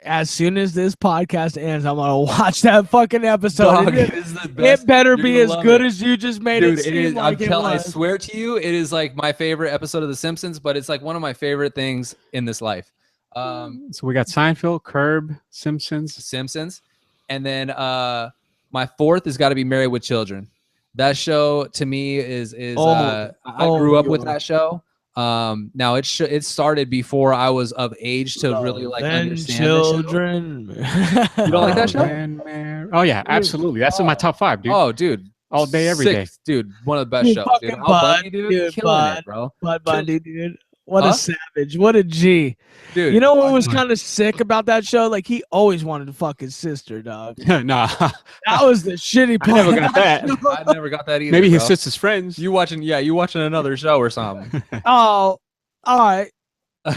A: as soon as this podcast ends, I'm gonna watch that fucking episode.
B: Dog, it is the best.
A: It better
B: You're
A: be
B: gonna
A: as
B: love
A: good
B: it.
A: as you just made
B: Dude,
A: it seem
B: it is.
A: like it
B: I
A: was.
B: swear to you, it is like my favorite episode of The Simpsons, but it's like one of my favorite things in this life.
C: So we got Seinfeld, Curb, Simpsons.
B: Simpsons, and then my 4th has got to be Married with Children. That show to me is I grew up with that show. Now it started before I was of age to really like understand
A: children.
B: The show. You don't like that show?
C: Oh yeah, absolutely. That's in my top 5, dude.
B: Oh, dude,
C: all day, every day,
B: dude. One of the best
A: Dude,
B: shows, dude.
A: fucking
B: Al Bundy, dude,
A: Dude,
B: killing it, bro.
A: Bud Bundy, dude. What
B: Huh?
A: a savage. What a G.
B: Dude,
A: You know what was kind of sick about that show? Like he always wanted to fuck his sister, dog.
C: nah,
A: That was the shitty
C: I
A: part.
C: never got that.
B: I never got that either.
C: Maybe his
B: bro.
C: sister's friends.
B: You watching another show or something.
A: Oh, all right.
C: All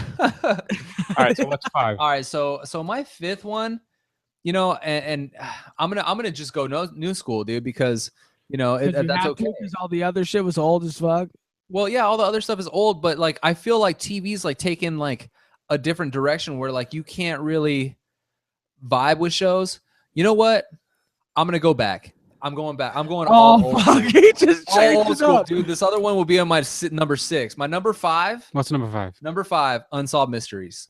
C: right, so what's 5?
B: All right, so my 5th one, and I'm gonna just go new school, dude, because that's okay.
A: Because all the other shit was old as fuck.
B: Well, yeah, all the other stuff is old, but like I feel like TV's like taking like a different direction where like you can't really vibe with shows. You know what? I'm gonna go back. I'm going back. I'm going all old
A: fuck.
B: school.
A: He just
B: All
A: changed
B: old
A: it
B: school,
A: up.
B: dude. This other one will be on my number 6. My number 5.
C: What's number 5?
B: Number 5, Unsolved Mysteries.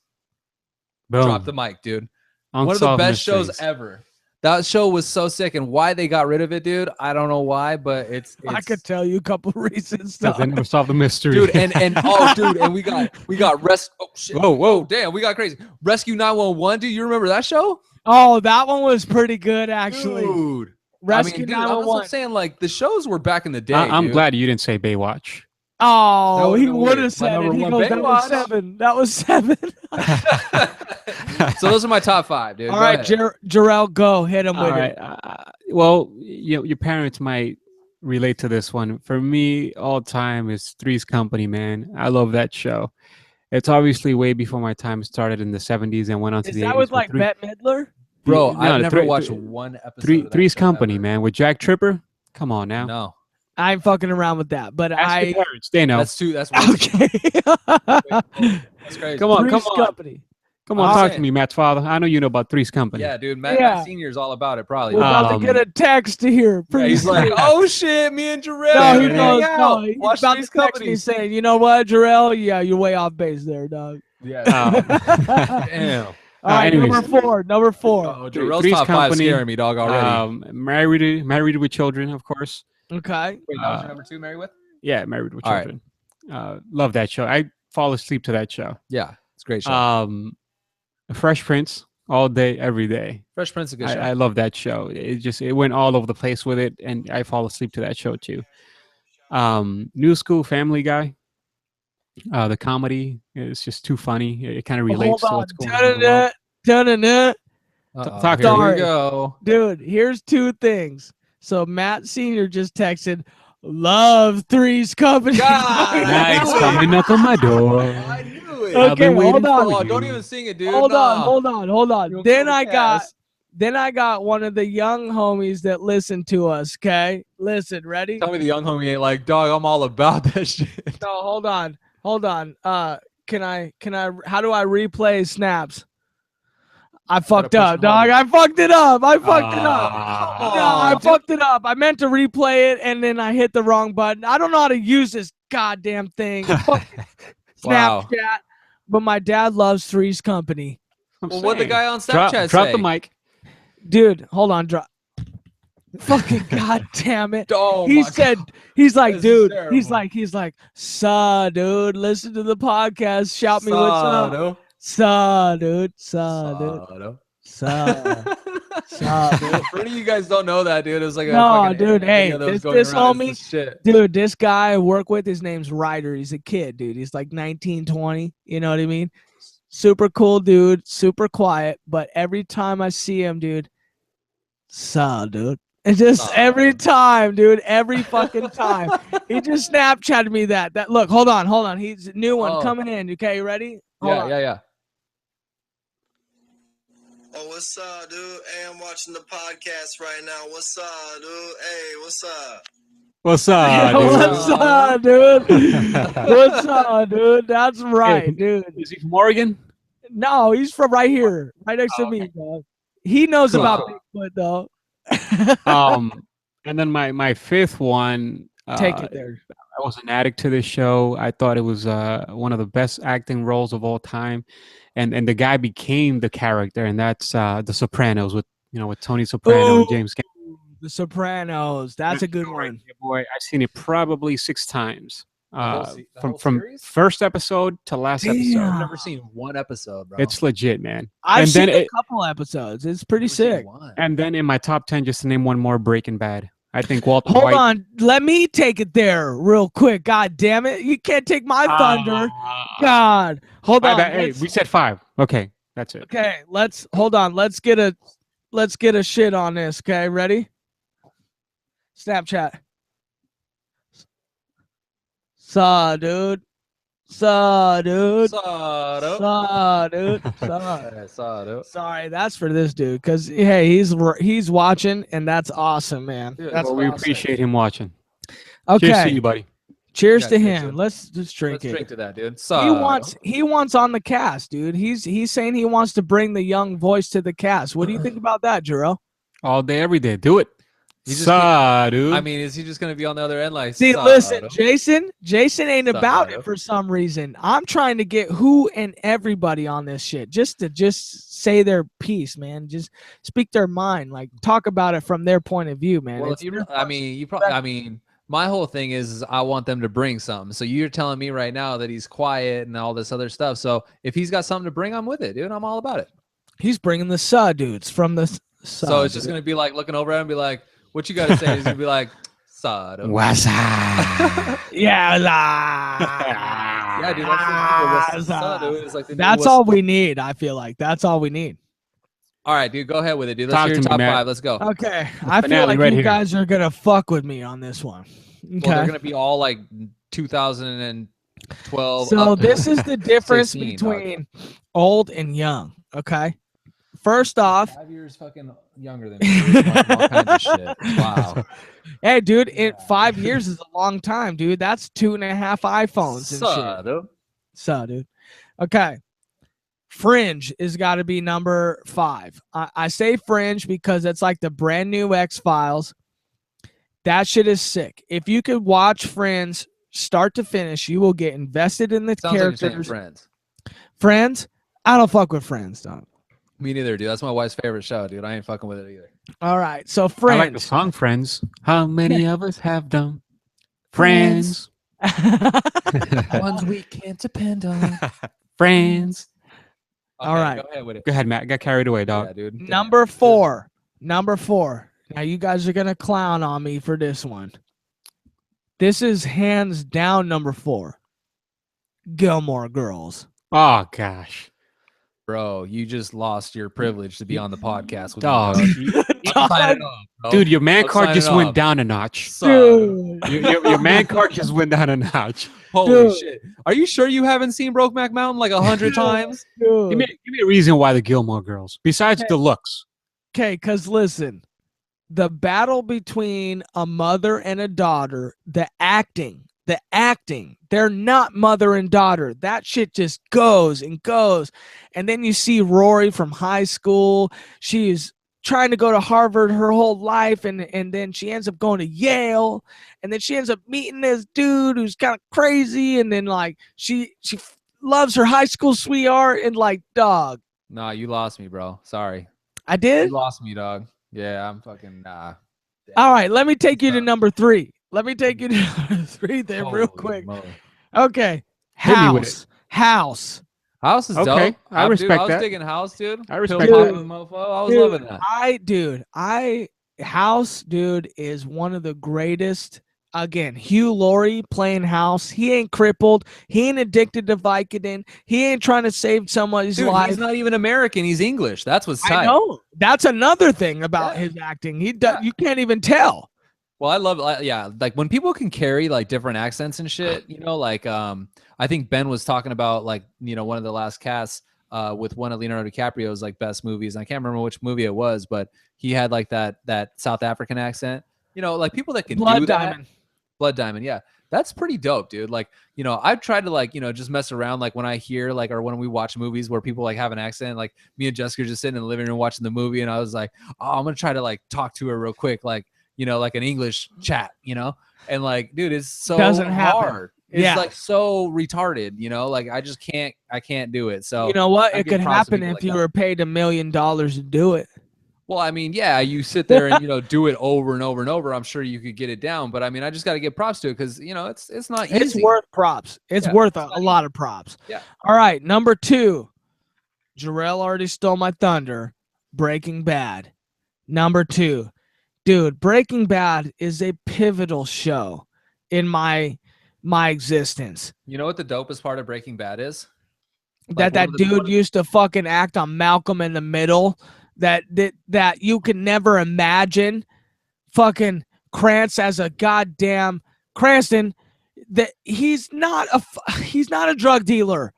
C: Boom.
B: Drop the mic, dude. One of the
C: Unsolved
B: best shows
C: Mysteries.
B: ever. That show was so sick, and why they got rid of it, dude, I don't know why, but it's
A: I could tell you a couple reasons.
C: Because they
A: Dog.
C: never solved the mystery.
B: dude, and dude, and we got oh shit, whoa, damn, we got crazy. Rescue 911, dude, you remember that show?
A: Oh, that one was pretty good, actually.
B: Dude,
A: Rescue
B: dude, I'm
A: 911.
B: saying like the shows were back in the day.
C: I'm
B: dude.
C: glad you didn't say Baywatch.
B: That
A: Oh,
B: would've
A: he
B: been
A: would
B: weird.
A: have
B: My
A: said it.
B: number
A: He
B: one,
A: goes, that was
B: Baywatch.
A: 7. That was 7.
B: So those are my top 5, dude.
A: All
B: Go
A: right,
B: ahead.
A: Jarrell, go. Hit him
C: All
A: with
C: right.
A: it.
C: Well, your parents might relate to this one. For me, all time is Three's Company, man. I love that show. It's obviously way before my time. It started in the 70s and went on to
A: Is
C: the
A: that
C: 80s.
A: with like Bette Midler?
B: Bro,
C: No,
B: I've
C: the
B: never
C: three-
B: watched
C: three-
B: one episode. Of that
C: Three's
B: show
C: Company,
B: ever.
C: man, with Jack Tripper. Come on now.
B: No,
A: I ain't fucking around with that, but
C: Ask your parents. They know.
B: that's way too-
A: okay.
B: That's crazy.
C: Come on,
A: Three's
C: come on.
A: Company.
C: Come on,
B: I'm
C: talk
B: saying-
C: to me, Matt's father. I know you know about Three's Company.
B: Yeah, dude, Matt
A: Yeah.
B: Senior is all about it. Probably.
A: We're about to get a text here.
B: Yeah,
A: Pretty
B: he's like,
A: soon.
B: oh shit, me and Jarrell.
A: no, he
B: hang
A: goes,
B: out.
A: no, he's
B: Watch
A: about to
B: Three's
A: text me
B: Company."
A: saying, you know what, Jarrell? Yeah, you're way off base there, dog.
B: Yeah.
C: Damn.
A: All right,
C: anyways.
A: number 4. Number 4.
B: Oh, Jarrell's
C: Three's
B: top 5
C: Company,
B: scaring me, dog, already.
C: Married with Children, of course.
A: Okay.
B: Wait, that was your number 2, Married with?
C: Yeah, Married with
B: All right.
C: Children. Love that show. I fall asleep to that show.
B: Yeah, it's a great show.
C: Fresh Prince, all day, every day.
B: Fresh Prince is a good show.
C: I love that show. It went all over the place with it, and I fall asleep to that show too. New School, Family Guy. The comedy is just too funny. It kind of relates to what's going on. in the world.
A: Dun-dun-dun.
B: Uh-oh,
C: talk
B: here
C: to
B: we
A: me.
B: go.
A: Dude, here's 2 things. So Matt Senior just texted, "Love Three's Company."
B: God,
C: Nice, coming up on my door.
B: I knew it.
A: Okay,
C: I've been waiting
A: hold on.
C: for
B: Oh,
C: you.
B: don't even sing it, dude.
A: Hold
B: No.
A: on.
B: You don't
A: Then
B: kill
A: I
B: the
A: got
B: cast.
A: one of the young homies that listen to us. Okay, listen, ready?
B: Tell me the young homie ain't like, dog, I'm all about that shit.
A: No, hold on. Can I? How do I replay snaps? I fucked
B: push
A: up,
B: them
A: dog.
B: harder.
A: I fucked it up. No, I
B: dude.
A: fucked it up. I meant to replay it and then I hit the wrong button. I don't know how to use this goddamn thing. Fuck
B: Wow.
A: Snapchat. But my dad loves Three's Company.
C: I'm
B: Well, what the
C: saying.
B: guy on Snapchat
C: Drop
B: say?
C: the mic.
A: Dude, hold on. Fucking goddamn it.
B: Oh,
A: He
B: my
A: said,
B: God.
A: he's like,
B: This is
A: dude, he's like, "Suh, dude, listen to the podcast. Shout me what's up.
B: Sado.
A: Suh, dude. Suh, dude.
B: Sado.
A: Suh. Suh, dude.
B: For any of you guys don't know that, dude, it was like a
A: No,
B: fucking
A: dude,
B: video
A: hey,
B: that was
A: this-
B: going
A: this
B: around.
A: homie-
B: It's the shit.
A: Dude, this guy I work with, his name's Ryder. He's a kid, dude. He's like 19, 20. You know what I mean? Super cool dude, super quiet. But every time I see him, dude, suh, dude. And just every time, dude, every fucking time. He just Snapchatted me that. Look, hold on. He's a new one coming in. Okay, you ready? Hold on.
B: Yeah.
E: Oh, what's up, dude? Hey, I'm watching the podcast right now. What's up, dude? Hey, what's up?
C: What's up, dude?
A: What's up, dude? What's up, dude? That's right, dude.
C: Is he from Oregon?
A: No, he's from right here, right next to me, dog. He knows
C: Cool.
A: about Bigfoot, though.
C: And then my fifth one.
A: Take it there.
C: I was an addict to this show. I thought it was one of the best acting roles of all time, and the guy became the character, and that's The Sopranos with Tony Soprano and James Cameron.
A: The Sopranos. That's a good one.
C: Yeah, boy, I've seen it probably 6 times.
B: The whole
C: From
B: series?
C: first episode to last episode.
B: I've never seen one episode, bro.
C: It's legit, man.
A: I've
C: and
A: seen
C: then
A: a couple episodes. It's pretty sick.
C: And then in my top 10, just to name one more, Breaking Bad. I think Walter
A: Hold
C: White.
A: on. Let me take it there real quick. God damn it. You can't take my thunder. God. Hold on.
C: Hey, we said 5. Okay, that's it.
A: Okay, hold on. Let's get a shit on this. Okay, ready? Snapchat. Saw, dude. Sorry, that's for this dude. Cause hey, he's watching, and that's awesome, man.
B: Dude,
A: That's
C: Well, we
A: awesome.
C: appreciate him watching.
A: Okay.
C: Cheers to you, buddy.
A: Cheers
B: Yeah,
A: to
B: cheers,
A: him.
B: dude.
A: Let's just drink
B: Let's
A: it.
B: drink to that, dude.
A: He wants on the cast, dude. He's saying he wants to bring the young voice to the cast. What do you think about that, Jorel?
C: All day, every day. Do it.
B: He just
C: Dude.
B: I mean, is he just gonna be on the other end like?
A: See,
B: "Sup,
A: listen,
B: bro?"
A: Jason ain't about
B: Sorry.
A: it for some reason. I'm trying to get who and everybody on this shit just to say their piece, man. Just speak their mind, like talk about it from their point of view, man.
B: Well,
A: It's
B: if you,
A: their
B: I mean, you probably. I mean, my whole thing is I want them to bring something. So you're telling me right now that he's quiet and all this other stuff. So if he's got something to bring, I'm with it, dude. I'm all about it.
A: He's bringing the dudes from the
B: So it's just gonna be like looking over at him and be like, "What you gotta say?" He's gonna be like, "Sod."
C: What's up?
A: yeah,
B: Yeah, dude. That's like the new
A: that's
B: what's-
A: all we need. I feel like that's all we need.
B: All right, dude. Go ahead with it, dude. Let's
C: Talk
B: hear
C: to
B: your
C: me,
B: top
C: Matt.
B: 5. Let's go.
A: Okay, I feel
C: Finale
A: like
C: right
A: you
C: here.
A: guys are gonna fuck with me on this one. Okay.
B: Well, they're gonna be all like 2012.
A: So
B: up
A: this is the difference
B: 16, dog.
A: between old and young. Okay. First off,
B: 5 years fucking younger than me. Dude. Fucking all kinds of shit. Wow.
A: hey, dude, 5 years is a long time, dude. That's 2.5 iPhones and shit.
B: Sod, dude.
A: So, dude. Okay. Fringe is got to be number 5. I say Fringe because it's like the brand new X-Files. That shit is sick. If you could watch Friends start to finish, you will get invested in the
B: Sounds like you're saying
A: characters.
B: Friends.
A: Friends? I don't fuck with Friends, dog.
B: Me neither, dude. That's my wife's favorite show, dude. I ain't fucking with it either.
A: All right. So
C: I
A: Friends.
C: like the song Friends. How many of us have them? Friends.
B: Ones we can't depend on.
C: Friends.
A: All right.
B: Go ahead with it.
C: Go ahead, Matt. Got carried away, dog.
B: Yeah, dude.
A: Number 4. Number 4. Now you guys are gonna clown on me for this one. This is hands down number 4. Gilmore Girls.
C: Oh, gosh.
B: Bro, you just lost your privilege to be on the podcast with
C: Dog.
B: me. Dog. I'm signing off, bro.
C: Dude, your man
B: I'm
C: card
B: signing
C: just went
B: off.
C: down a notch.
B: Sod.
A: Dude.
C: Your man card just went down a notch.
B: Holy
A: Dude.
B: shit. Are you sure you haven't seen Brokeback Mountain like 100 times?
A: Dude.
C: Give me a reason why the Gilmore Girls, besides the looks.
A: Okay, because listen, the battle between a mother and a daughter, the acting, they're not mother and daughter. That shit just goes and goes. And then you see Rory from high school. She's trying to go to Harvard her whole life, and then she ends up going to Yale, and then she ends up meeting this dude who's kind of crazy, and then like she loves her high school sweetheart, and like, dog,
B: Nah, you lost me, bro. Sorry.
A: I did.
B: You lost me, dog. Yeah, I'm fucking nah.
A: All right, let me take you to number 3. Let me take you to number 3 then real
B: Holy
A: quick.
B: moly.
A: Okay.
C: Hit me with it.
A: House.
B: House is
C: Okay,
B: dope.
C: I
B: Dude,
C: respect
B: I was
C: that.
B: digging House, dude.
C: I respect
B: Pill
A: that.
B: popping mofo. I was loving that.
A: House, dude, is one of the greatest again, Hugh Laurie playing house. He ain't crippled. He ain't addicted to Vicodin. He ain't trying to save someone's
B: Dude,
A: life.
B: he's not even American. He's English. That's what's tight.
A: I know. That's another thing about
B: Yeah.
A: his acting. You can't even tell.
B: Well, I love, like when people can carry like different accents and shit, like, I think Ben was talking about like, one of the last casts, with one of Leonardo DiCaprio's like best movies. I can't remember which movie it was, but he had like that South African accent, like people that can
A: Blood
B: do that.
A: Diamond.
B: Blood Diamond. Yeah. That's pretty dope, dude. Like, I've tried to like, just mess around. Like when I hear like, or when we watch movies where people like have an accent, like me and Jessica just sitting in the living room watching the movie. And I was like, oh, I'm going to try to like talk to her real quick. Like, like an English chat, and like, dude, it's so
A: Doesn't happen.
B: hard. It's like so retarded, like I can't do it. So
A: You know what?
B: I
A: It
B: give
A: could
B: props to
A: happen
B: people
A: if
B: like
A: you
B: that.
A: were paid $1 million to do it.
B: Well, I mean, yeah, you sit there and do it over and over and over. I'm sure you could get it down, but I mean, I just got to give props to it because it's not easy.
A: It's worth props. It's worth a lot of props.
B: Yeah.
A: All right, number 2. Jorel already stole my thunder. Breaking Bad. Number 2. Dude, Breaking Bad is a pivotal show in my existence.
B: You know what the dopest part of Breaking Bad is?
A: That dude used to fucking act on Malcolm in the Middle. That you can never imagine. Fucking Krantz as a goddamn Cranston. That he's not a drug dealer.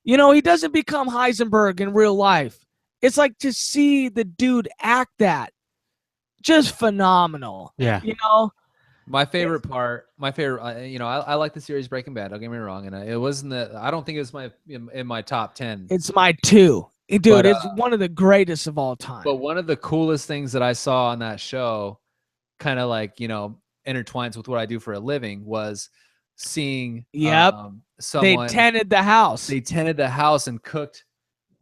A: He doesn't become Heisenberg in real life. It's like to see the dude act that. Just phenomenal.
C: Yeah.
B: My favorite part, I like the series Breaking Bad. Don't get me wrong, and it wasn't I don't think it was in my top 10.
A: It's my 2, dude.
B: But,
A: it's one of the greatest of all time.
B: But one of the coolest things that I saw on that show, kind of like intertwines with what I do for a living, was seeing.
A: They
B: Someone
A: tented the house.
B: They tented the house and cooked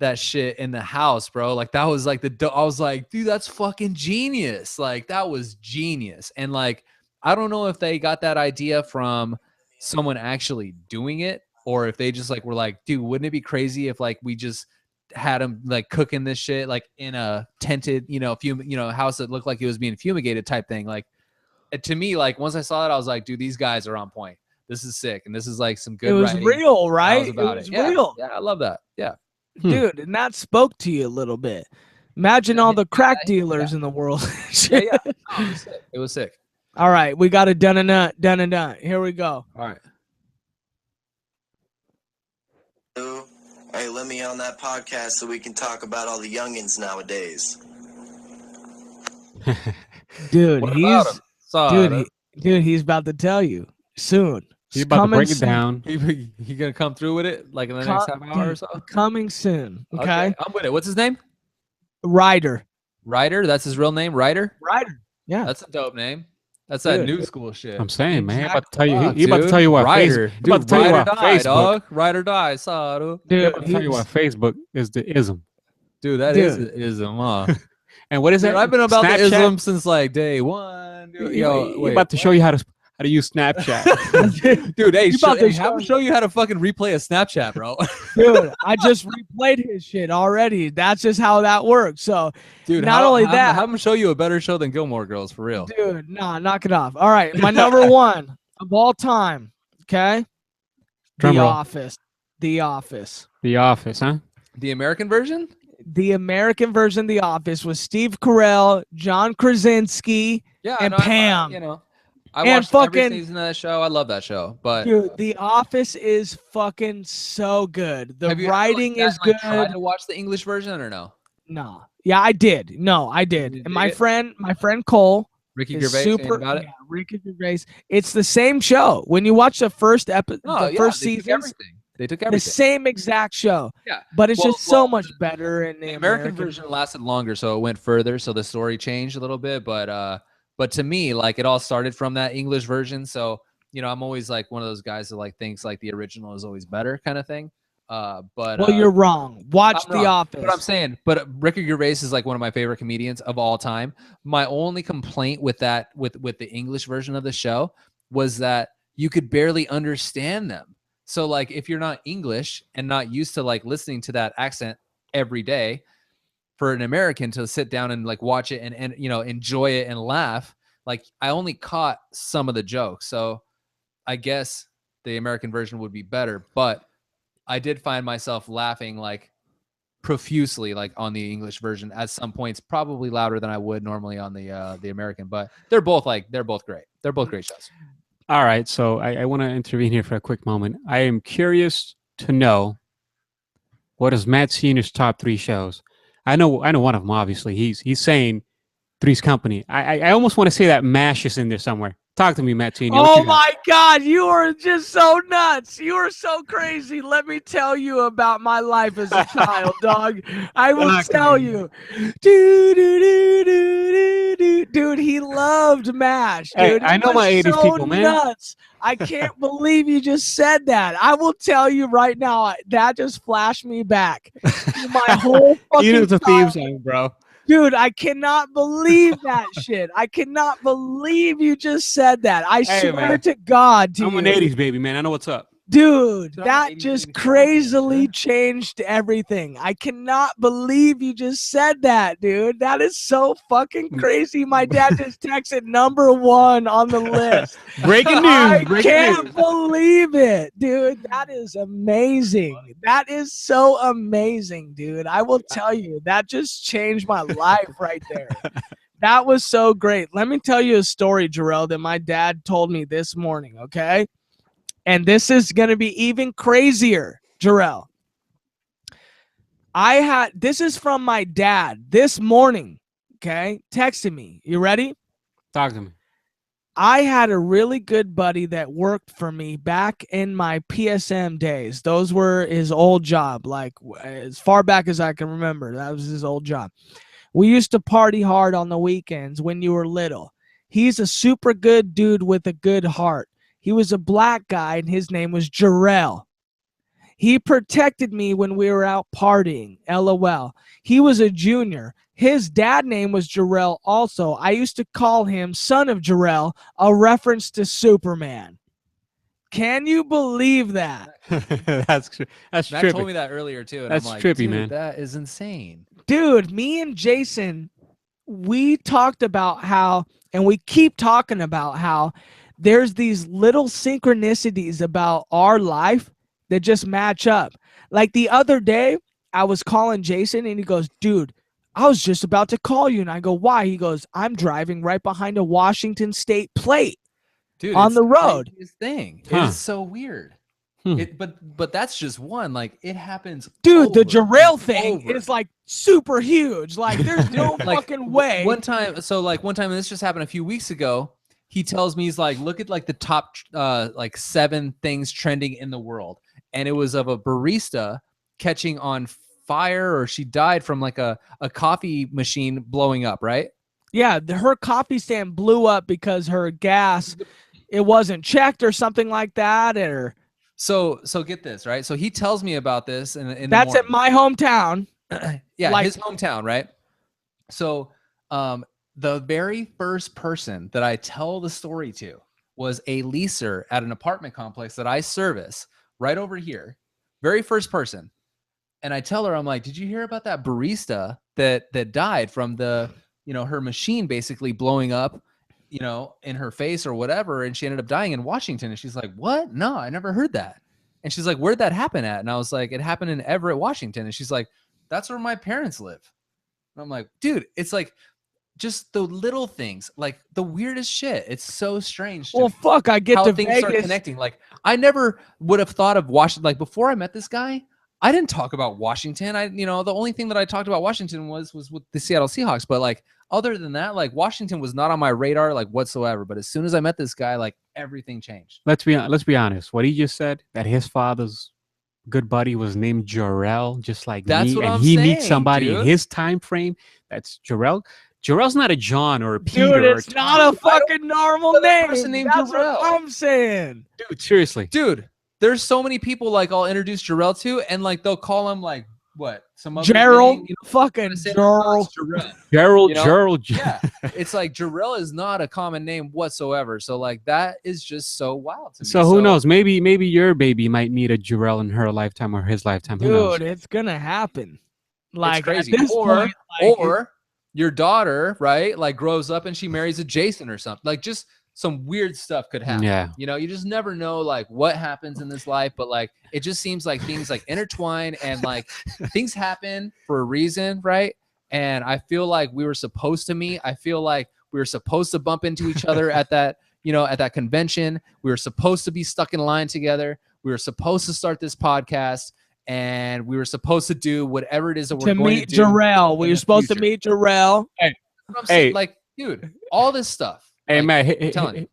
B: that shit in the house, bro. Like that was like I was like, dude, that's fucking genius. Like that was genius. And like, I don't know if they got that idea from someone actually doing it, or if they just like were like, dude, wouldn't it be crazy if like we just had them like cooking this shit like in a tented, house that looked like it was being fumigated type thing. Like to me, like once I saw that, I was like, dude, these guys are on point. This is sick, and this is like some good.
A: It was
B: writing.
A: real, right?
B: It was
A: real.
B: Yeah, I love that. Yeah.
A: Dude, and that spoke to you a little bit. Imagine all the crack dealers in the world.
B: Yeah. Oh, it was sick.
A: All right, we got it done and done. Here we go.
B: All right.
E: Hey, let me on that podcast so we can talk about all the youngins nowadays.
A: Dude,
B: What about him?
A: He's about to tell you soon.
C: He's about to break it
A: soon.
C: down.
B: He gonna come through with it like in the next half hour or so?
A: Coming soon. Okay.
B: I'm with it. What's his name?
A: Ryder.
B: Ryder? That's his real name? Ryder?
A: Ryder. Yeah.
B: That's a dope name. That's that
A: Dude.
B: new school shit.
C: I'm saying, man.
A: Exactly.
C: About to tell you.
B: Fuck,
C: He about to tell you what
B: Ryder.
C: Facebook. He about to tell you what
B: die,
C: Facebook.
B: dog. Ride or die, Saru.
C: He
A: Dude,
C: about to tell you what Facebook is the ism.
B: Dude, that is an ism, huh?
C: And what is
B: Dude,
C: that?
B: I've been about the
C: Snapchat?
B: ism since like day one. Dude,
C: He
B: wait.
C: about to show you how to use Snapchat.
B: Dude, hey,
A: about to
B: have him show you how to fucking replay a Snapchat, bro.
A: Dude, I just replayed his shit already. That's just how that works. So,
B: Dude,
A: not only that,
B: have him show you a better show than Gilmore Girls, for real.
A: dude, nah, knock it off. All right, my number 1 of all time. Okay,
C: Drum
A: The
C: roll.
A: Office. The Office.
C: The Office, huh?
B: The American version?
A: The American version of The Office was Steve Carell, John Krasinski,
B: Yeah,
A: and
B: no,
A: Pam.
B: I
A: And
B: watched every
A: fucking-
B: season of that show. I love that show, but
A: Dude, The Office is fucking so good. The
B: have you
A: writing
B: ever, like,
A: is
B: that, like,
A: good.
B: tried to watch the English version or no?
A: No. Yeah, I did. No, I
B: Did
A: did.
B: you
A: And my
B: dig it?
A: friend Cole
B: Ricky
A: is
B: Gervais saying
A: super
B: about it.
A: Yeah, Ricky Gervais. It's the same show. When you watch the first episode,
B: No,
A: the
B: yeah,
A: first
B: they took
A: season,
B: everything. They took
A: the
B: everything.
A: same exact show.
B: Yeah.
A: But it's
B: Well-
A: just so
B: well,
A: much better in
B: The American version lasted longer, so it went further, so the story changed a little bit. But to me, like, it all started from that English version. So, I'm always like one of those guys that like thinks like the original is always better, kind of thing.
A: Well, you're wrong. Watch
B: I'm
A: The
B: wrong.
A: Office.
B: But I'm saying, Ricky Gervais is like one of my favorite comedians of all time. My only complaint with that, with the English version of the show, was that you could barely understand them. So like, if you're not English and not used to like listening to that accent every day, for an American to sit down and like watch it and enjoy it and laugh, like I only caught some of the jokes. So I guess the American version would be better, but I did find myself laughing like profusely, like on the English version at some points, probably louder than I would normally on the American. But they're both great. They're both great shows.
C: All right, so I want to intervene here for a quick moment. I am curious to know, what is Matt Senior's top 3 shows? I know one of them. Obviously, he's saying Three's Company. I almost want to say that MASH is in there somewhere. Talk to me, Matt Senior.
A: Oh my God, you are just so nuts. You are so crazy. Let me tell you about my life as a child, dog. I will tell you. Dude, he loved MASH, dude.
C: Hey, I know my 80s people, man.
A: Nuts. I can't believe you just said that. I will tell you right now, that just flashed me back to my whole fucking
C: You know the theme
A: childhood.
C: song, bro.
A: Dude, I cannot believe that shit. I cannot believe you just said that. I swear
C: man.
A: to God to
C: I'm
A: you.
C: an 80s baby, man. I know what's up.
A: Dude,
B: So I'm
A: that
B: 80s
A: just
B: baby
A: crazily
B: too.
A: changed everything. I cannot believe you just said that, dude. That is so fucking crazy. My dad just texted #1 on the list.
C: Breaking
A: I
C: news. Breaking
A: can't
C: news.
A: believe it, dude. That is amazing. That is so amazing, dude. I will tell you, that just changed my life right there. That was so great. Let me tell you a story, Jorel, that my dad told me this morning, okay? And this is going to be even crazier, Jorel. This is from my dad this morning, okay? Texted me. You ready?
C: Talk to me.
A: I had a really good buddy that worked for me back in my PSM days. Those were his old job, like as far back as I can remember. That was his old job. We used to party hard on the weekends when you were little. He's a super good dude with a good heart. He was a black guy, and his name was Jorel. He protected me when we were out partying, LOL. He was a junior. His dad name was Jorel also. I used to call him Son of Jorel, a reference to Superman. Can you believe that?
C: That's
B: Matt
C: trippy.
B: told me that earlier too, and
C: That's
B: I'm like,
C: trippy,
B: dude,
C: man.
B: that is insane.
A: Dude, me and Jason, we talked about how, and we keep talking about how there's these little synchronicities about our life that just match up. Like the other day, I was calling Jason and he goes, dude, I was just about to call you. And I go, why? He goes, I'm driving right behind a Washington State plate
B: Dude,
A: on
B: it's
A: the road.
B: craziest thing. It
C: Huh.
B: is so weird.
C: Hmm.
B: But that's just one. Like it happens.
A: Dude, the
B: over
A: Jorel
B: and
A: thing
B: over.
A: is like super huge. Like there's no
B: Like,
A: fucking way.
B: One time, and this just happened a few weeks ago. He tells me, he's like, look at like the top like 7 things trending in the world, and it was of a barista catching on fire, or she died from like a coffee machine blowing up, right?
A: Yeah, her coffee stand blew up because her gas, it wasn't checked or something like that. Or
B: So get this, right? So he tells me about this in
A: that's
B: the
A: at my hometown.
B: yeah,
A: like-
B: his hometown, right? So the very first person that I tell the story to was a leaser at an apartment complex that I service right over here. Very first person. And I tell her, I'm like, did you hear about that barista that died from the, her machine basically blowing up, in her face or whatever, and she ended up dying in Washington? And she's like, what? No, I never heard that. And she's like, where'd that happen at? And I was like, it happened in Everett, Washington. And she's like, that's where my parents live. And I'm like, dude, it's like just the little things, like the weirdest shit. It's so strange.
A: Well, fuck, I get
B: how
A: to
B: things start
A: Vegas.
B: connecting. Like I never would have thought of Washington. Like before I met this guy, I didn't talk about Washington. The only thing that I talked about Washington was with the Seattle Seahawks. But like other than that, like Washington was not on my radar like whatsoever. But as soon as I met this guy, like everything changed.
C: Let's be honest. What he just said, that his father's good buddy was named Jorel, just like
B: That's
C: me,
B: what
C: and
B: I'm
C: he meets
B: saying,
C: somebody in
B: dude.
C: his time frame. That's Jorel. Jorel's not a John or a Peter.
A: Dude,
C: or
A: it's not a fucking normal
B: another
A: name.
B: person named
A: That's what
B: Jorel.
A: I'm saying.
C: dude. Seriously,
B: Dude, there's so many people like I'll introduce Jorel to, and like they'll call him like what? Some other
A: Gerald,
B: name,
A: fucking
B: say,
A: Gerald.
B: "Oh, it's Jorel."
C: Gerald,
B: You know?
C: Gerald.
B: Yeah, it's like Jorel is not a common name whatsoever. So like that is just so wild to me.
C: So who knows? Maybe your baby might meet a Jorel in her lifetime or his lifetime. Who knows?
A: Dude, it's gonna happen.
B: It's
A: Like
B: crazy.
A: at this point, like,
B: Or your daughter, right, like grows up and she marries a Jason or something. Like just some weird stuff could happen.
C: Yeah.
B: You know, you just never know like what happens in this life, but like it just seems like things like intertwine and like things happen for a reason, right? And I feel like we were supposed to meet. I feel like we were supposed to bump into each other at that, you know, at that convention. We were supposed to be stuck in line together. We were supposed to start this podcast, and we were supposed to do whatever it is that we're
A: To
B: going
A: meet
B: to do.
A: Jorel.
B: in
A: We
B: the
A: were supposed to
B: future.
A: meet Jorel.
B: That's what I'm saying.
C: Hey.
B: Like, dude, all this stuff.
C: Hey,
B: like,
C: Matt,
B: I'm telling you.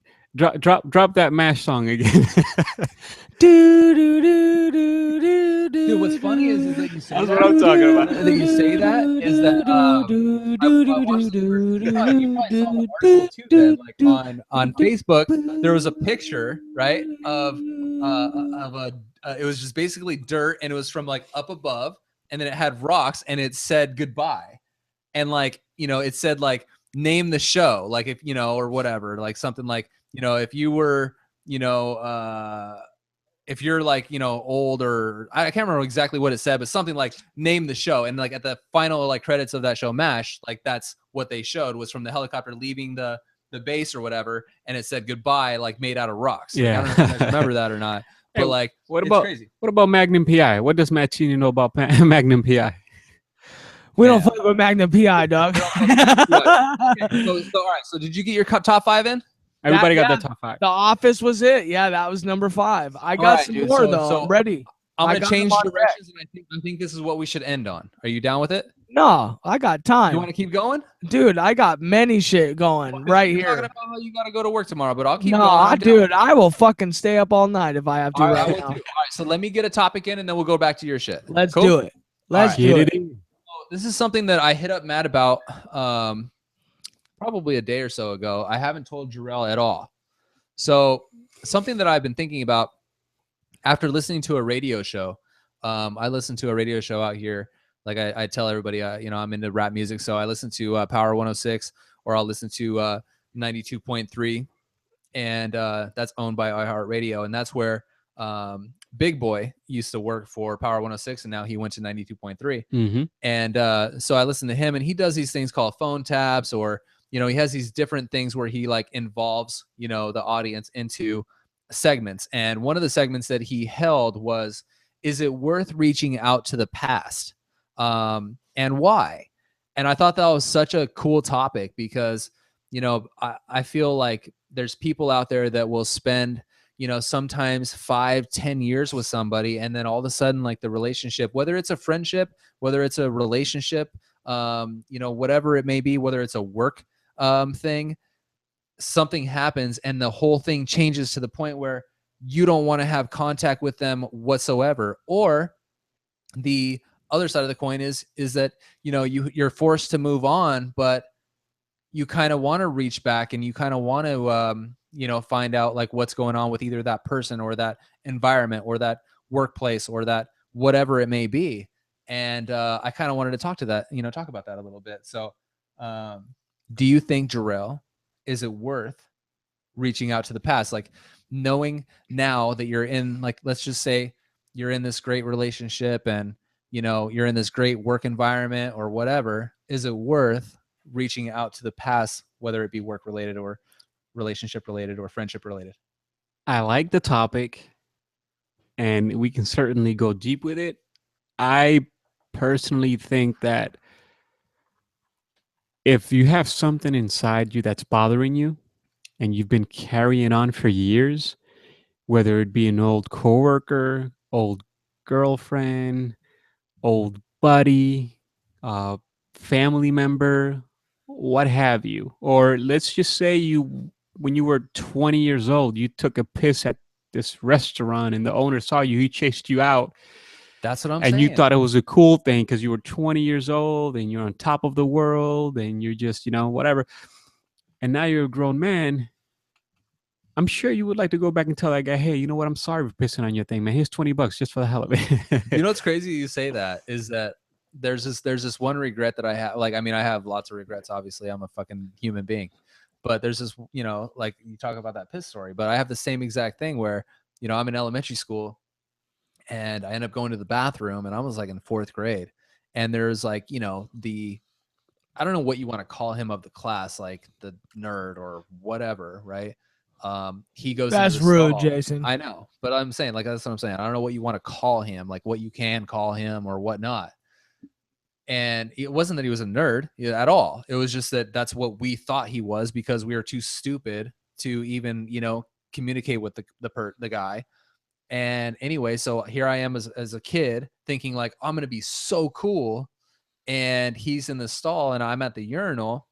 C: drop that MASH song again. do, do, do, do, do,
B: Dude, what's funny is that you say
C: That's
B: that.
C: what I'm talking about.
B: That you say that is that I watched this, you probably saw the article too. Then, like on Facebook, there was a picture, right, of a. It was just basically dirt, and it was from like up above, and then it had rocks, and it said goodbye, and like you know, it said like name the show, like if you know or whatever, like something like you know if you were you know. If you're like, you know, old or I can't remember exactly what it said, but something like name the show. And like at the final like credits of that show, MASH, like that's what they showed was from the helicopter leaving the base or whatever. And it said goodbye, like made out of rocks. Like,
C: Yeah.
B: I don't know if you guys remember that or not, but
C: Hey,
B: like,
C: what
B: it's
C: about
B: crazy.
C: what about Magnum PI? What does Matt Cheney know about Magnum PI?
A: We don't
B: Yeah.
A: fuck with Magnum PI, dog.
B: Okay, so all right. So did you get your top 5 in?
C: Everybody got
A: yeah.
C: that top 5.
A: The Office was it. Yeah, that was number 5. I got
B: right,
A: some
B: dude.
A: more
B: So-
A: though.
B: so
A: I'm ready.
B: I'm
A: I
B: going to
A: got
B: change
A: them on
B: directions. And I think this is what we should end on. Are you down with it?
A: No, I got
B: You
A: time.
B: want to keep going?
A: Dude, I got many shit going
B: Well, 'cause
A: right
B: you're
A: here.
B: talking about how you got to go to work tomorrow, but I'll keep
A: No,
B: going. I'm down.
A: dude, I will fucking stay up all night if I have to
B: All right, I
A: right
B: will
A: now.
B: too. All right, so let me get a topic in, and then we'll go back to your shit.
A: Let's
B: Cool?
A: do it. Let's
B: right.
A: do
C: Get
A: it.
C: it in.
B: This is something that I hit up Matt about probably a day or so ago. I haven't told Jorel at all. So something that I've been thinking about after listening to a radio show. I listen to a radio show out here. Like I tell everybody, you know, I'm into rap music, so I listen to Power 106, or I'll listen to 92.3, and that's owned by iHeartRadio, and that's where Big Boy used to work for Power 106, and now he went to 92.3.
C: Mm-hmm.
B: And so I listen to him, and he does these things called phone taps, or you know, he has these different things where he like involves, you know, the audience into segments. And one of the segments that he held was, is it worth reaching out to the past? And why? And I thought that was such a cool topic because, you know, I feel like there's people out there that will spend, you know, sometimes 5-10 years with somebody, and then all of a sudden, like the relationship, whether it's a friendship, whether it's a relationship, you know, whatever it may be, whether it's a work thing, something happens and the whole thing changes to the point where you don't want to have contact with them whatsoever. Or the other side of the coin is that, you know, you're forced to move on, but you kind of want to reach back and you kind of want to, you know, find out like what's going on with either that person or that environment or that workplace or that whatever it may be. And I kind of wanted to talk about that a little bit. So do you think, Jorel, is it worth reaching out to the past? Like knowing now that you're in, like, let's just say you're in this great relationship and, you know, you're in this great work environment or whatever, is it worth reaching out to the past, whether it be work related or relationship related or friendship related?
C: I like the topic, and we can certainly go deep with it. I personally think that if you have something inside you that's bothering you and you've been carrying on for years, whether it be an old coworker, old girlfriend, old buddy, family member, what have you, or let's just say when you were 20 years old, you took a piss at this restaurant and the owner saw you, he chased you out.
B: That's what I'm
C: and
B: saying.
C: you thought it was a cool thing because you were 20 years old and you're on top of the world and you're just, you know, whatever. And now you're a grown man. I'm sure you would like to go back and tell that guy, hey, you know what? I'm sorry for pissing on your thing, man. Here's $20 just for the hell of it.
B: You know what's crazy you say that is that there's this one regret that I have. Like, I mean, I have lots of regrets. Obviously, I'm a fucking human being. But there's this, you know, like you talk about that piss story, but I have the same exact thing where, you know, I'm in elementary school and I end up going to the bathroom and I was like in 4th grade. And there's like, you know, the I don't know what you want to call him of the class, like the nerd or whatever, right? He goes
A: That's
B: into the
A: rude,
B: stall.
A: Jason.
B: I know, but I'm saying, like, that's what I'm saying. I don't know what you want to call him, like what you can call him or whatnot. And it wasn't that he was a nerd at all. It was just that that's what we thought he was because we were too stupid to even, communicate with the guy. And anyway, so here I am as a kid thinking like, I'm going to be so cool. And he's in the stall and I'm at the urinal.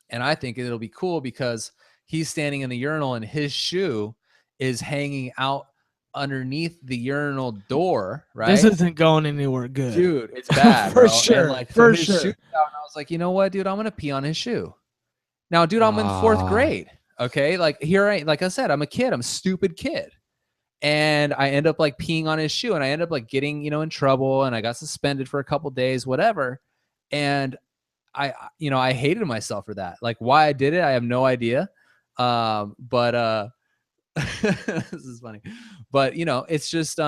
B: And I think it'll be cool because he's standing in the urinal and his shoe is hanging out underneath the urinal door, right?
A: This isn't going anywhere good.
B: Dude, it's bad,
A: For
B: bro.
A: sure,
B: And like,
A: for
B: so his
A: sure.
B: shoe's out, and I was like, you know what, dude? I'm gonna pee on his shoe. Now, dude, I'm in 4th grade. Okay, like like I said, I'm a kid. I'm a stupid kid, and I end up like peeing on his shoe, and I end up like getting in trouble, and I got suspended for a couple days, whatever. And I hated myself for that. Like, why I did it, I have no idea. But this is funny, but it's just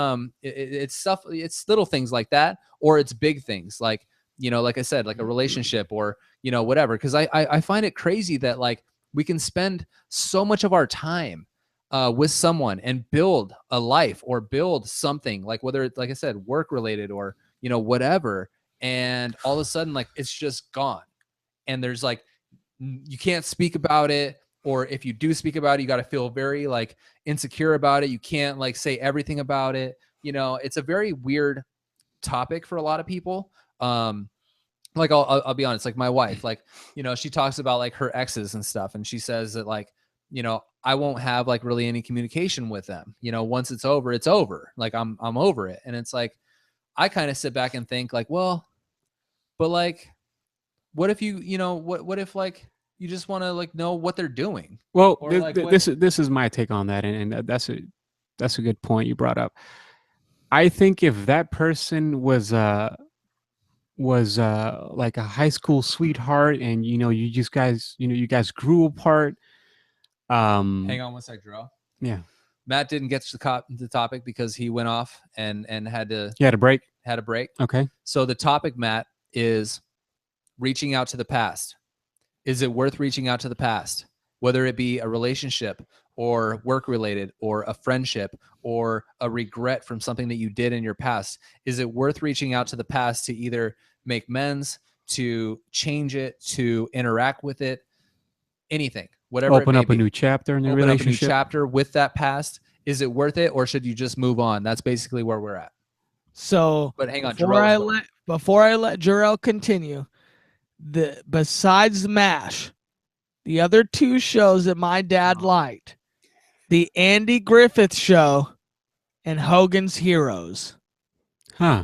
B: it's stuff, it's little things like that, or it's big things like like I said, like a relationship or whatever, because I find it crazy that like we can spend so much of our time with someone and build a life or build something, like whether it's, like I said, work related or whatever, and all of a sudden like it's just gone, and there's like you can't speak about it, or if you do speak about it, you got to feel very like insecure about it. You can't like say everything about it. It's a very weird topic for a lot of people. Like I'll be honest, like my wife, like, she talks about like her exes and stuff. And she says that like, I won't have like really any communication with them. Once it's over, it's over. Like I'm over it. And it's like, I kind of sit back and think like, well, but like, what if what if like, you just want to like know what they're doing?
C: Well,
B: Or like
C: this is my take on that, and that's a good point you brought up. I think if that person was like a high school sweetheart, and you guys grew apart.
B: Hang on one sec, Jorel.
C: Yeah,
B: Matt didn't get to the topic because he went off and had to
C: you had a break.
B: had a break.
C: Okay.
B: So the topic, Matt, is reaching out to the past. Is it worth reaching out to the past? Whether it be a relationship or work related or a friendship or a regret from something that you did in your past, is it worth reaching out to the past to either make amends, to change it, to interact with it, anything, whatever
C: Open
B: it may
C: up a
B: be.
C: new chapter in the
B: Open up a new
C: relationship.
B: chapter with that past. Is it worth it, or should you just move on? That's basically where we're at.
A: So,
B: But hang on,
A: before I let Jorel continue, besides MASH, the other two shows that my dad liked, the Andy Griffith Show and Hogan's Heroes.
C: Huh.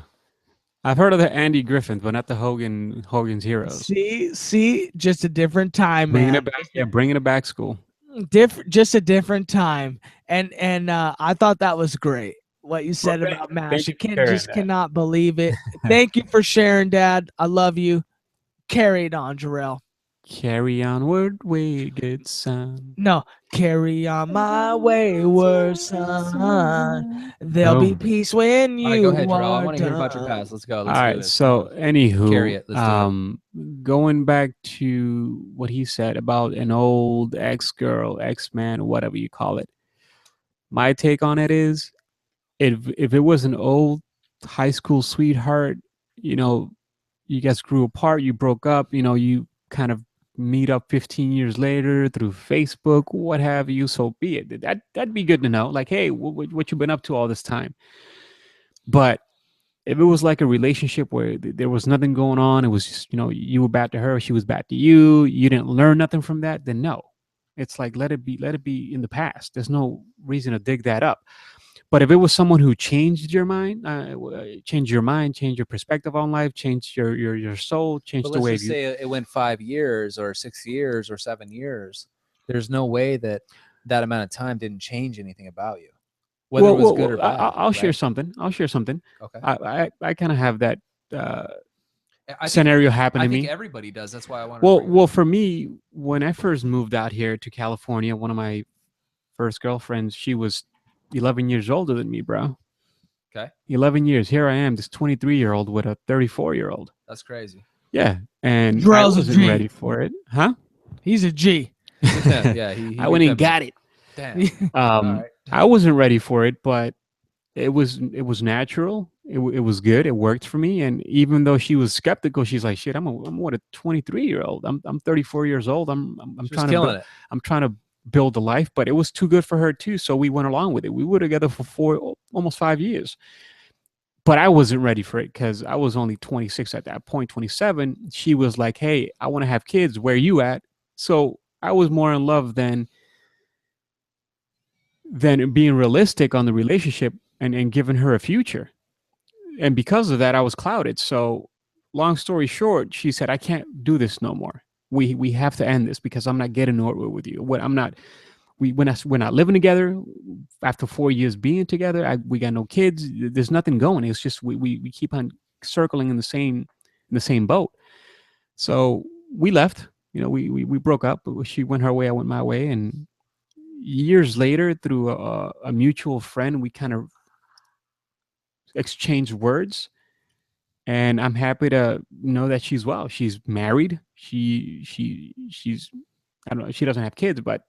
C: I've heard of the Andy Griffith, but not the Hogan's Heroes.
A: See, just a different time,
C: Bringing
A: man.
C: it back, yeah, bringing it back, school.
A: Just a different time, and I thought that was great. What you said about MASH, cannot believe it. Thank you for sharing, Dad. I love you. Carry it on, Jorel.
C: Carry onward, wayward son.
A: No, carry on my wayward son. There'll be peace when you
B: go ahead, Jorel. I
A: are
B: want to hear about your
A: done.
B: past. Let's go.
C: All
B: Let's do
C: right.
B: this.
C: So, anywho,
B: Carry it. Let's do
C: going back to what he said about an old ex-girl, ex-man, whatever you call it. My take on it is, if it was an old high school sweetheart, you guys grew apart, you broke up, you kind of meet up 15 years later through Facebook, what have you, so be it. That'd be good to know. Like, hey, what you been up to all this time? But if it was like a relationship where there was nothing going on, it was just, you were bad to her, she was bad to you, you didn't learn nothing from that, then no. It's like, let it be in the past. There's no reason to dig that up. But if it was someone who changed your mind, changed your perspective on life, changed your soul, changed
B: But
C: the
B: let's
C: way
B: just say it went 5 years or 6 years or 7 years. There's no way that amount of time didn't change anything about you, whether it was good or bad.
C: I'll share
B: right?
C: something.
B: Okay.
C: I kind of have that
B: I
C: scenario happen to
B: think
C: me.
B: everybody does. That's why I want to.
C: Well, for me, when I first moved out here to California, one of my first girlfriends, she was 11 years older than me, bro.
B: Okay.
C: 11 years. Here I am, this 23-year-old with a 34-year-old.
B: That's crazy.
C: Yeah, and I
A: Jorel's a
C: wasn't
A: G.
C: ready for it, huh?
A: He's a G.
B: Yeah, he
C: I went and
B: beat them.
C: got it.
B: Damn. All right.
C: I wasn't ready for it, but it was natural. It was good. It worked for me. And even though she was skeptical, she's like, "Shit, I'm what, a 23-year-old. I'm 34 years old. I'm
B: She was
C: trying to
B: killing it.
C: I'm trying to build a life." But it was too good for her too, so we went along with it. We were together for almost 5 years. But I wasn't ready for it because I was only 26 at that point, 27. She was like, "Hey, I want to have kids. Where you at?" So I was more in love than being realistic on the relationship and giving her a future. And because of that, I was clouded. So, long story short, she said, "I can't do this no more. We have to end this because I'm not getting nowhere with you. What I'm not we're not living together. After 4 years being together, we got no kids. There's nothing going. It's just we keep on circling in the same boat." So we left. We broke up. She went her way, I went my way, and years later, through a mutual friend, we kind of exchanged words, and I'm happy to know that she's well. She's married. She's I don't know. She doesn't have kids, but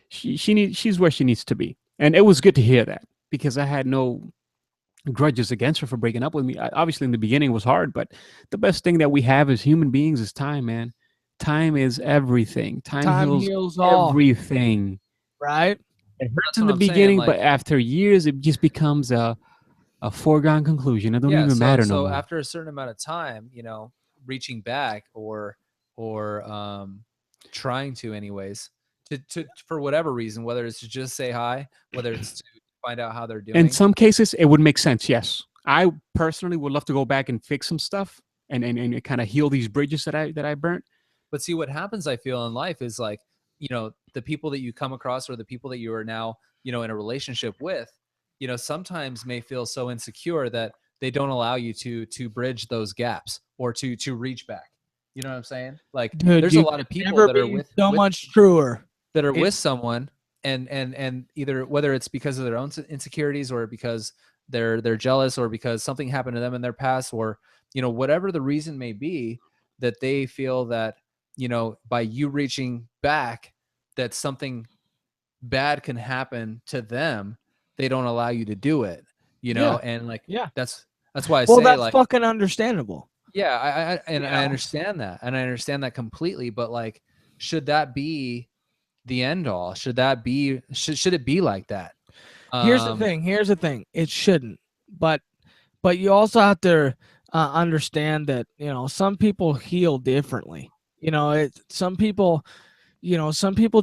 C: she's where she needs to be, and it was good to hear that because I had no grudges against her for breaking up with me. Obviously, in the beginning, it was hard, but the best thing that we have as human beings is time, man. Time is everything. Time
A: Time
C: heals
A: heals all,
C: everything.
A: right?
C: It hurts
B: That's
C: in
B: what
C: the
B: I'm saying.
C: beginning,
B: Like,
C: but after years, it just becomes a foregone conclusion. It don't
B: yeah.
C: even
B: So
C: matter no more.
B: after a certain amount of time, reaching back or trying to anyways to for whatever reason, whether it's to just say hi, whether it's to find out how they're
C: In
B: doing.
C: some cases, it would make sense. Yes, I personally would love to go back and fix some stuff and kind of heal these bridges that I burnt.
B: But see, what happens, I feel, in life is like, the people that you come across or the people that you are now, in a relationship with, sometimes may feel so insecure that they don't allow you to bridge those gaps or to reach back. You know what I'm saying? Like,
A: Dude,
B: there's a
A: you
B: lot of
A: could
B: people
A: never
B: that are
A: be
B: with
A: so
B: with
A: much truer.
B: that are
A: It-
B: with someone and either whether it's because of their own insecurities or because they're jealous or because something happened to them in their past or whatever the reason may be, that they feel that by you reaching back that something bad can happen to them. They don't allow you to do it,
A: Yeah.
B: and like
A: Yeah.
B: that's why I
A: Well,
B: say,
A: that's
B: like,
A: fucking understandable.
B: yeah,
A: You
B: I
A: know?
B: understand that, and I understand that completely, but like, should that be the end all? Should that be should it be like that?
A: Here's the thing. Here's the thing. It shouldn't. But you also have to understand that some people heal differently. Some people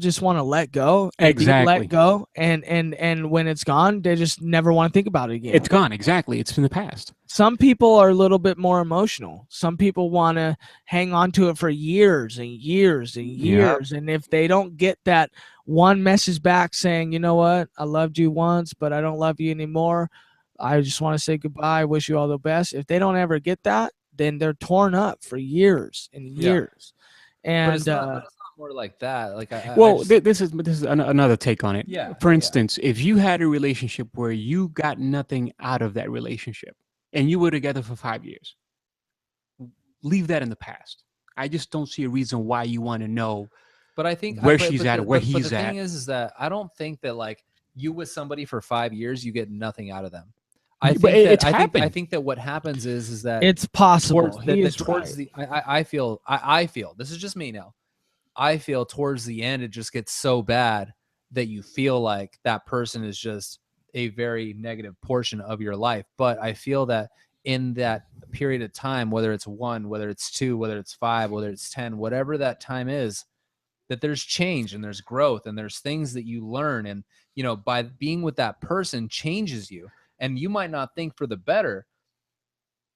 A: just want to let go and be let
C: Exactly.
A: go, and when it's gone, they just never want to think about it again.
C: It's gone. Exactly. It's in the past.
A: Some people are a little bit more emotional. Some people want to hang on to it for years and years and years. And if they don't get that one message back saying, "You know what? I loved you once, but I don't love you anymore. I just want to say goodbye. I wish you all the best." If they don't ever get that, then they're torn up for years and
B: Yeah.
A: years.
B: but
A: And
B: it's not more like that. Like, I
C: Well,
B: just,
C: this is another take on it.
B: Yeah,
C: For
B: yeah.
C: instance, if you had a relationship where you got nothing out of that relationship and you were together for 5 years, leave that in the past. I just don't see a reason why you want to know
B: but I think
C: where
B: but-
C: she's
B: but
C: at
B: the-
C: or where
B: but the
C: he's
B: thing
C: at.
B: is that I don't think that, like, you with somebody for 5 years, you get nothing out of them. I
C: But
B: think
C: it's
B: that I
C: happened.
B: think that what happens is that
A: it's possible.
B: towards
A: He
B: the
A: is
B: towards
A: right.
B: the I feel, this is just me now. I feel towards the end it just gets so bad that you feel like that person is just a very negative portion of your life. But I feel that in that period of time, whether it's 1, whether it's 2, whether it's 5, whether it's 10, whatever that time is, that there's change and there's growth and there's things that you learn. And, by being with that person changes you. And you might not think for the better,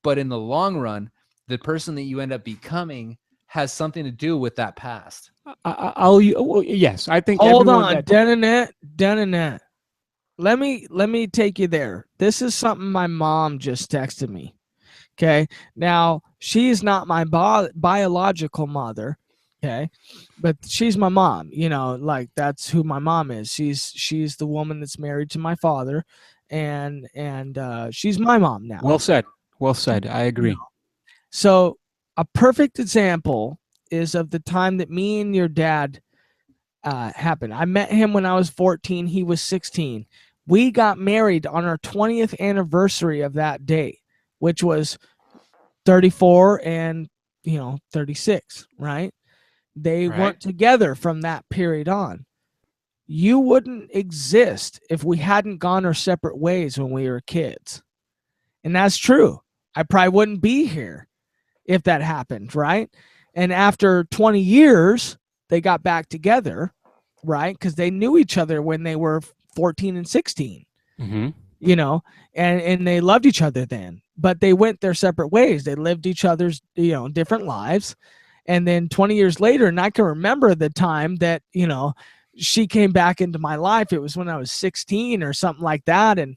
B: but in the long run, the person that you end up becoming has something to do with that past.
C: Well, yes, I think
A: Hold
C: everyone
A: on,
C: that
A: Denanet. Let me take you there. This is something my mom just texted me. Okay, now she's not my biological mother. Okay, but she's my mom. Like, that's who my mom is. She's the woman that's married to my father, and she's my mom now.
C: well said. Well said. I agree.
A: So a perfect example is of the time that me and your dad happened. I met him when I was 14. He was 16. We got married on our 20th anniversary of that day, which was 34 and 36, right? They
C: Right.
A: weren't together from that period on. You wouldn't exist if we hadn't gone our separate ways when we were kids. And that's true. I probably wouldn't be here if that happened, right? And after 20 years, they got back together, right? Because they knew each other when they were 14 and 16,
C: Mm-hmm.
A: And they loved each other then. But they went their separate ways. They lived each other's, different lives. And then 20 years later, and I can remember the time that, she came back into my life. It was when I was 16 or something like that. And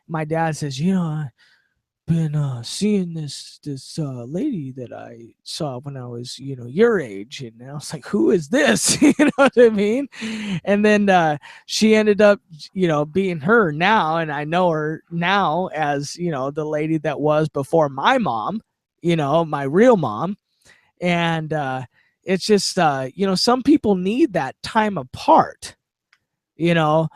A: my dad says, I've been seeing this lady that I saw when I was, your age. And I was like, who is this? You know what I mean? And then she ended up, being her now. And I know her now as, the lady that was before my mom, my real mom. And it's just, some people need that time apart, to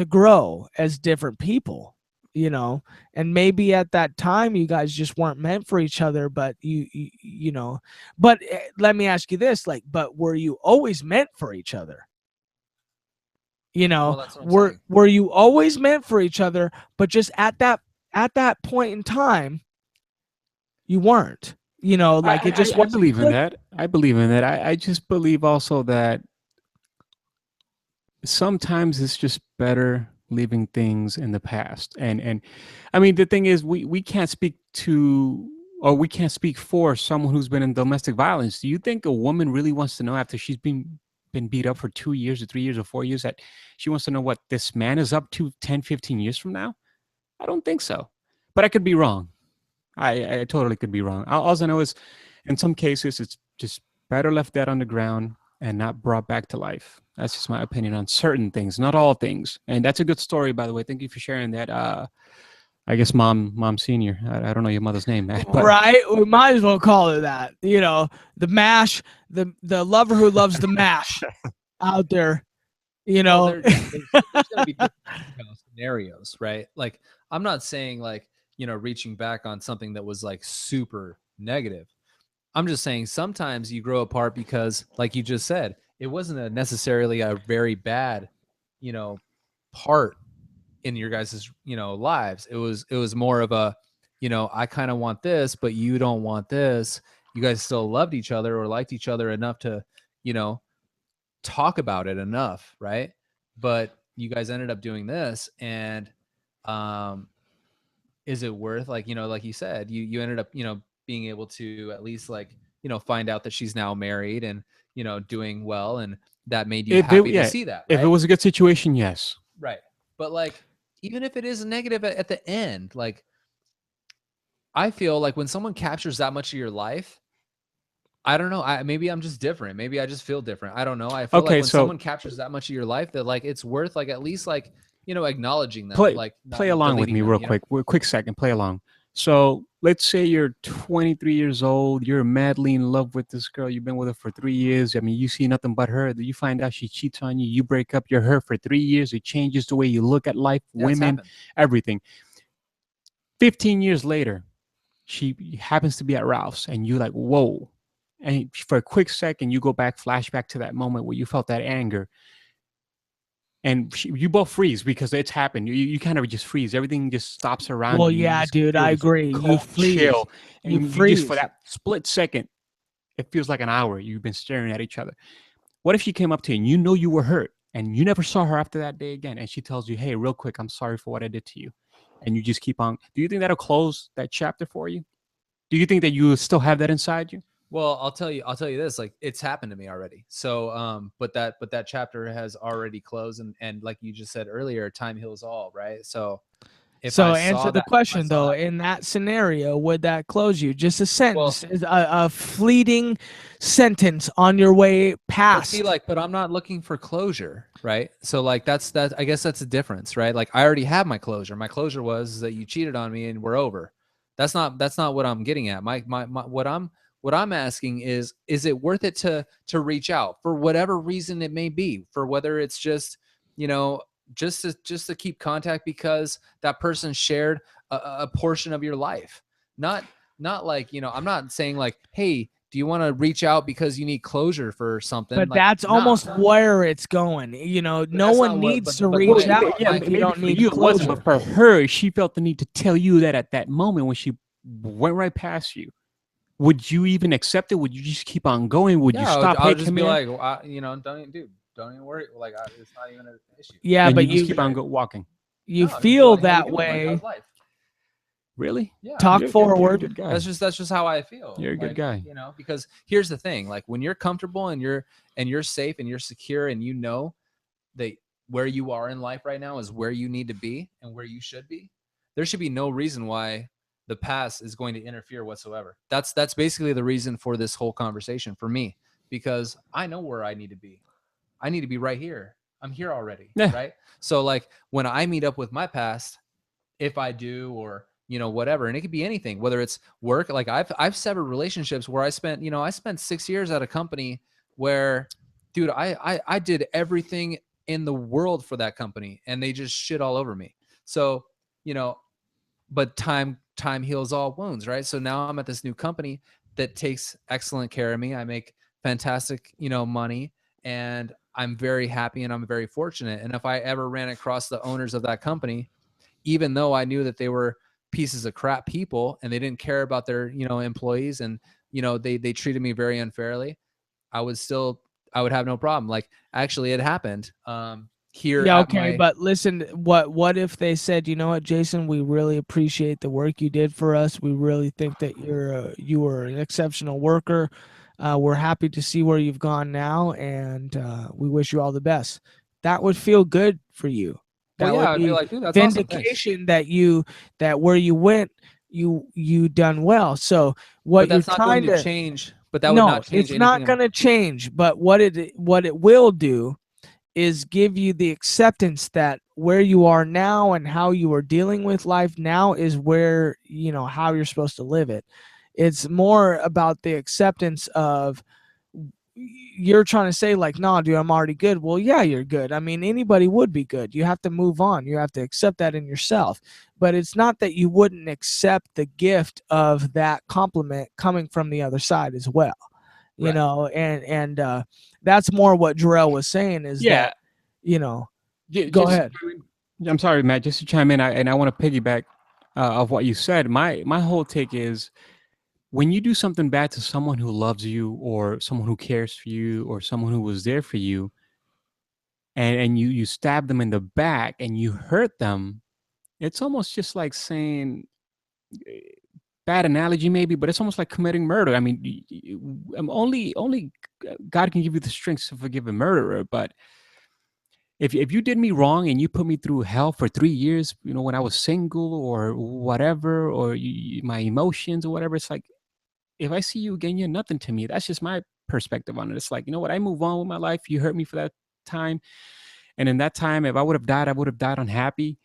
A: grow as different people, and maybe at that time you guys just weren't meant for each other, but but let me ask you this, like, but were you always meant for each other?
B: Well, that's what I'm saying.
A: Were you always meant for each other, but just at that point in time, you weren't? Like it just
C: I
A: wasn't
C: believe in
A: click.
C: that. I believe in that. I just believe also that sometimes it's just better leaving things in the past. And I mean, the thing is, we can't speak to, or we can't speak for someone who's been in domestic violence. Do you think a woman really wants to know after she's been beat up for 2 years or 3 years or 4 years that she wants to know what this man is up to 10, 15 years from now? I don't think so. But I could be wrong. I totally could be wrong. All I know is, in some cases, it's just better left dead on the ground and not brought back to life. That's just my opinion on certain things, not all things. And that's a good story, by the way. Thank you for sharing that. I guess mom senior. I don't know your mother's name, man. But
A: Right? We might as well call it that. The mash, the lover who loves the mash out there.
B: Well, there's gonna be different scenarios, right? Like, I'm not saying like, reaching back on something that was like super negative. I'm just saying sometimes you grow apart because, like you just said, it wasn't necessarily a very bad, part in your guys', lives. It was more of a, I kind of want this, but you don't want this. You guys still loved each other or liked each other enough to, talk about it enough, right? But you guys ended up doing this, and is it worth, like, like you said, you ended up, being able to at least, like, find out that she's now married and, doing well, and that made you happy to see that,
C: if it
B: right?
C: was a good situation, yes.
B: Right. But like, even if it is negative at the end, like, I feel like when someone captures that much of your life, I don't know. Maybe I'm just different. Maybe I just feel different. I don't know. I feel like
C: Okay,
B: when
C: so
B: someone captures that much of your life, that like it's worth, like, at least, like, acknowledging them,
C: play
B: like not
C: play along with
B: deleting
C: me
B: them,
C: real quick. Quick second, play along. So let's say you're 23 years old, you're madly in love with this girl, you've been with her for 3 years. I mean, you see nothing but her. Then you find out she cheats on you, you break up, you're her for 3 years. It changes the way you look at life,
B: Yeah, it's
C: women,
B: happened.
C: everything. 15 years later, she happens to be at Ralph's, and you're like, whoa. And for a quick second, you go back, flashback to that moment where you felt that anger. And you both freeze because it's happened. You kind of just freeze. Everything just stops around
A: Well,
C: you. You
A: yeah,
C: just
A: dude,
C: feel
A: I
C: this
A: agree. You
C: cold
A: freeze.
C: chill.
A: You
C: And you just, for
A: freeze.
C: that split second, it feels like an hour you've been staring at each other. What if she came up to you and you know you were hurt and you never saw her after that day again, and she tells you, hey, real quick, I'm sorry for what I did to you. And you just keep on. Do you think that'll close that chapter for you? Do you think that you still have that inside you?
B: Well, I'll tell you this, like, it's happened to me already. So, but that chapter has already closed, and like you just said earlier, time heals all, right? So if
A: So
B: I saw
A: answer the
B: that,
A: question though. In that scenario, would that close you? Just a
B: well,
A: sentence, a fleeting sentence on your way
B: but
A: past.
B: see, like, but I'm not looking for closure, right? So like that, I guess that's the difference, right? Like, I already have my closure. My closure was that you cheated on me and we're over. That's not what I'm getting at. My what I'm asking is it worth it to reach out for whatever reason it may be, for whether it's just, you know, just to keep contact because that person shared a portion of your life. Not like, you know, I'm not saying like, hey, do you want to reach out because you need closure for something?
A: But
B: Like,
A: that's
B: nah.
A: almost where it's going. You know, no
B: that's
A: one
B: not what-
A: needs
B: but-
A: to
B: but
A: reach
B: my-
A: out
C: yeah,
A: like you
C: maybe
A: don't
C: for
A: need
C: you it wasn't,
A: closure.
C: but for her, she felt the need to tell you that at that moment when she went right past you. Would you even accept it? Would you just keep on going? Would you
B: Yeah,
C: stop?
B: I'll
C: Hey,
B: just
C: come
B: be
C: here.
B: like, well, you know, dude, don't even worry. Like, it's not even an issue.
A: Yeah,
C: and
A: but
C: you just keep on walking.
A: you
B: No, just be
A: feel
B: like, how you
A: that
B: doing? Like,
A: way.
B: how's life?
C: Really?
B: Yeah.
A: Talk
C: You're a
A: forward.
C: good guy.
B: That's just how I feel.
C: You're a good
B: Like,
C: guy.
B: you know, because here's the thing: like when you're comfortable and you're safe and you're secure and you know that where you are in life right now is where you need to be and where you should be, there should be no reason why the past is going to interfere whatsoever. That's basically the reason for this whole conversation for me, because I know where I need to be. I need to be right here. I'm here already,
C: Yeah.
B: right? So like when I meet up with my past, if I do, or you know, whatever, and it could be anything, whether it's work. Like I've severed relationships where I spent 6 years at a company where, dude, I did everything in the world for that company and they just shit all over me. So, you know, but time heals all wounds, right? So now I'm at this new company that takes excellent care of me. I make fantastic, you know, money, and I'm very happy and I'm very fortunate. And if I ever ran across the owners of that company, even though I knew that they were pieces of crap people and they didn't care about their, you know, employees, and you know, they treated me very unfairly, I would have no problem. Like actually it happened here
A: Yeah,
B: at
A: okay,
B: my
A: but listen, what if they said, you know what, Jason, we really appreciate the work you did for us. We really think that you were an exceptional worker. We're happy to see where you've gone now, and we wish you all the best. That would feel good for you.
B: well,
A: That
B: yeah,
A: would
B: I'd be
A: be
B: like, dude, that's awesome. Thanks.
A: vindication that where you went, you done well. So what
B: But that's
A: you're
B: not going
A: trying
B: to
A: to
B: change. But that would
A: no,
B: not change
A: it's not
B: anything.
A: going to change. But what it will do is give you the acceptance that where you are now and how you are dealing with life now is where, you know, how you're supposed to live it. It's more about the acceptance of, you're trying to say like, no, dude, I'm already good. Well, yeah, you're good. I mean, anybody would be good. You have to move on. You have to accept that in yourself. But it's not that you wouldn't accept the gift of that compliment coming from the other side as well. You
B: Right.
A: know, and that's more what Jorel was saying is
C: Yeah.
A: that, you know,
C: J-
A: go
C: just-
A: ahead.
C: I'm sorry, Matt. Just to chime in, I want to piggyback of what you said. My whole take is when you do something bad to someone who loves you or someone who cares for you or someone who was there for you, and you stab them in the back and you hurt them, it's almost just like saying, bad analogy maybe, but it's almost like committing murder. I mean, only God can give you the strength to forgive a murderer. But if you did me wrong and you put me through hell for 3 years, you know, when I was single or whatever, or my emotions or whatever, it's like, if I see you again, you're nothing to me. That's just my perspective on it. It's like, you know what? I move on with my life. You hurt me for that time. And in that time, if I would have died, I would have died unhappy.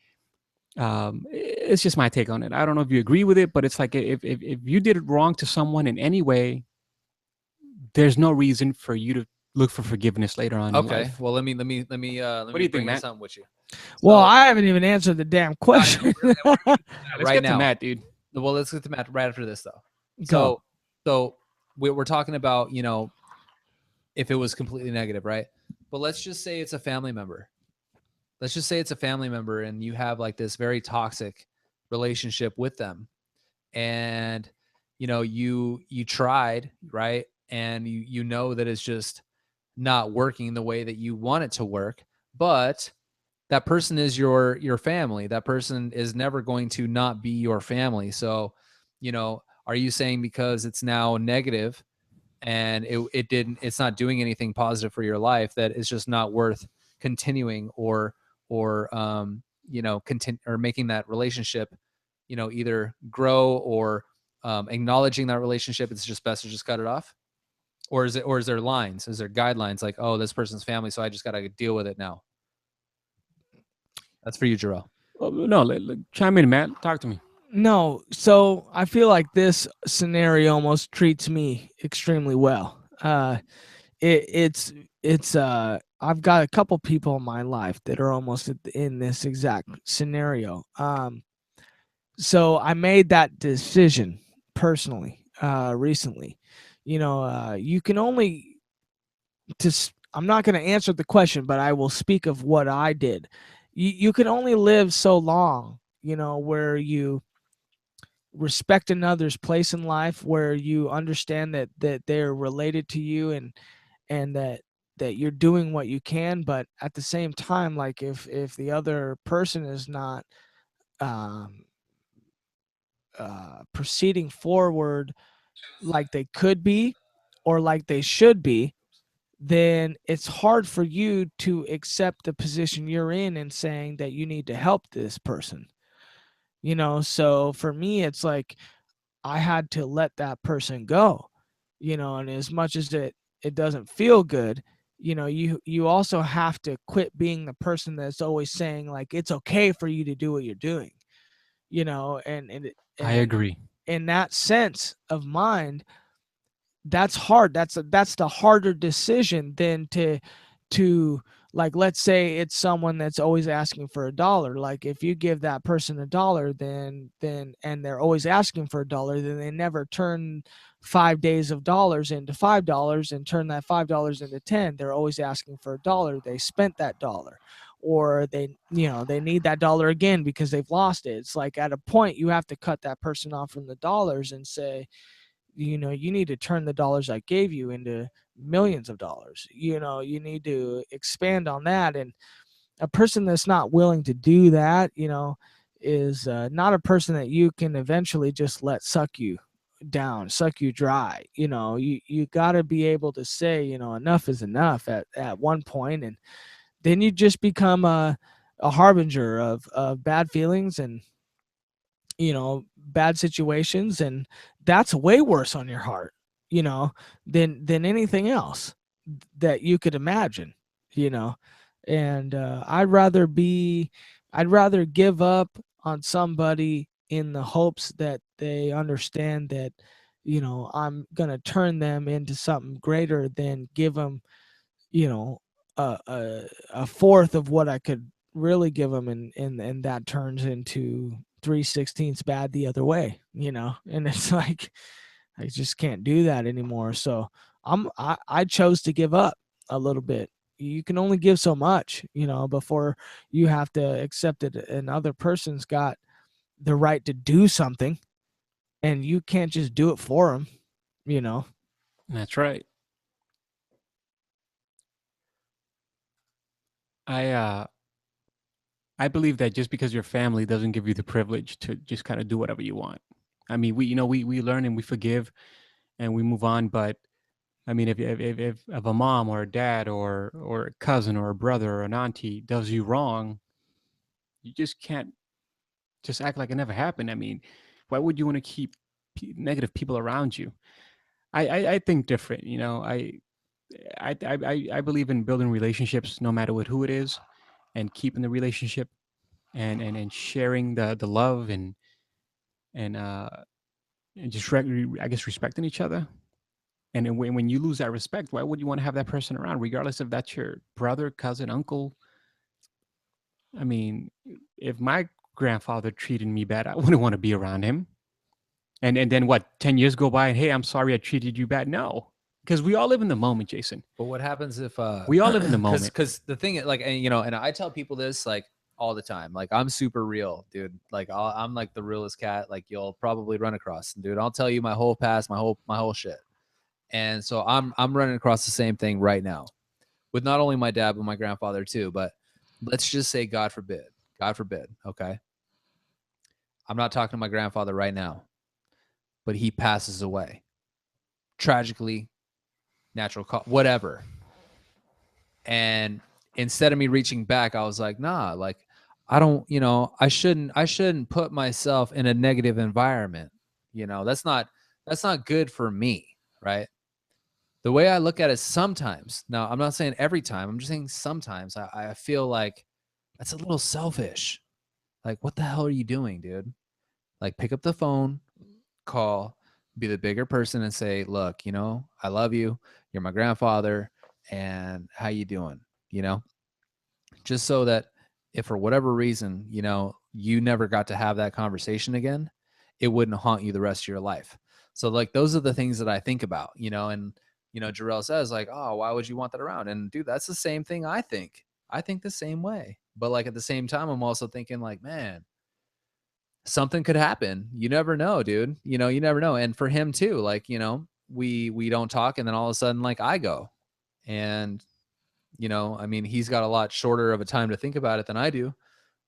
C: It's just my take on it. I don't know if you agree with it, but it's like if you did it wrong to someone in any way, there's no reason for you to look for forgiveness later on in
B: Okay.
C: life.
B: Well, let me
C: do you
B: bring
C: think, Matt?
B: something with you.
A: Well,
B: So-
A: I haven't even answered the damn question.
C: Let's
B: right
C: get
B: now.
C: to Matt, dude.
B: Well, let's get to Matt right after this though.
A: Go.
B: So we're talking about, you know, if it was completely negative, right? But let's just say it's a family member. Let's just say it's a family member and you have like this very toxic relationship with them. And you know, you tried, right? And you know that it's just not working the way that you want it to work, but that person is your family. That person is never going to not be your family. So, you know, are you saying because it's now negative and it's not doing anything positive for your life, that it's just not worth continuing or you know, continue or making that relationship, you know, either grow or acknowledging that relationship, it's just best to just cut it off? Or is there lines? Is there guidelines like, oh, this person's family, so I just got to deal with it now? That's for you, Jorel.
C: No, chime in, Matt. Talk to me.
A: No, so I feel like this scenario almost treats me extremely well. It's I've got a couple people in my life that are almost in this exact scenario. So I made that decision personally recently. You can only I'm not going to answer the question, but I will speak of what I did. You can only live so long, where you respect another's place in life, where you understand that they're related to you, and that you're doing what you can, but at the same time, like if the other person is not um proceeding forward like they could be or like they should be, then it's hard for you to accept the position you're in and saying that you need to help this person. So for me, it's like I had to let that person go. And as much as it doesn't feel good, you also have to quit being the person that's always saying like it's okay for you to do what you're doing.
C: I
A: And
C: agree.
A: in that sense of mind, that's hard. That's the harder decision than to like, let's say it's someone that's always asking for $1. Like if you give that person $1, then and they're always asking for $1, then they never turn 5 days of dollars into $5 and turn that $5 into 10. They're always asking for $1. They spent that dollar, or they need that dollar again because they've lost it. It's like at a point you have to cut that person off from the dollars and say, you need to turn the dollars I gave you into millions of dollars. You need to expand on that. And a person that's not willing to do that, is not a person that you can eventually just let suck you down, suck you dry. You got to be able to say, enough is enough at one point, and then you just become a harbinger of bad feelings and bad situations, and that's way worse on your heart, than anything else that you could imagine. you know and I'd rather give up on somebody in the hopes that they understand that I'm gonna turn them into something greater than give them you know a fourth of what I could really give them, and that turns into 3/16 bad the other way. And it's like I just can't do that anymore. So I chose to give up a little bit. You can only give so much, before you have to accept that another person's got the right to do something, and you can't just do it for them. you know
C: That's right. I uh I believe that just because your family doesn't give you the privilege to just kind of do whatever you want. I mean, we learn and we forgive and we move on, but I mean, if a mom or a dad or a cousin or a brother or an auntie does you wrong, you just can't just act like it never happened. I mean, why would you want to keep negative people around you? I think different. I believe in building relationships no matter with who it is, and keeping the relationship and sharing the love and uh and just I guess respecting each other. And then when you lose that respect, why would you want to have that person around, regardless if that's your brother, cousin, uncle? I mean, if my grandfather treated me bad, I wouldn't want to be around him. And then what? 10 years go by, and hey, I'm sorry I treated you bad. No, because we all live in the moment, Jason.
B: But what happens if
C: We all live in the moment.
B: because the thing is, like, and I tell people this like all the time, like I'm super real, dude. Like I'm like the realest cat like you'll probably run across, dude. I'll tell you my whole past, my whole shit. And so I'm running across the same thing right now with not only my dad but my grandfather too. But let's just say God forbid, okay, I'm not talking to my grandfather right now, but he passes away tragically, natural whatever. And instead of me reaching back, I was like, nah, like I don't, I shouldn't put myself in a negative environment. That's not good for me, right? The way I look at it sometimes, now I'm not saying every time, I'm just saying sometimes I feel like that's a little selfish. Like, what the hell are you doing, dude? Like pick up the phone, call, be the bigger person and say, look, I love you. You're my grandfather. And how you doing? Just so that if for whatever reason, you never got to have that conversation again, it wouldn't haunt you the rest of your life. So like, those are the things that I think about, and, Jorel says like, oh, why would you want that around? And dude, that's the same thing. I think the same way, but like at the same time, I'm also thinking like, man, something could happen. You never know, dude. You never know. And for him too, like, we don't talk, and then all of a sudden, like, I go. And, I mean, he's got a lot shorter of a time to think about it than I do,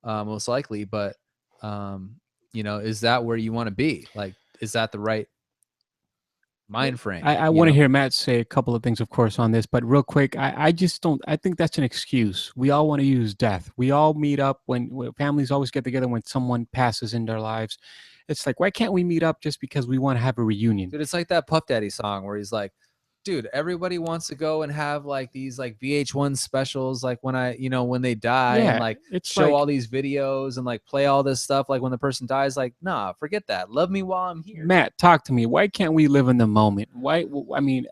B: most likely. But, is that where you want to be? Like, is that the right mind frame?
C: I want to hear Matt say a couple of things, of course, on this, but real quick, I just don't. I think that's an excuse. We all want to use death. We all meet up when families always get together when someone passes in their lives. It's like, why can't we meet up just because we want to have a reunion?
B: Dude, it's like that Puff Daddy song where he's like, dude, everybody wants to go and have like these like VH1 specials, like when they die, and like show
C: like,
B: all these videos and like play all this stuff. Like when the person dies, like, nah, forget that. Love me while I'm here.
C: Matt, talk to me. Why can't we live in the moment? Why? I mean,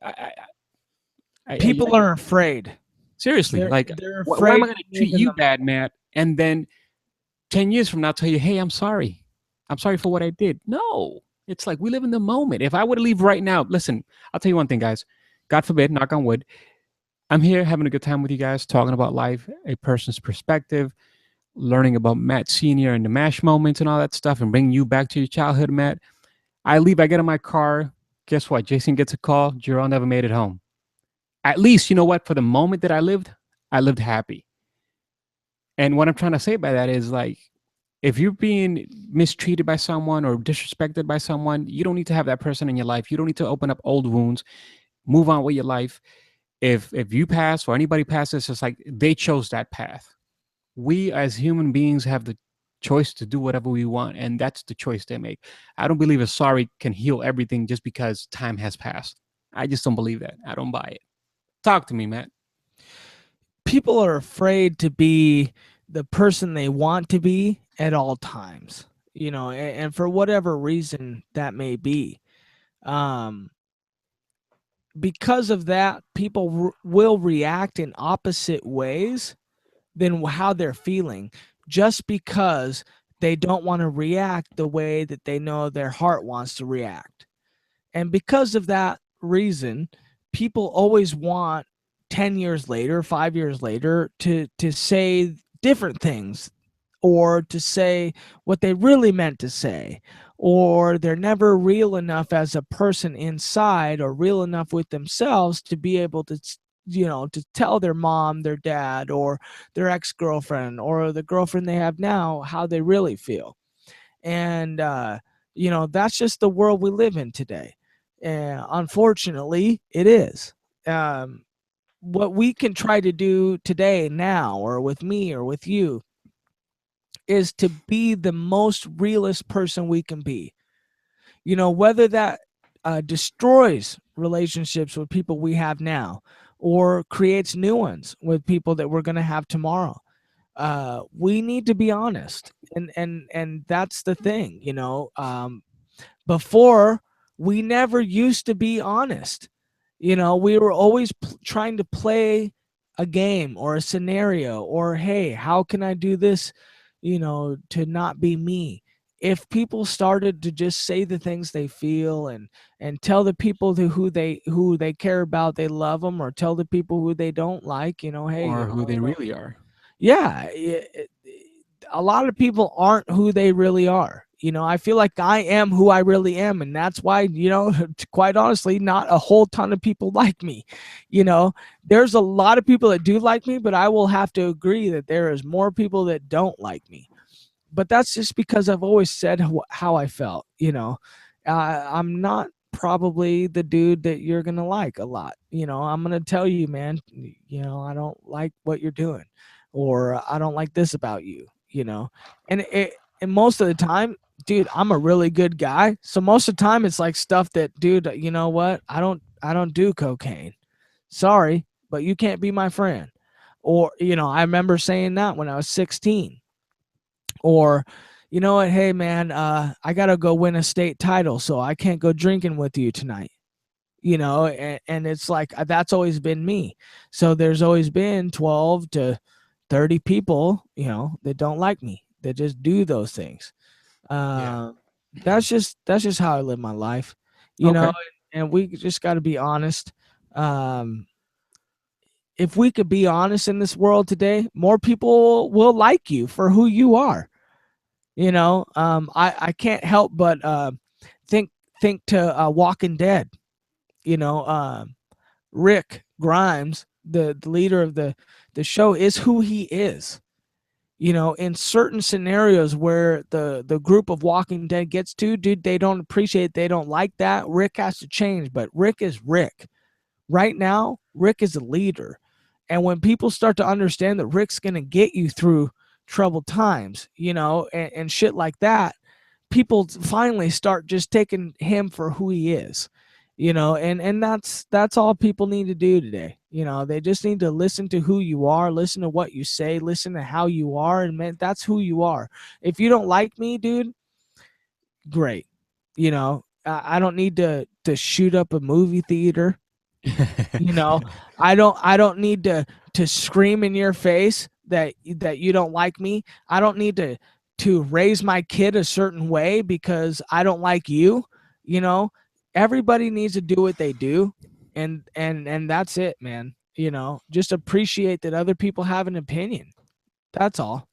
A: people are afraid.
C: Seriously,
A: they're
C: like,
A: afraid
C: why am I going to treat you bad, Matt? And then 10 years from now, tell you, hey, I'm sorry. I'm sorry for what I did. No, it's like we live in the moment. If I were to leave right now, listen, I'll tell you one thing, guys. God forbid, knock on wood. I'm here having a good time with you guys, talking about life, a person's perspective, learning about Matt Sr. and the MASH moments and all that stuff, and bringing you back to your childhood, Matt. I leave, I get in my car. Guess what? Jason gets a call. Jorel never made it home. At least, you know what? For the moment that I lived happy. And what I'm trying to say by that is, like, if you're being mistreated by someone or disrespected by someone, you don't need to have that person in your life. You don't need to open up old wounds. Move on with your life. If you pass or anybody passes, it's like they chose that path. We as human beings have the choice to do whatever we want, and that's the choice they make. I don't believe a sorry can heal everything just because time has passed. I just don't believe that. I don't buy it. Talk to me, Matt.
A: People are afraid to be the person they want to be at all times, and for whatever reason that may be. Because of that, people will react in opposite ways than how they're feeling, just because they don't want to react the way that they know their heart wants to react. And because of that reason, people always want 10 years later, 5 years later, to say different things, or to say what they really meant to say, or they're never real enough as a person inside, or real enough with themselves to be able to to tell their mom, their dad, or their ex-girlfriend, or the girlfriend they have now how they really feel. And that's just the world we live in today. And unfortunately, it is. What we can try to do today, now, or with me or with you, is to be the most realist person we can be. Whether that destroys relationships with people we have now, or creates new ones with people that we're going to have tomorrow. We need to be honest, and that's the thing. Before, we never used to be honest. We were always trying to play a game or a scenario, or, hey, how can I do this, to not be me? If people started to just say the things they feel, and tell the people who they care about they love them, or tell the people who they don't like, hey,
C: or who they really are.
A: Yeah, a lot of people aren't who they really are. I feel like I am who I really am, and that's why, quite honestly, not a whole ton of people like me. There's a lot of people that do like me, but I will have to agree that there is more people that don't like me. But that's just because I've always said how I felt. I'm not probably the dude that you're gonna like a lot. I'm gonna tell you, man, I don't like what you're doing, or I don't like this about you. And most of the time, dude, I'm a really good guy, so most of the time it's like stuff that, dude, you know what, I don't do cocaine. Sorry, but you can't be my friend. Or I remember saying that when I was 16. Or you know what, hey man, I gotta go win a state title, so I can't go drinking with you tonight. And it's like that's always been me. So there's always been 12 to 30 people, that don't like me, that just do those things.
B: Yeah.
A: That's just how I live my life, you know.
C: Okay.
A: And we just got to be honest. Um, if we could be honest in this world today, more people will like you for who you are. I can't help but think think to Walking Dead. You know, Rick Grimes, the leader of the show, is who he is. In certain scenarios where the group of Walking Dead gets to, dude, they don't appreciate, they don't like that. Rick has to change, but Rick is Rick. Right now, Rick is a leader. And when people start to understand that Rick's going to get you through troubled times, and shit like that, people finally start just taking him for who he is. And that's all people need to do today. They just need to listen to who you are, listen to what you say, listen to how you are, and man, that's who you are. If you don't like me, dude, great. I don't need to shoot up a movie theater. you know I don't need to scream in your face that you don't like me. I don't need to raise my kid a certain way because I don't like you. you know Everybody needs to do what they do, and that's it, man. Just appreciate that other people have an opinion. That's all.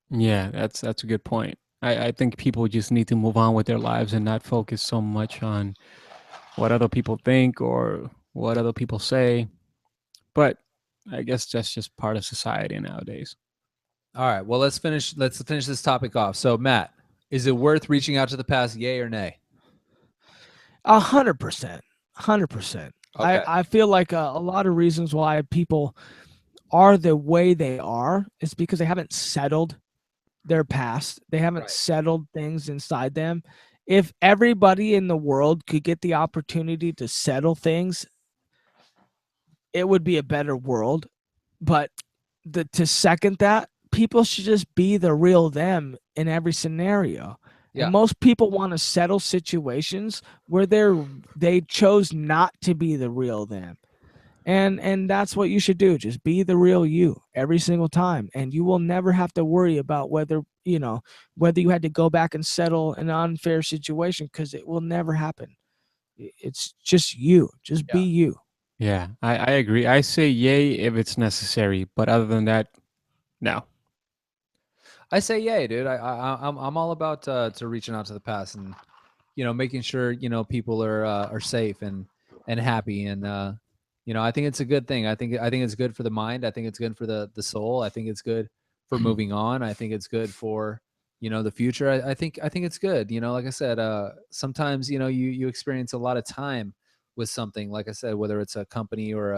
C: Yeah, that's a good point. I think people just need to move on with their lives and not focus so much on what other people think or what other people say. But I guess that's just part of society nowadays.
B: All right. Well, let's finish this topic off. So, Matt, is it worth reaching out to the past, yay or nay?
A: 100%. 100%.
B: Okay.
A: I feel like a lot of reasons why people are the way they are is because they haven't settled their past. They haven't
B: Right.
A: settled things inside them. If everybody in the world could get the opportunity to settle things, it would be a better world. But to second that, people should just be the real them in every scenario.
B: Yeah.
A: And most people want to settle situations where they chose not to be the real them. And that's what you should do. Just be the real you every single time, and you will never have to worry about whether you had to go back and settle an unfair situation, because it will never happen. It's just you. Just be
B: Yeah.
A: you.
C: Yeah, I agree. I say yay if it's necessary, but other than that, no.
B: I say yay, dude. I'm all about to reaching out to the past and making sure people are safe and happy and I think it's a good thing. I think it's good for the mind. I think it's good for the soul. I think it's good for moving on. I think it's good for the future. I think it's good. Like I said, sometimes you experience a lot of time with something. Like I said, whether it's a company or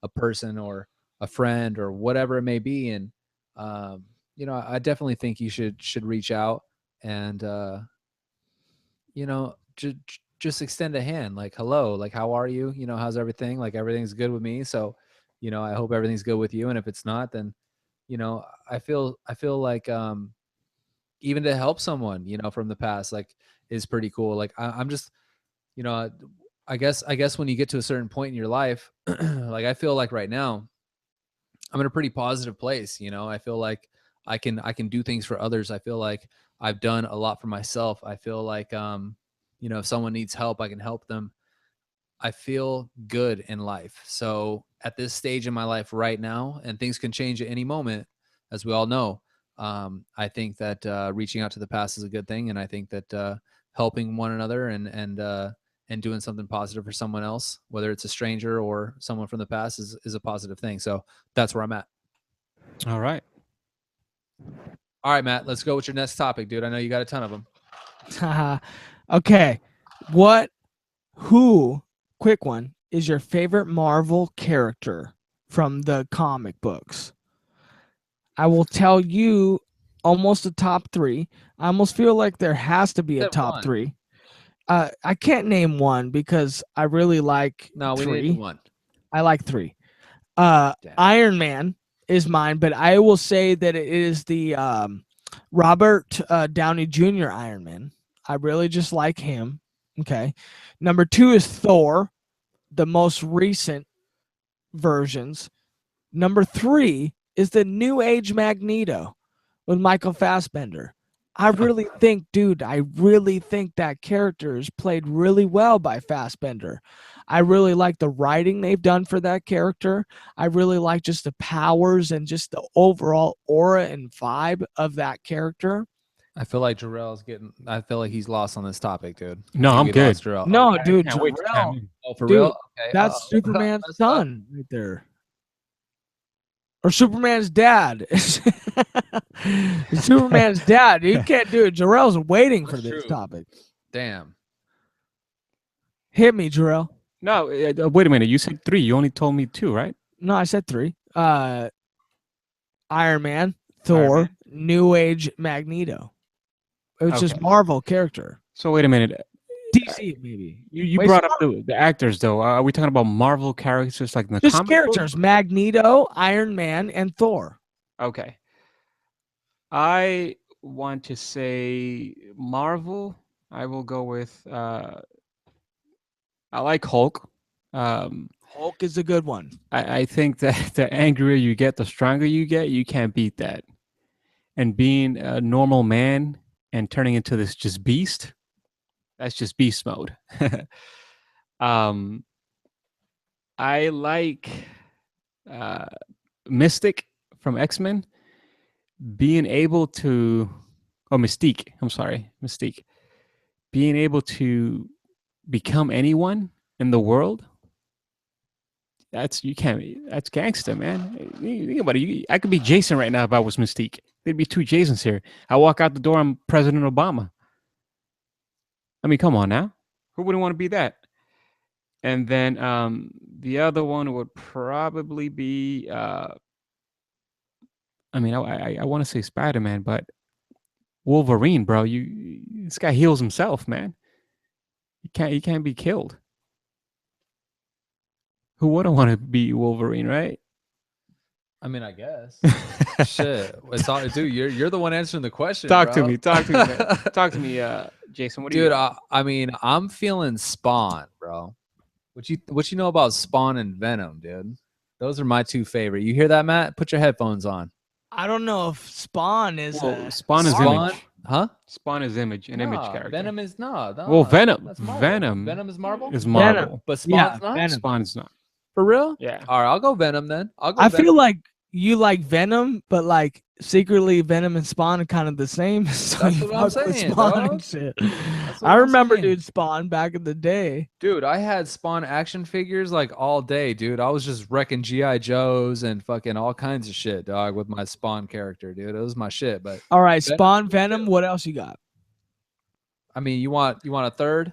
B: a person or a friend or whatever it may be, and um, I definitely think you should reach out and just extend a hand, like, hello, like, how are you? How's everything? Like, everything's good with me. So, I hope everything's good with you. And if it's not, then, I feel like, even to help someone, from the past, like, is pretty cool. Like, I'm just, you know, I guess when you get to a certain point in your life, like, I feel like right now, I'm in a pretty positive place. I feel like I can do things for others. I feel like I've done a lot for myself. I feel like if someone needs help, I can help them. I feel good in life. So at this stage in my life right now, and things can change at any moment, as we all know. I think that reaching out to the past is a good thing, and I think that helping one another and doing something positive for someone else, whether it's a stranger or someone from the past, is a positive thing. So that's where I'm at.
C: All right.
B: All right, Matt, let's go with your next topic, dude. I know you got a ton of them.
A: Okay. Who, quick one, is your favorite Marvel character from the comic books? I will tell you almost the top three. I almost feel like there has to be a
B: Said
A: top
B: one.
A: three. I can't name one because I really like
B: No, we need to do
A: three.
B: one.
A: I like three.
B: Damn.
A: Iron Man is mine, but I will say that it is the Robert Downey Jr. Iron Man. I really just like him. Okay. Number 2 is Thor, the most recent versions. Number 3 is the New Age Magneto with Michael Fassbender. I really think that character is played really well by Fassbender. I really like the writing they've done for that character. I really like just the powers and just the overall aura and vibe of that character.
B: I feel like Jorel's getting. I feel like he's lost on this topic, dude.
C: No,
B: I think
C: I'm
B: we
C: good.
B: lost Jorel.
A: No,
B: Okay.
A: dude,
C: Can't wait to chime
A: Jorel,
C: in.
B: Oh, for
A: dude,
B: real? Okay.
A: that's Superman's
B: Messed up.
A: son right there. Or Superman's dad. Superman's dad. You can't do it. Jarrell's waiting for
B: That's
A: this
B: true.
A: topic.
B: Damn.
A: Hit me, Jarrell.
C: No, wait a minute. You said 3. You only told me 2, right?
A: No, I said 3. Iron Man, Thor,
C: Man.
A: New Age Magneto. It was just
C: Okay.
A: Marvel character.
C: So wait a minute.
A: DC maybe.
C: You
A: Wait,
C: brought up the actors though. Are we talking about Marvel characters like in the
A: Just
C: comic
A: characters.
C: book?
A: Magneto, Iron Man, and Thor.
C: Okay. I want to say Marvel. I will go with I like Hulk.
A: Hulk is a good one.
C: I think that the angrier you get, the stronger you get. You can't beat that. And being a normal man and turning into this just beast, that's just beast mode. I like Mystic from X-Men being able to, Mystique. I'm sorry, Mystique. Being able to become anyone in the world. That's gangster, man. Think about it. I could be Jason right now if I was Mystique. There'd be 2 Jasons here. I walk out the door, I'm President Obama. I mean, come on now. Who wouldn't want to be that? And then the other one would probably be I want to say Spider-Man, but Wolverine, bro. This guy heals himself, man. He can't be killed. Who wouldn't want to be Wolverine, right?
B: I mean, I guess. Shit. It's all, dude. You're the one answering the question.
C: Talk to
B: bro.
C: me. Talk to me. Man. Talk to me, Jason. What do you?
B: Dude, I mean, I'm feeling Spawn, bro. What you know about Spawn and Venom, dude? Those are my 2 favorite. You hear that, Matt? Put your headphones on.
A: I don't know if Spawn is
C: Spawn is
B: Spawn,
C: Image.
B: huh?
C: Spawn is Image, an Image character.
B: Venom is not.
C: Well, Venom.
B: That's Marvel.
C: Venom
B: Venom is Marvel.
C: is Marvel.
B: But Spawn's not.
A: Venom.
C: Spawn is not.
B: For real?
C: Yeah.
B: All right, I'll go Venom then.
A: I feel like you like Venom, but like secretly Venom and Spawn are kind of the same. So
B: That's
A: you
B: what I'm
A: fuck with
B: saying,
A: Spawn
B: dog.
A: and shit.
B: That's what
A: I
B: I'm
A: remember,
B: saying.
A: dude, Spawn back in the day.
B: Dude, I had Spawn action figures like all day, dude. I was just wrecking GI Joes and fucking all kinds of shit, dog, with my Spawn character, dude. It was my shit. But
A: All right,
B: Venom-
A: Spawn, Venom. What else you got?
B: I mean, you want a third?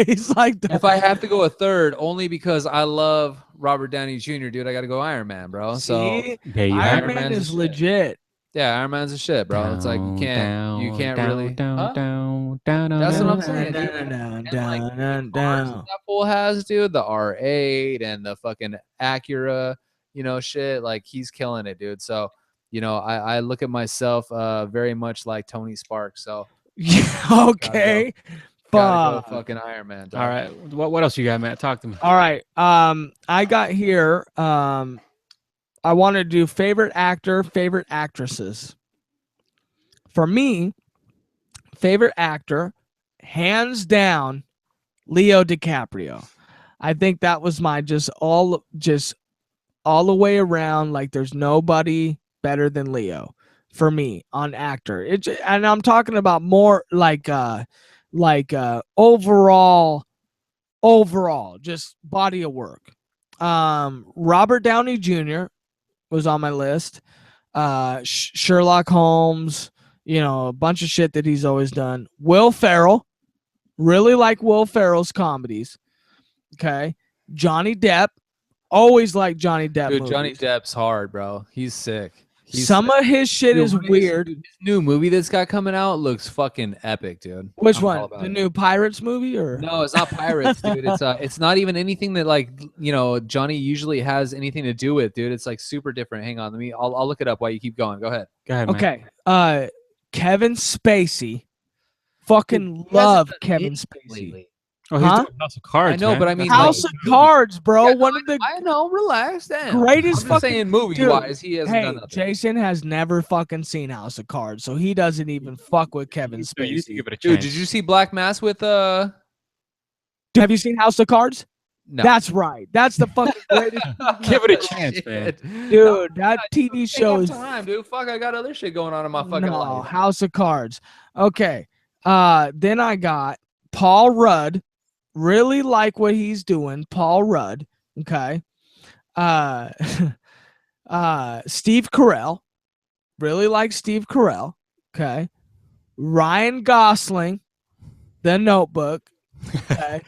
A: He's like,
B: If I have to go a third, only because I love Robert Downey Jr., dude, I got to go Iron Man, bro. So
A: see,
C: There you
A: Iron
C: have
A: Man
B: Man's
A: is
B: a shit.
A: legit.
B: yeah, Iron Man's a shit, bro. It's like you can't really. Huh? That's what I'm saying, dude. And, like, the cars that fool has, dude, the R8 and the fucking Acura, shit. Like he's killing it, dude. So, I look at myself very much like Tony Stark. So
A: Okay.
B: gotta
A: Fuck.
B: go fucking Iron Man. Dog.
C: All right. What else you got, Matt? Talk to me.
A: All right. I got here. I want to do favorite actor, favorite actresses. For me, favorite actor, hands down, Leo DiCaprio. I think that was my just all the way around. Like there's nobody better than Leo for me on actor. And I'm talking about more like overall just body of work. Robert Downey Jr. was on my list. Sherlock Holmes, a bunch of shit that he's always done. Will Ferrell, really like Will Ferrell's comedies. Okay. Johnny Depp, always like Johnny Depp
B: Dude,
A: movies.
B: Johnny Depp's hard, bro. He's sick.
A: Some of his shit is weird.
B: His new movie that's got coming out looks fucking epic, dude.
A: Which
B: I'm all
A: one?
B: about
A: The
B: it.
A: new Pirates movie or?
B: No, it's not Pirates, dude. It's not even anything that like Johnny usually has anything to do with, dude. It's like super different. Hang on, I'll look it up while you keep going. Go ahead.
C: Go ahead, man.
A: Okay. Kevin Spacey. Fucking
B: Dude, he hasn't
A: love
B: done
A: Kevin
B: anything
A: Spacey.
B: lately.
C: Oh, he's
A: Huh?
C: doing House of Cards.
B: I know,
C: man.
B: but I mean,
C: That's
A: House
C: like-
A: of Cards, bro.
B: Yeah, no,
A: One of the
B: I know. Relax, damn.
A: greatest
B: I'm just
A: fucking
B: saying, movie wise, he hasn't
A: Hey,
B: done nothing.
A: Jason has never fucking seen House of Cards, so he doesn't even fuck with Kevin
C: So you need to
A: Spacey.
C: give it a
B: Dude,
C: chance.
B: did you see Black Mass with
A: Have you seen House of Cards?
B: No.
A: That's right. That's the fucking greatest.
C: Give it a chance, man.
A: Dude, that TV show is
B: time, dude. Fuck, I got other shit going on in my fucking
A: no
B: life.
A: House of Cards. Okay. Then I got Paul Rudd. Really like what he's doing. Paul Rudd. Okay. Steve Carell. Really like Steve Carell. Okay. Ryan Gosling. The Notebook. Okay.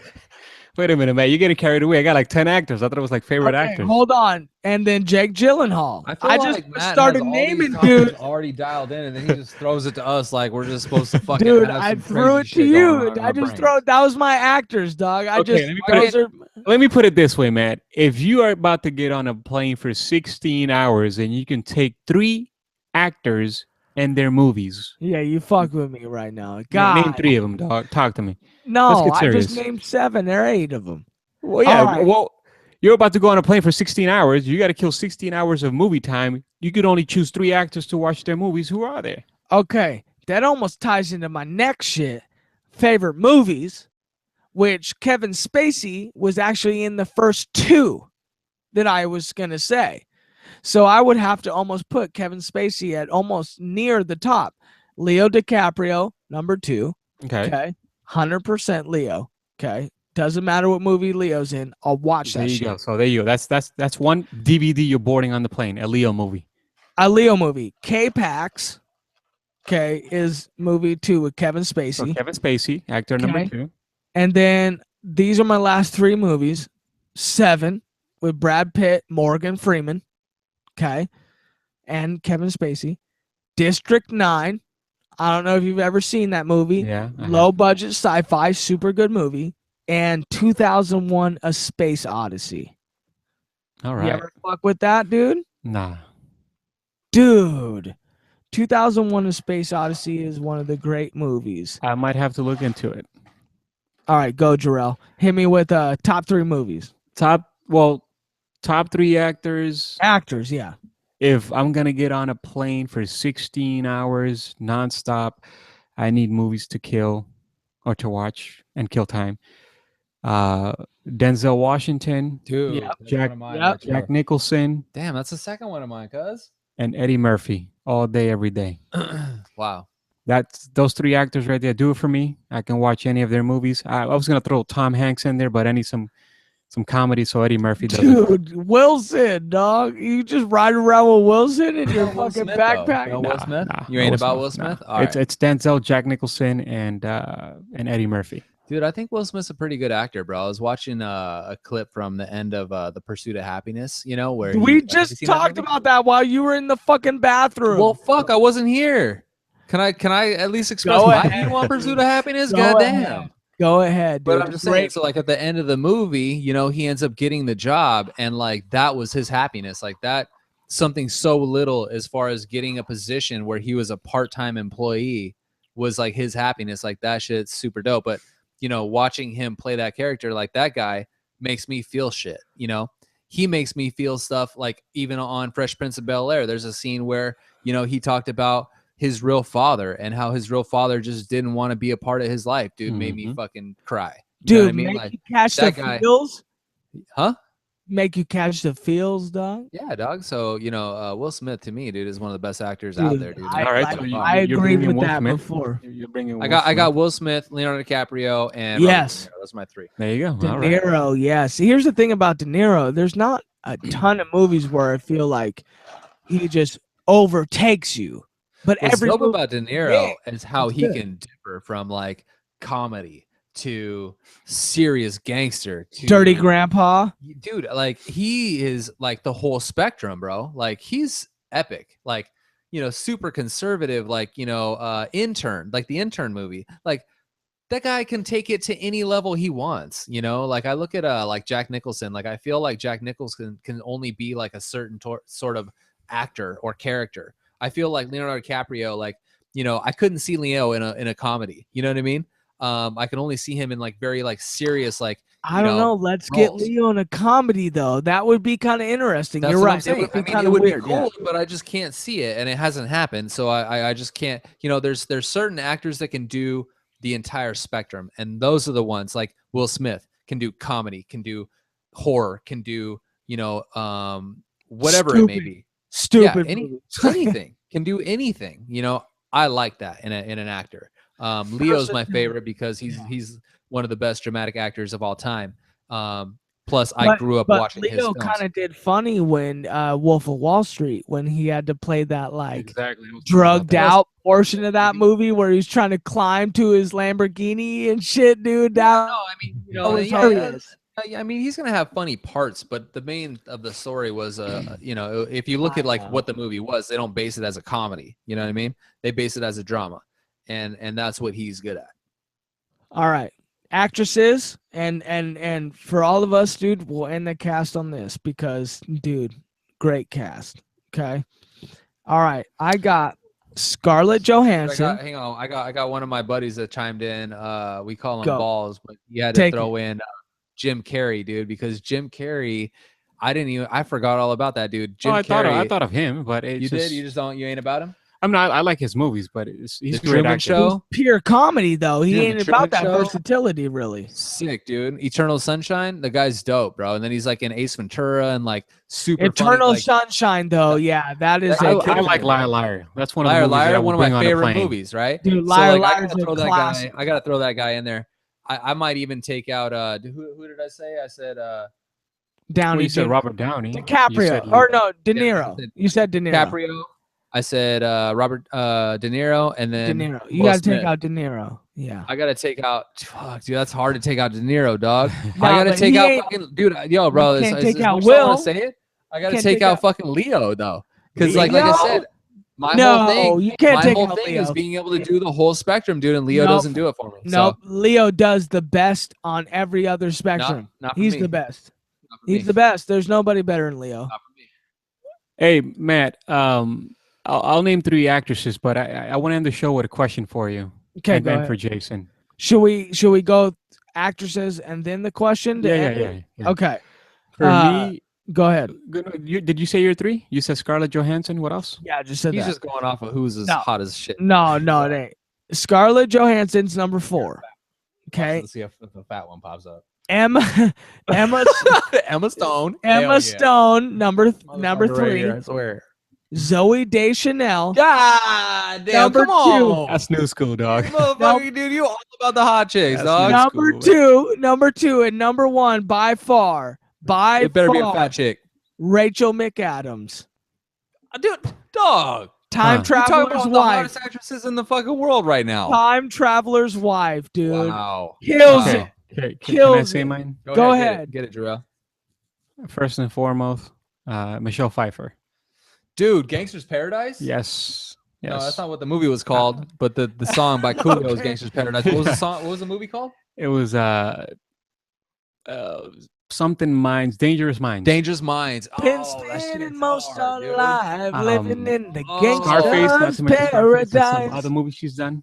C: Wait a minute, man. You're getting carried away. I got like 10 actors. I thought it was like favorite
A: Okay,
C: actors.
A: hold on. And then Jake Gyllenhaal.
B: I feel
A: I
B: like
A: just
B: Matt
A: started
B: has all these
A: naming
B: topics
A: dudes.
B: already dialed in, and then he just throws it to us like we're just supposed to fucking.
A: Dude,
B: have
A: I
B: some
A: threw
B: crazy
A: it to
B: shit going
A: you.
B: on in
A: I
B: our
A: just
B: brains.
A: throw that was my actors, dog. I
C: Okay,
A: just
C: let me put
A: those are
C: Let me put it this way, Matt. If you are about to get on a plane for 16 hours and you can take 3 actors and their movies,
A: yeah, you fuck with me right now.
C: name
A: God.
C: 3 of them, dog. Talk to me.
A: No,
C: get
A: I just
C: serious.
A: named 7 or 8 of them.
C: Well, yeah.
A: All right.
C: Well, you're about to go on a plane for 16 hours. You got to kill 16 hours of movie time. You could only choose 3 actors to watch their movies. Who are they?
A: Okay, that almost ties into my next shit. Favorite movies, which Kevin Spacey was actually in the first 2 that I was gonna say. So I would have to almost put Kevin Spacey at almost near the top. Leo DiCaprio, number 2.
C: Okay.
A: Okay. 100% Leo. Okay. Doesn't matter what movie Leo's in. I'll watch
C: There
A: that
C: you
A: shit.
C: go. So there you go. That's one DVD you're boarding on the plane. A Leo movie.
A: A Leo movie. K-Pax. Okay. Is movie 2 with Kevin
C: So
A: Spacey.
C: Kevin Spacey, actor number
A: Okay.
C: 2.
A: And then these are my last 3 movies. 7 with Brad Pitt, Morgan Freeman. Okay. And Kevin Spacey. District 9. I don't know if you've ever seen that movie.
C: Yeah. I have.
A: Low budget sci-fi, super good movie. And 2001 A Space Odyssey.
C: All
A: You
C: right.
A: ever fuck with that, dude?
C: Nah.
A: Dude. 2001 A Space Odyssey is one of the great movies.
C: I might have to look into it.
A: All right, go Jorel. Hit me with top 3 movies.
C: Top 3 actors.
A: Actors, yeah.
C: If I'm gonna get on a plane for 16 hours nonstop, I need movies to kill or to watch and kill time. Denzel Washington,
B: Dude,
A: Yep.
B: that's
C: Jack-
B: one of mine
A: yep.
B: right there.
C: Jack Nicholson,
B: Damn, that's the second one of mine, cuz.
C: and Eddie Murphy all day, every day.
B: Wow.
C: That's those 3 actors right there do it for me. I can watch any of their movies. I was gonna throw Tom Hanks in there, but I need some comedy, so Eddie Murphy does it.
A: Dude, Wilson, dog. You just ride around with Wilson in your
B: Will
A: fucking
B: Smith, though.
A: backpack?
B: No Will Smith?
C: Nah,
B: You ain't
C: no
B: about Will
C: nah.
B: Smith? All
C: It's
B: right.
C: it's Denzel, Jack Nicholson, and Eddie Murphy.
B: Dude, I think Will Smith's a pretty good actor, bro. I was watching a clip from the end of The Pursuit of Happiness, where
A: We
B: have you
A: just
B: seen that
A: talked
B: movie?
A: about that while you were in the fucking bathroom.
B: Well, fuck, I wasn't here. Can I at least express
A: Go
B: my
A: ahead.
B: view on Pursuit of Happiness?
A: Go
B: Goddamn.
A: ahead. Go ahead, dude.
B: But I'm just saying, so like at the end of the movie, he ends up getting the job, and like that was his happiness. Like that, something so little as far as getting a position where he was a part-time employee was like his happiness. Like that shit's super dope. But watching him play that character, like that guy makes me feel shit. He makes me feel stuff like even on Fresh Prince of Bel-Air, there's a scene where, he talked about his real father and how his real father just didn't want to be a part of his life. Dude, made me fucking cry. You know
A: Dude,
B: what I mean?
A: make
B: Like,
A: you catch the
B: that guy-
A: feels.
B: huh?
A: Make you catch the feels, dog.
B: Yeah, dog. So, Will Smith to me, dude, is one of the best actors out there, dude.
A: I,
C: All right,
A: like-
C: so
A: I
C: you're
A: agreed
C: bringing
A: with
C: Will
A: that
C: Smith.
A: before.
C: You're bringing.
B: I got Will Smith, Leonardo DiCaprio, and
A: Yes.
B: Robert De Niro. That's my 3.
C: There you go.
A: De
C: All right.
A: Niro, yes. Here's the thing about De Niro. There's not a ton of movies where I feel like he just overtakes you. But
B: What's
A: every
B: dope
A: movie,
B: about De Niro is how
A: it's
B: he
A: good.
B: can differ from like comedy to serious gangster to
A: Dirty Grandpa.
B: dude. Like he is like the whole spectrum, bro. Like he's epic. Like super conservative, like, Intern, like the Intern movie. Like, that guy can take it to any level he wants, like I look at like Jack Nicholson. Like, I feel like Jack Nicholson can only be like a certain sort of actor or character. I feel like Leonardo DiCaprio, like, I couldn't see Leo in a comedy, you know what I mean? I can only see him in like very like serious, like,
A: I don't know. Let's get
B: roles.
A: Leo in a comedy though. That would be kind of interesting.
B: That's
A: You're
B: what
A: right.
B: I'm saying.
A: It would be
B: I mean,
A: kind
B: it
A: of
B: would
A: weird.
B: be cool, but I just can't see it, and it hasn't happened. So I just can't. There's certain actors that can do the entire spectrum, and those are the ones. Like Will Smith can do comedy, can do horror, can do whatever it may
A: Stupid.
B: be.
A: Stupid.
B: Yeah,
A: movie.
B: anything can do anything. I like that in an actor. Leo's my favorite because he's one of the best dramatic actors of all time. Plus, I grew up watching his
A: Leo
B: films.
A: kind of did funny when Wolf of Wall Street, when he had to play that like
C: Exactly.
A: drugged out portion of that movie where he's trying to climb to his Lamborghini and shit, dude. That was hilarious.
B: I mean, he's gonna have funny parts, but the main of the story was, if you look at like what the movie was, they don't base it as a comedy. You know what I mean? They base it as a drama, and that's what he's good at.
A: All right, actresses, and for all of us, dude, we'll end the cast on this because, dude, great cast. Okay, all right, I got Scarlett Johansson.
B: Hang on, I got one of my buddies that chimed in. We call him
A: Go.
B: Balls, but he had to
A: Take
B: throw in Jim Carrey, dude, because Jim Carrey, I forgot all about that dude. Jim Carrey.
C: I thought of him, but
B: You ain't about him?
C: I'm not. I like his movies, but he's
B: The
C: a great
B: Truman
C: actor.
B: Show.
A: Pure comedy though. He
B: Dude,
A: ain't
B: The
A: about that
B: Truman Show.
A: versatility, really.
B: Sick, dude. Eternal Sunshine. The guy's dope, bro. And then he's like in Ace Ventura and like super
A: Eternal
B: funny, like,
A: Sunshine, though, yeah, that is.
B: That
C: I,
B: guy
C: I like Liar Liar. That's one of the
B: Liar
C: movies that I
B: Liar,
C: would
B: one of
C: bring
B: my
C: on a
B: favorite
C: plane.
B: movies, right?
A: Dude, Liar Liar's
B: I gotta
A: a
B: throw that
A: classic.
B: guy. I gotta throw that guy in there. I might even take out who did I say? I said
A: Downey.
C: Well, you said Robert Downey.
A: DiCaprio,
C: You said
A: or no, De
B: Yeah,
A: Niro.
B: I said
A: You said De Niro.
B: DiCaprio. I said Robert De Niro, and
A: De
B: then
A: Niro. You
B: Will
A: gotta take
B: Smith.
A: out De Niro. Yeah.
B: I gotta take out. Fuck, dude, that's hard to take out De Niro, dog.
A: Nah,
B: I gotta
A: but
B: take
A: he
B: out
A: ain't-
B: fucking dude. Yo, bro,
A: can't take
B: as
A: out
B: much as I
A: Will.
B: wanna say it, I gotta
A: Can't
B: take
A: take
B: out
A: out-
B: fucking Leo though, because like I
A: Leo?
B: said, my
A: No,
B: whole thing,
A: you can't
B: my
A: take
B: whole
A: out
B: thing
A: Leo.
B: is being able to do the whole spectrum, dude, and Leo
A: Nope.
B: doesn't do it for me.
A: Nope. Leo does the best on every other
B: So,
A: spectrum.
B: not for
A: He's
B: me.
A: the best.
B: Not for
A: He's
B: me.
A: the best. There's nobody better than Leo.
B: Not for me.
C: Hey, Matt. I'll name 3 actresses, but I want to end the show with a question for you.
A: Okay,
C: and
A: go
C: then
A: ahead.
C: for Jason.
A: Should we go actresses and then the question? to end it?
C: Yeah.
A: Okay.
C: For me,
A: Go ahead.
C: did you say your 3? You said Scarlett Johansson. What else?
A: Yeah, I just said
B: He's
A: that.
B: just going off of who's as
A: No.
B: hot as shit.
A: No, it ain't. Scarlett Johansson's number 4. Okay.
B: Let's see if the fat one pops up.
A: Emma
B: Emma Stone. Hell yeah.
A: Stone, number
B: Motherfucker right
A: 3.
B: here, I swear.
A: Zoe Deschanel.
B: God damn,
A: Number
B: come
A: 2.
B: on.
C: That's new school, dog.
B: Motherfucker, dude, you all about the hot chicks,
C: That's
B: dog.
A: Number 2, and number 1 by far.
B: It better be a fat chick.
A: Rachel McAdams.
B: Dude, dog.
A: Time
C: Huh.
B: You're talking
A: Traveler's
B: about the
A: Wife.
B: hottest actresses in the fucking world right now.
A: Time Traveler's Wife, dude.
B: Wow.
A: Kills
C: Okay.
A: it.
C: Can I
A: Kills
C: say
A: it.
C: mine?
A: Go ahead.
B: Get it, Jorel.
C: First and foremost, Michelle Pfeiffer.
B: Dude, Gangster's Paradise?
C: Yes.
B: No, that's not what the movie was called, but the song by Coolio is Gangster's Paradise. What was the song? What was the movie called?
C: It was something Minds, Dangerous Minds.
B: Dangerous Minds.
A: Been
B: that
A: spending
B: shit's
A: most
B: hard, dude.
A: alive living in the
C: Scarface, not
A: gangster's
C: to mention Scarface, and some
A: paradise.
C: other movies she's done.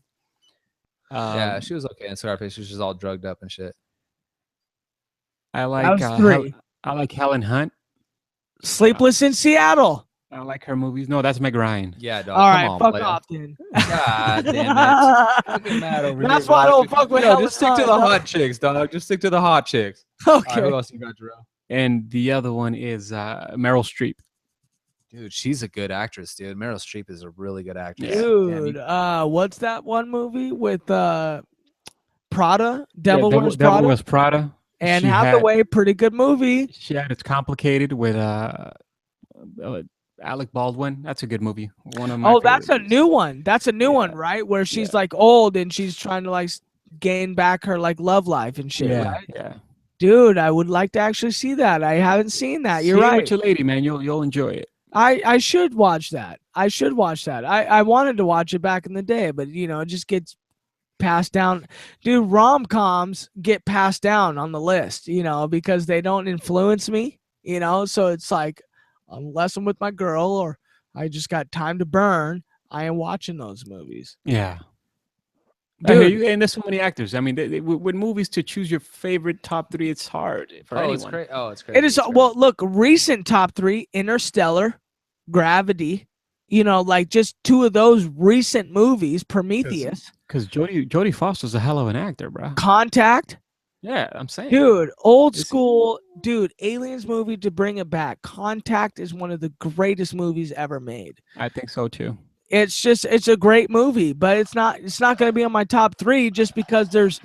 B: Yeah, she was okay in Scarface. She was just all drugged up and shit.
C: I
A: That
C: like
A: was 3.
C: I like Helen Hunt.
A: Sleepless in Seattle.
C: I like her movies. No, that's Meg Ryan.
B: Yeah, dog.
A: All
B: come
A: right,
B: on,
A: fuck
B: player.
A: off then.
B: God damn it. Fucking mad over
A: That's
B: here,
A: why I
B: dog.
A: don't fuck with
B: Yo,
A: Helen
B: just stick to
A: Hunt,
B: the
A: dog.
B: hot chicks, dog. Just stick to the hot chicks. All right,
A: Okay.
B: who else you got, Jorel?
C: And the other one is Meryl Streep.
B: Dude, she's a good actress, dude. Meryl Streep is a really good actress.
A: Dude, what's that one movie with Prada? Devil
C: Yeah,
A: Wears
C: Devil
A: Prada?
C: Wears Prada.
A: And
C: She
A: Hathaway, pretty good movie.
C: She had It's Complicated with Alec Baldwin. That's a good movie. One of my
A: Oh, that's a
C: favorite
A: new one. That's a new
C: Yeah.
A: one, right? Where she's like old and she's trying to like gain back her like love life and shit,
C: Yeah,
A: right?
C: yeah.
A: Dude, I would like to actually see that. I haven't seen that. You're
C: See it
A: right.
C: with your lady, man. You'll enjoy it.
A: I should watch that. I should watch that. I wanted to watch it back in the day, but it just gets passed down. Dude, rom-coms get passed down on the list, because they don't influence me, so it's like unless I'm with my girl or I just got time to burn, I am watching those movies.
C: Yeah. I hear
A: Dude,
C: you, and there's so many actors. I mean, with movies to choose your favorite top three, it's hard for anyone.
B: It's great. Oh, it's great.
A: it is well, look, recent top 3, Interstellar, Gravity, like just 2 of those recent movies, Prometheus,
C: Because Jodie Foster's a hell of an actor, bro.
A: Contact.
C: Yeah, I'm saying.
A: Dude, old
C: It's-
A: school, Aliens movie, to bring it back. Contact is one of the greatest movies ever made.
C: I think so too.
A: It's a great movie, but it's not going to be on my top 3 just because there's,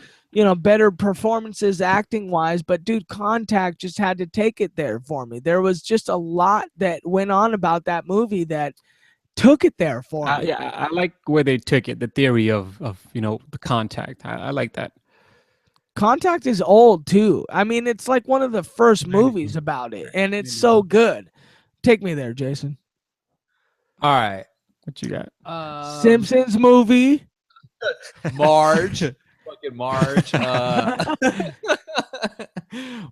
A: better performances acting wise. But dude, Contact just had to take it there for me. There was just a lot that went on about that movie that took it there for me.
C: Yeah, I like where they took it. The theory of the contact. I like that.
A: Contact is old too. I mean, it's like one of the first movies about it, and it's so good. Take me there, Jason.
B: All right.
C: What you got?
A: Simpsons movie.
B: Marge. Fucking Marge.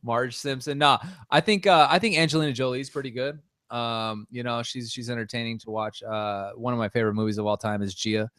B: Marge Simpson. Nah, I think Angelina Jolie's pretty good. She's entertaining to watch. One of my favorite movies of all time is Gia.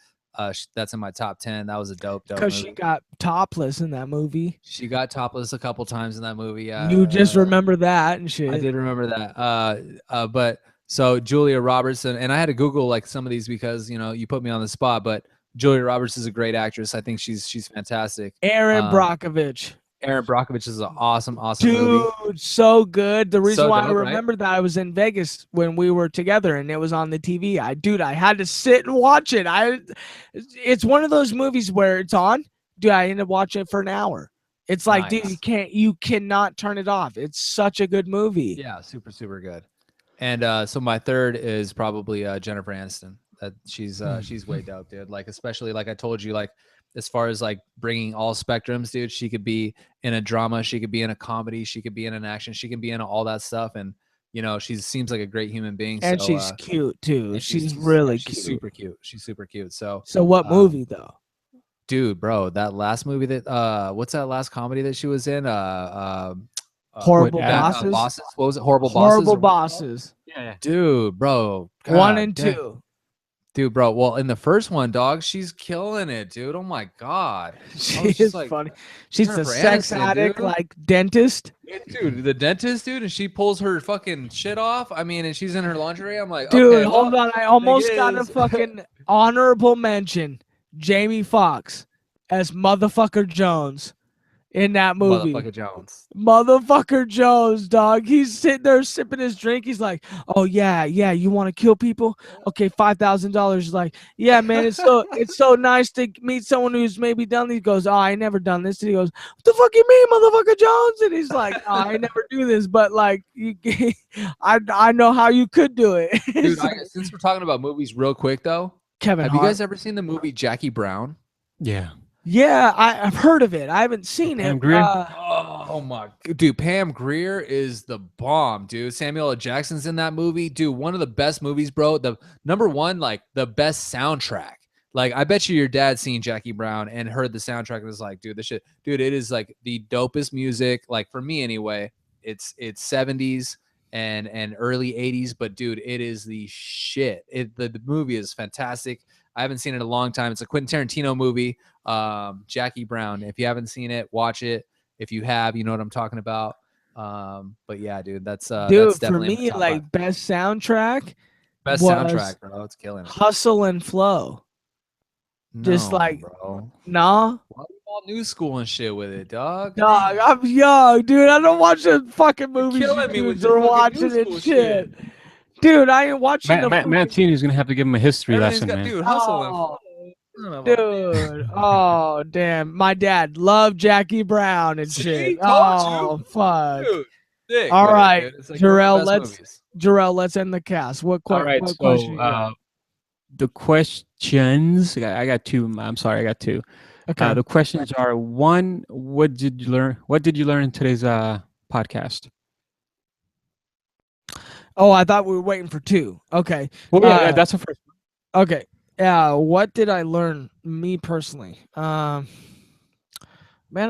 B: That's in my top 10. That was a dope
A: Because
B: movie.
A: she got topless in that movie.
B: She got topless a couple times in that movie.
A: You just remember that and shit.
B: I did remember that. But so Julia Roberts, and I had to Google like some of these because you put me on the spot. But Julia Roberts is a great actress. I think she's fantastic.
A: Aaron Brockovich.
B: Aaron Brockovich is an awesome
A: Dude,
B: movie.
A: so good. The reason
B: So
A: why
B: dope,
A: I
B: right?
A: remember that I was in Vegas when we were together and it was on the TV. I had to sit and watch it. It's one of those movies where it's on. Dude, I ended up watching it for an hour. It's like,
B: Nice.
A: dude, you cannot turn it off. It's such a good movie.
B: Yeah, super, super good. And so my third is probably Jennifer Aniston. That she's way dope, dude. Like, especially like I told you, like as far as like bringing all spectrums, dude. She could be in a drama, she could be in a comedy, she could be in an action, she can be in all that stuff, and she seems like a great human being.
A: And
B: so,
A: she's cute too.
B: and
A: She's really
B: she's
A: cute.
B: super cute. She's super cute. So
A: what movie though?
B: dude, bro, that last movie that what's that last comedy that she was in?
A: Horrible Bosses.
B: Bosses. What was it? Horrible
A: Horrible
B: Bosses.
A: Bosses.
C: Yeah.
B: Dude, bro.
A: 1 and
B: dang.
A: 2.
B: Dude, bro. Well, in the first one, dog, she's killing it, dude. Oh my god.
A: She is funny. She's a
B: Jennifer
A: sex
B: Aniston,
A: addict,
B: dude.
A: like dentist.
B: Dude, the dentist, dude, and she pulls her fucking shit off. I mean, and she's in her lingerie. I'm like,
A: Dude,
B: okay,
A: hold on. I almost got a
B: is-
A: fucking honorable mention. Jamie Foxx as Motherfucker Jones in that movie.
B: Motherfucker Jones.
A: Motherfucker Jones, dog. He's sitting there sipping his drink. He's like, "Oh yeah, you want to kill people? Okay, $5,000." Like, yeah, man, it's so nice to meet someone who's maybe done these. He goes, "Oh, I ain't never done this." And he goes, "What the fuck you mean, Motherfucker Jones?" And he's like, "Oh, I never do this, but like, I know how you could do it."
B: Dude, since we're talking about movies real quick though,
A: Kevin
B: have
A: Hart.
B: you guys ever seen the movie Jackie Brown?
C: Yeah.
A: Yeah, I've heard of it. I haven't seen
C: Pam
A: it.
C: Grier?
B: Oh my dude, Pam Grier is the bomb, dude. Samuel L. Jackson's in that movie. Dude, one of the best movies, bro. The number one, like the best soundtrack. Like, I bet you your dad seen Jackie Brown and heard the soundtrack and was like, dude, this shit, dude, it is like the dopest music. Like for me anyway, it's 70s and early 80s, but dude, it is the shit. The movie is fantastic. I haven't seen it in a long time. It's a Quentin Tarantino movie. Jackie Brown. If you haven't seen it, watch it. If you have, you know what I'm talking about. But yeah, dude, that's
A: Dude,
B: that's
A: for
B: definitely in the
A: me,
B: top
A: like
B: five.
A: best soundtrack,
B: Best
A: was
B: soundtrack, bro. It's killing it.
A: Hustle and Flow. Just
B: No,
A: like-
B: bro.
A: Nah.
B: Why we all new school and shit with it, dog?
A: Dog, I'm young, dude. I don't watch the fucking movies
B: killing
A: you
B: me with
A: dudes are
B: your fucking
A: watching
B: new
A: and
B: school
A: shit. Dude, I ain't watching the fucking-
C: Mancini's gonna have to give him a history
B: Everything's
C: lesson,
B: got,
C: man.
B: dude, hustle and
A: Oh,
B: Son of a bitch.
A: dude. Oh, damn. My dad loved Jackie Brown and
B: See?
A: shit.
B: Told
A: Oh,
B: you.
A: fuck.
B: Dude, sick
A: All
B: with it,
A: right,
B: dude. It's like one of the
A: Jorel,
B: best
A: let's-
B: movies.
A: Jarrell, let's end the cast. What,
C: All right,
A: what question you
C: so
A: got?
C: the questions. I got two. I'm sorry, I got two.
A: Okay.
C: The questions are: one, what did you learn? What did you learn in today's podcast?
A: Oh, I thought we were waiting for 2. Okay.
C: Well, yeah, that's the first one.
A: Okay. What did I learn? Me personally. Man,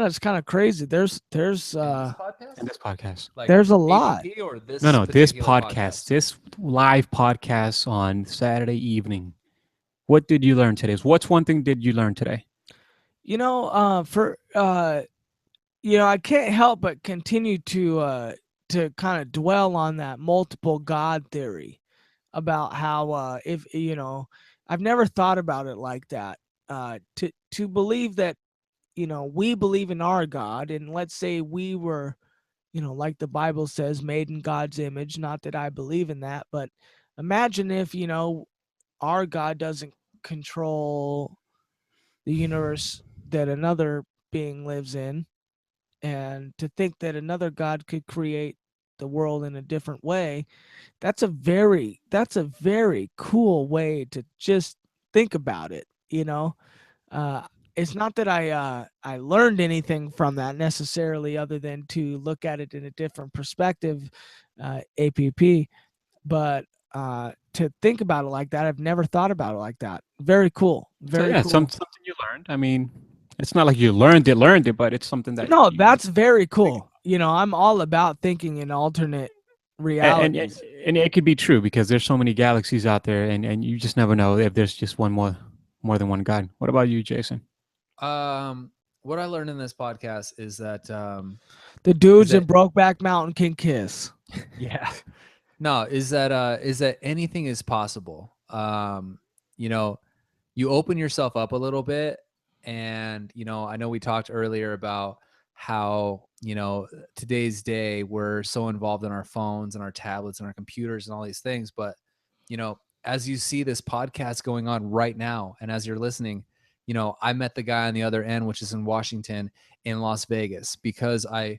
A: that's kind of crazy. There's
B: In this podcast?
C: In this podcast.
B: Like
A: there's a lot.
B: APP or this
C: No, this
B: particular
C: podcast, this live podcast on Saturday evening. What did you learn today? What's one thing did you learn today?
A: You know, I can't help but continue to kind of dwell on that multiple God theory about how if I've never thought about it like that. To believe that we believe in our God, and let's say we were, like the Bible says, made in God's image. Not that I believe in that, but imagine if our God doesn't control the universe that another being lives in, and to think that another God could create the world in a different way. That's a very cool way to just think about it. uh, it's not that I learned anything from that necessarily, other than to look at it in a different perspective, APP. But to think about it like that, I've never thought about it like that. Very cool.
C: So
A: Very
C: yeah,
A: cool.
C: something you learned. I mean, it's not like you learned it, but it's something that
A: No, that's very cool. I'm all about thinking in alternate
C: and
A: realities.
C: and it could be true because there's so many galaxies out there, and you just never know if there's just one more than one God. What about you, Jason?
B: What I learned in this podcast is that
A: The dudes
B: that-
A: in Brokeback Mountain can kiss.
C: Yeah.
B: no, is that anything is possible. You open yourself up a little bit, and I know we talked earlier about how today's day we're so involved in our phones and our tablets and our computers and all these things, but as you see this podcast going on right now, and as you're listening, I met the guy on the other end, which is in Washington, in Las Vegas, because I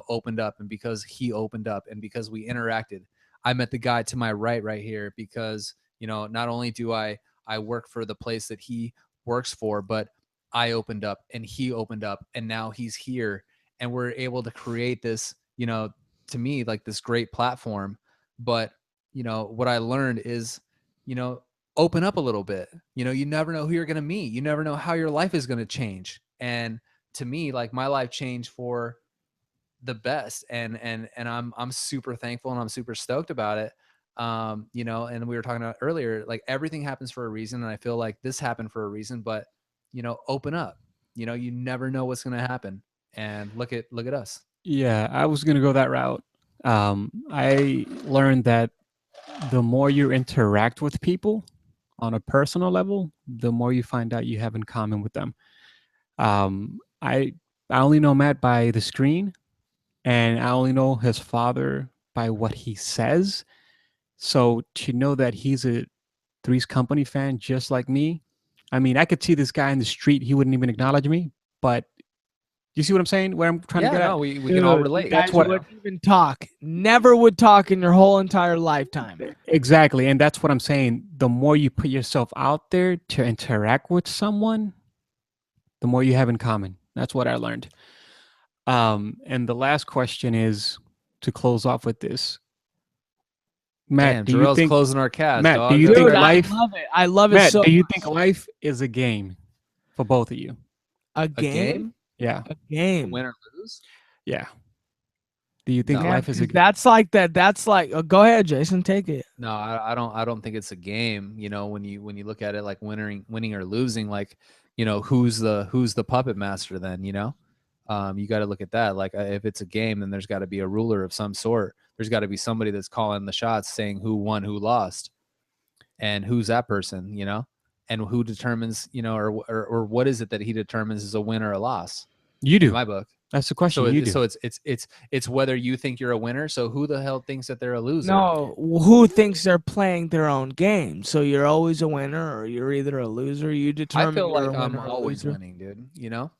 B: opened up, and because he opened up, and because we interacted. I met the guy to my right here, because not only do I work for the place that he works for, but I opened up and he opened up, and now he's here, and we're able to create this, to me, like this great platform. But what I learned is, open up a little bit. You never know who you're going to meet. You never know how your life is going to change. And to me, like, my life changed for the best, and I'm super thankful, and I'm super stoked about it. And we were talking about earlier, like, everything happens for a reason, and I feel like this happened for a reason. But open up. You never know what's going to happen. And look at us.
C: Yeah, I was gonna go that route. I learned that the more you interact with people on a personal level, the more you find out you have in common with them. I only know Matt by the screen, and I only know his father by what he says. So to know that he's a Three's Company fan just like me, I mean, I could see this guy in the street, he wouldn't even acknowledge me, but you see what I'm saying? Where I'm trying to get at?
B: we can all
A: Dude,
B: relate.
A: you
C: That's
A: guys
C: what-
A: wouldn't even talk. Never would talk in your whole entire lifetime.
C: Exactly. And that's what I'm saying. The more you put yourself out there to interact with someone, the more you have in common. That's what I learned. And the last question is, to close off with this. Matt,
B: Damn,
C: do you
B: Jorel's
C: think
B: closing our cast,
C: Matt,
B: dog.
C: do you
B: That's
C: think
A: Dude,
B: right.
A: I
C: life
A: love it. I love it
C: Matt,
A: so
C: do you
A: much.
C: think life is a game for both of you?
A: A
B: A
A: game?
B: game?
C: Yeah.
A: A game.
B: Win or lose?
C: Yeah. Do you think
B: No.
A: Man,
C: life is a
A: 'cause that's like that. That's like, go ahead, Jason, take it.
B: No, I don't think it's a game. When you look at it like winning or losing, like, who's the puppet master then, you got to look at that. Like, if it's a game, then there's got to be a ruler of some sort. There's got to be somebody that's calling the shots, saying who won, who lost, and who's that person, and who determines, or what is it that he determines is a win or a loss
C: You
B: in
C: do.
B: my book.
C: That's the question. You do.
B: So it's whether you think you're a winner. So who the hell thinks that they're a loser?
A: No, who thinks they're playing their own game? So you're always a winner, or you're either a loser. You
B: I
A: determine
B: feel
A: you're
B: like
A: a
B: I'm
A: winner or a
B: always
A: loser.
B: winning, dude.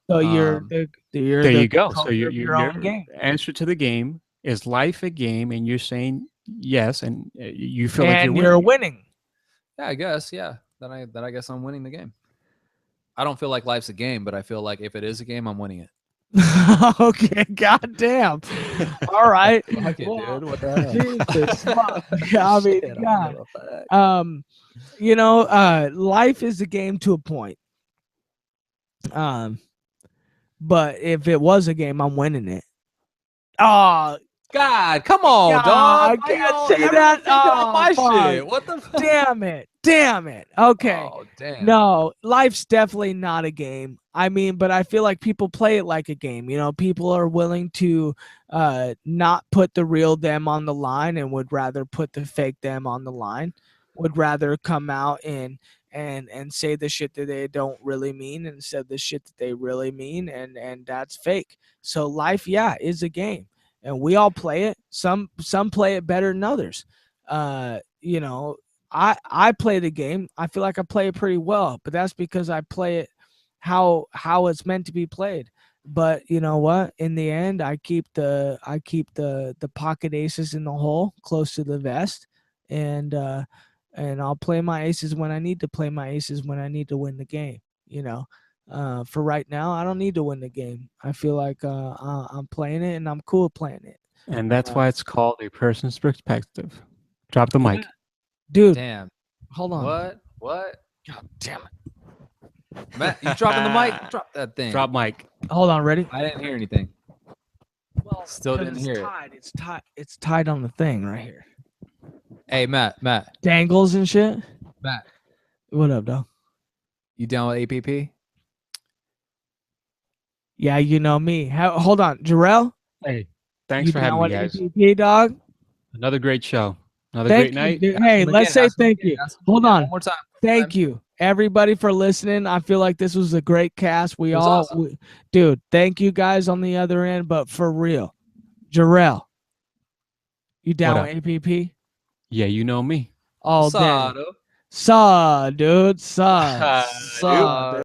A: So you're
B: Um,
A: you're
C: There
A: the
C: you go. So
A: coach of your own game.
C: answer to the game is life a game, and you're saying yes, and you feel like
A: And
C: you're
A: you're
C: winning.
A: winning.
B: yeah, I guess. Yeah. Then I guess I'm winning the game. I don't feel like life's a game, but I feel like if it is a game, I'm winning it.
A: Okay, goddamn. All right.
B: Fuck it,
A: Well,
B: dude. What the hell?
A: Jesus, fuck. I mean,
B: Shit, I don't
A: God.
B: give a fuck.
A: Life is a game to a point. But if it was a game, I'm winning it. Oh,
B: God, come on,
A: yeah,
B: dog.
A: I
B: Why
A: can't
B: y'all
A: say
B: everyone
A: that.
B: picking on my
A: fuck.
B: shit? What the fuck?
A: Damn it. Okay.
B: Oh, damn.
A: No, life's definitely not a game. I mean, but I feel like people play it like a game. People are willing to not put the real them on the line and would rather put the fake them on the line. Would rather come out and say the shit that they don't really mean instead of the shit that they really mean, and that's fake. So life, yeah, is a game, and we all play it. Some play it better than others. You know, I play the game. I feel like I play it pretty well, but that's because I play it how it's meant to be played. But you know what? In the end, I keep the pocket aces in the hole close to the vest, and I'll play my aces when I need to play my aces when I need to win the game. For right now, I don't need to win the game. I feel like I'm playing it and I'm cool playing it.
C: And that's why it's called a person's perspective. Drop the mic.
A: Dude,
B: Damn.
A: hold on.
B: What?
A: God damn it.
B: Matt, you dropping the mic? Drop that thing.
C: Drop mic.
A: Hold on, ready?
B: I didn't hear anything.
A: Well,
B: Still
A: 'cause
B: didn't
A: it's
B: hear it.
A: tied. It's tied. It's tied on the thing right here.
B: Hey, Matt,
A: Dangles and shit.
B: Matt,
A: What up, dog?
B: you down with APP?
A: Yeah, you know me. Hold on, Jorel.
C: Hey, thanks
A: You
C: for
A: down
C: having me,
A: with
C: guys.
A: APP, dog?
C: Another great show. Another
A: Thank
C: great
A: you,
C: night.
A: dude.
B: Ask
A: Hey,
B: him
A: let's
B: again,
A: say
B: ask him
A: thank
B: again,
A: you.
B: ask him
A: Hold
B: again.
A: on.
B: One more time.
A: Thank you, everybody, for listening. I feel like this was a great cast.
B: It was awesome.
A: Dude, thank you guys on the other end. But for real, Jorel, you down
C: What
A: with APP?
C: Yeah, you know me.
A: All
B: Saw,
A: day.
B: dude.
A: Saw, dude. Saw.
C: Dude.
A: Saw, dude.